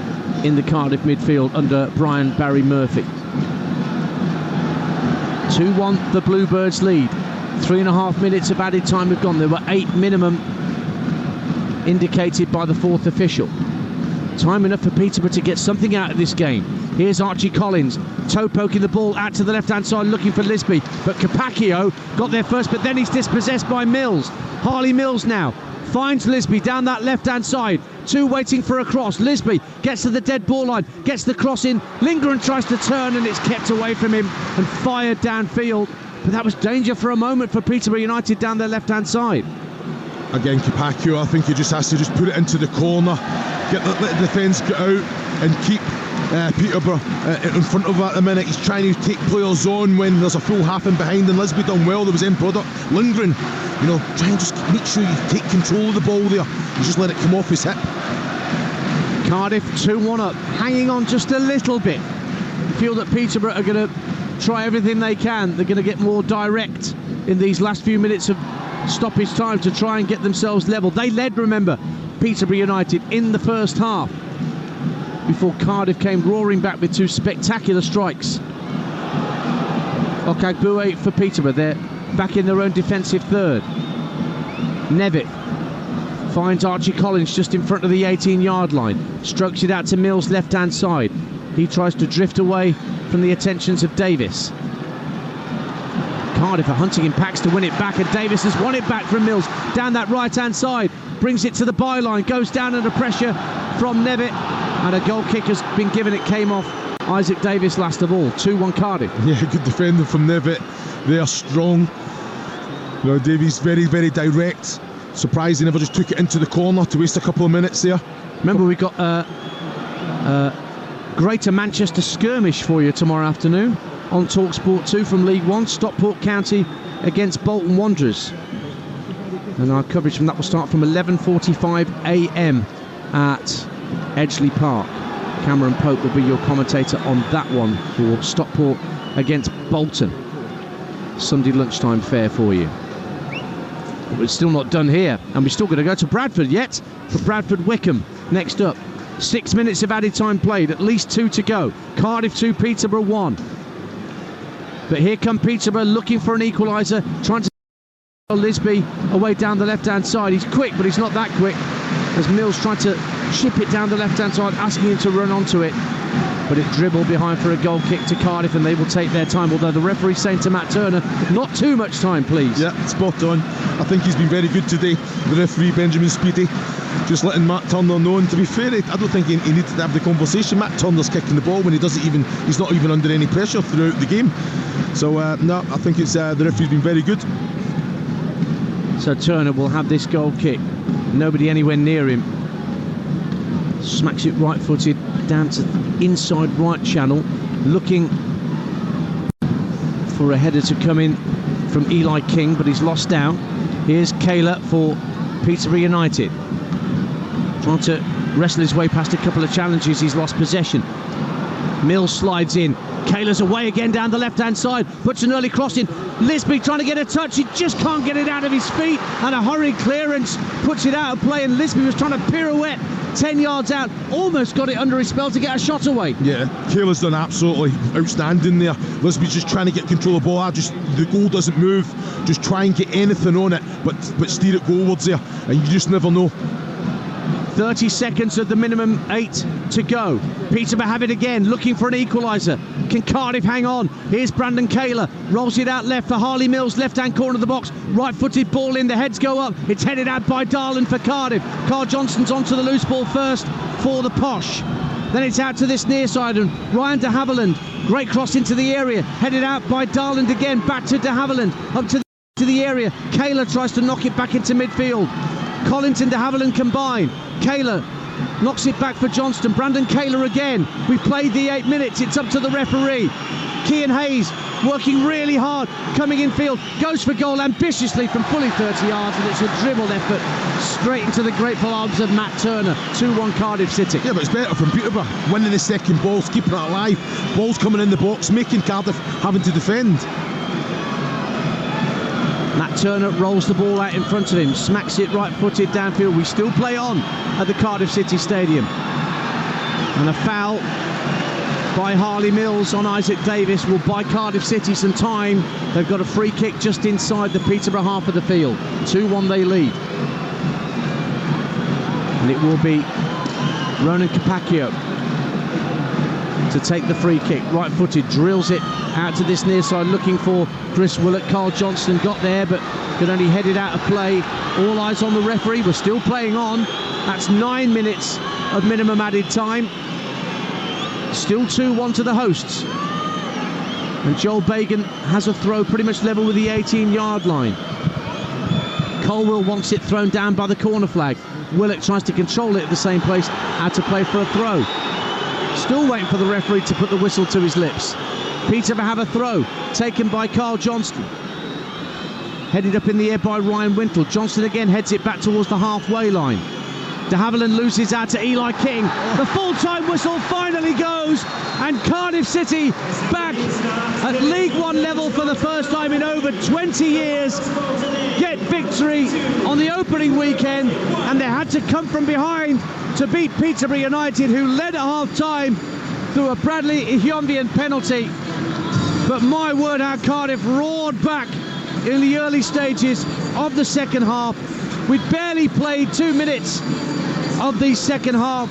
S2: in the Cardiff midfield under Brian Barry Murphy. 2-1 the Bluebirds lead. 3.5 minutes of added time have gone. There were 8 minimum indicated by the fourth official. Time enough for Peterborough to get something out of this game. Here's Archie Collins, toe poking the ball out to the left hand side looking for Lisby, but Capaccio got there first, but then he's dispossessed by Mills. Harley Mills now finds Lisby down that left hand side. Two waiting for a cross. Lisby gets to the dead ball line, gets the cross in. Lindgren tries to turn and it's kept away from him and fired downfield. But that was danger for a moment for Peterborough United down their left hand side.
S3: Again, Capaccio, I think he just has to just put it into the corner, let the defence get out and keep Peterborough in front of at the minute. He's trying to take players on when there's a full half in behind, and Lisby done well. There was end product. Lindgren, you know, try and just make sure you take control of the ball there and just let it come off his hip.
S2: Cardiff 2-1 up, hanging on just a little bit. I feel that Peterborough are going to try everything they can. They're going to get more direct in these last few minutes of stoppage time to try and get themselves level. They led, remember, Peterborough United in the first half before Cardiff came roaring back with 2 spectacular strikes. Okagbue for Peterborough, they're back in their own defensive third. Nevitt finds Archie Collins just in front of the 18-yard line, strokes it out to Mills left hand side. He tries to drift away from the attentions of Davis. Cardiff are hunting in packs to win it back, and Davis has won it back from Mills down that right hand side, brings it to the byline, goes down under pressure from Nevitt, and a goal kick has been given. It came off Isaac Davis last of all. 2-1 Cardiff.
S3: Yeah, good defending from Nevitt. They are strong. You know, Davies very, very direct. Surprised he never just took it into the corner to waste a couple of minutes there.
S2: Remember, we've got Greater Manchester skirmish for you tomorrow afternoon on Talksport 2 from League One. Stockport County against Bolton Wanderers, and our coverage from that will start from 11:45 a.m. at Edgeley Park. Cameron Pope will be your commentator on that one for Stockport against Bolton. Sunday lunchtime fare for you. But it's still not done here, and we're still going to go to Bradford yet for Bradford Wickham next up. 6 minutes of added time played, at least 2 to go. Cardiff 2, Peterborough 1. But here come Peterborough looking for an equaliser, trying to Lisby away down the left-hand side. He's quick, but he's not that quick, as Mills tried to chip it down the left-hand side, asking him to run onto it. But it dribbled behind for a goal kick to Cardiff, and they will take their time, although the referee's saying to Matt Turner, not too much time, please.
S3: Yeah, spot on. I think he's been very good today, the referee Benjamin Speedy, just letting Matt Turner know. And to be fair, I don't think he needed to have the conversation. Matt Turner's kicking the ball when he's not even under any pressure throughout the game. So no, I think it's the referee's been very good.
S2: So Turner will have this goal kick. Nobody anywhere near him. Smacks it right-footed down to inside right channel, looking for a header to come in from Eli King, but he's lost out. Here's Kayla for Peterborough United. Trying to wrestle his way past a couple of challenges, he's lost possession. Mills slides in. Kayla's away again down the left-hand side, puts an early cross in. Lisby trying to get a touch, he just can't get it out of his feet, and a hurried clearance puts it out of play, and Lisby was trying to pirouette 10 yards out, almost got it under his spell to get a shot away. Yeah,
S3: Kayla's done absolutely outstanding there. Lisby's just trying to get control of the ball. The goal doesn't move, just try and get anything on it, but steer it goalwards there, and you just never know.
S2: 30 seconds of the minimum 8 to go. Peterborough have it again, looking for an equaliser. Can Cardiff hang on? Here's Brandon Kayla, rolls it out left for Harley Mills, left-hand corner of the box, right-footed ball in, the heads go up, it's headed out by Darland for Cardiff. Carl Johnston's onto the loose ball first for the Posh. Then it's out to this near side, and Ryan de Havilland, great cross into the area, headed out by Darland again, back to de Havilland, up to the area. Kayla tries to knock it back into midfield. Collins and de Havilland combine. Kayla knocks it back for Johnston. Brandon Kayla again. We've played the 8 minutes. It's up to the referee. Kean Hayes working really hard, coming in field, goes for goal ambitiously from fully 30 yards, and it's a dribbled effort straight into the grateful arms of Matt Turner. 2-1 Cardiff City.
S3: Yeah, but it's better from Peterborough, winning the second balls, keeping it alive, balls coming in the box, making Cardiff having to defend.
S2: Matt Turner rolls the ball out in front of him, smacks it right-footed downfield. We still play on at the Cardiff City Stadium. And a foul by Harley Mills on Isaac Davis will buy Cardiff City some time. They've got a free kick just inside the Peterborough half of the field. 2-1 they lead. And it will be Ronan Capacchio to take the free kick. Right-footed, drills it out to this near side, looking for Chris Willett. Carl Johnston got there, but could only head it out of play. All eyes on the referee. We're still playing on. That's 9 minutes of minimum added time. Still 2-1 to the hosts. And Joel Bagan has a throw pretty much level with the 18-yard line. Colwell wants it thrown down by the corner flag. Willett tries to control it at the same place, out to play for a throw. Still waiting for the referee to put the whistle to his lips. Peterborough have a throw, taken by Carl Johnston. Headed up in the air by Ryan Wintle. Johnston again heads it back towards the halfway line. De Havilland loses out to Eli King. The full-time whistle finally goes, and Cardiff City back at League One level for the first time in over 20 years. Get victory on the opening weekend, and they had to come from behind to beat Peterborough United, who led at half-time through a Bradley Ihionvian penalty. But my word, how Cardiff roared back in the early stages of the second half. We'd barely played 2 minutes of the second half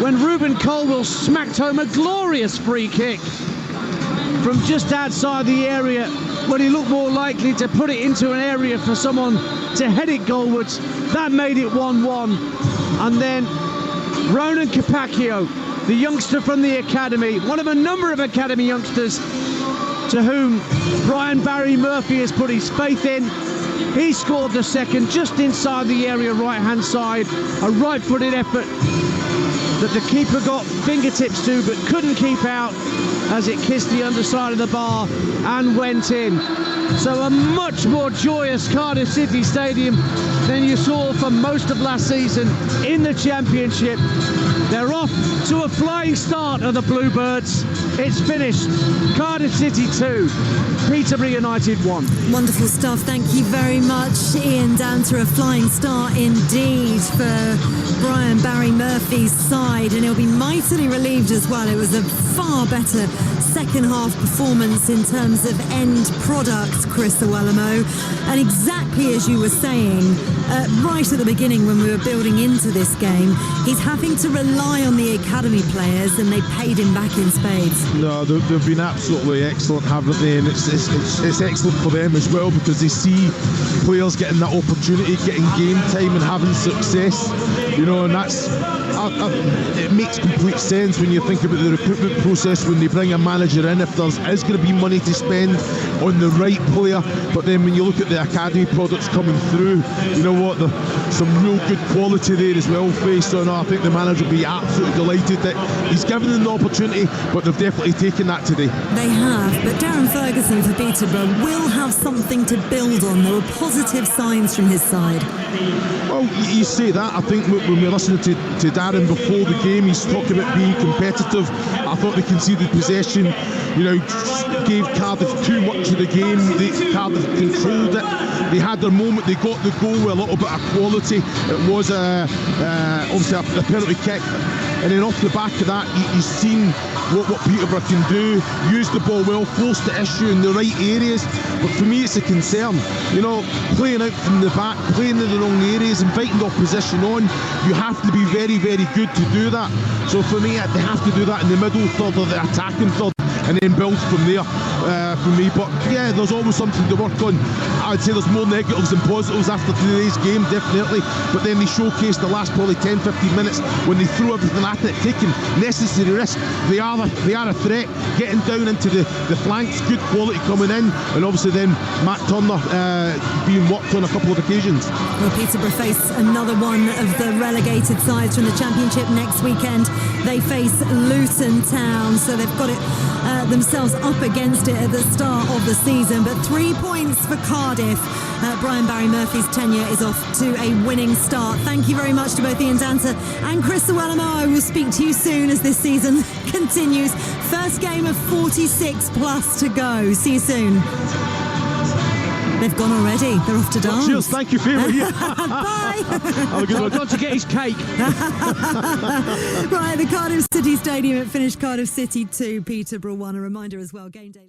S2: when Ruben Colwell smacked home a glorious free kick from just outside the area, when he looked more likely to put it into an area for someone to head it goalwards. That made it 1-1. And then Ronan Capacchio, the youngster from the academy, one of a number of academy youngsters to whom Brian Barry Murphy has put his faith in. He scored the second just inside the area right-hand side. A right-footed effort that the keeper got fingertips to but couldn't keep out as it kissed the underside of the bar and went in. So a much more joyous Cardiff City Stadium than you saw for most of last season in the Championship. They're off to a flying start of the Bluebirds. It's finished. Cardiff City 2, Peterborough United 1.
S1: Wonderful stuff. Thank you very much, Ian. Down to a flying start indeed for Brian Barry Murphy's side, and he'll be mightily relieved as well. It was a far better second half performance in terms of end product, Chris Owellamo. And exactly as you were saying, right at the beginning when we were building into this game, he's having to rely on the academy players, and they paid him back in spades.
S3: No, they've been absolutely excellent, haven't they? And it's excellent for them as well, because they see players getting that opportunity, getting game time and having success. You know, and that's it makes complete sense when you think about the recruitment process when they bring a manager in. If there is going to be money to spend, on the right player. But then when you look at the academy products coming through, you know what, some real good quality there as well, Faye. So no, I think the manager will be absolutely delighted that he's given them the opportunity, but they've definitely taken that today.
S1: They have, but Darren Ferguson for Peterborough will have something to build on. There were positive signs from his side.
S3: Well, you say that. I think when we're listening to Darren before the game, he's talking about being competitive. I thought they conceded possession, gave Cardiff too much of the game. Cardiff controlled it. They had their moment. They got the goal with a little bit of quality. It was obviously a penalty kick. And then off the back of that, you've seen what Peterborough can do, use the ball well, force the issue in the right areas. But for me, it's a concern. Playing out from the back, playing in the wrong areas, inviting the opposition on. You have to be very, very good to do that. So for me, they have to do that in the middle third or the attacking third, and then build from there for me. But yeah, there's always something to work on. I'd say there's more negatives than positives after today's game, definitely. But then they showcased the last probably 10-15 minutes when they threw everything at it, taking necessary risk. They are a threat, getting down into the flanks, good quality coming in, and obviously then Matt Turner being worked on a couple of occasions.
S1: Well, Peterborough face another one of the relegated sides from the Championship next weekend. They face Luton Town, so they've got it themselves up against it at the start of the season. But 3 points for Cardiff. Brian Barry Murphy's tenure is off to a winning start. Thank you very much to both Ian Dancer and Chris Llewellyn. I will speak to you soon as this season continues. First game of 46 plus to go. See you soon. They've gone already. They're off to dance.
S3: Cheers, thank you, Fiona.
S1: Bye.
S2: Have a good one. Got to get his cake.
S1: Right, the Cardiff City Stadium, it finished Cardiff City 2, Peterborough 1. A reminder as well, game day.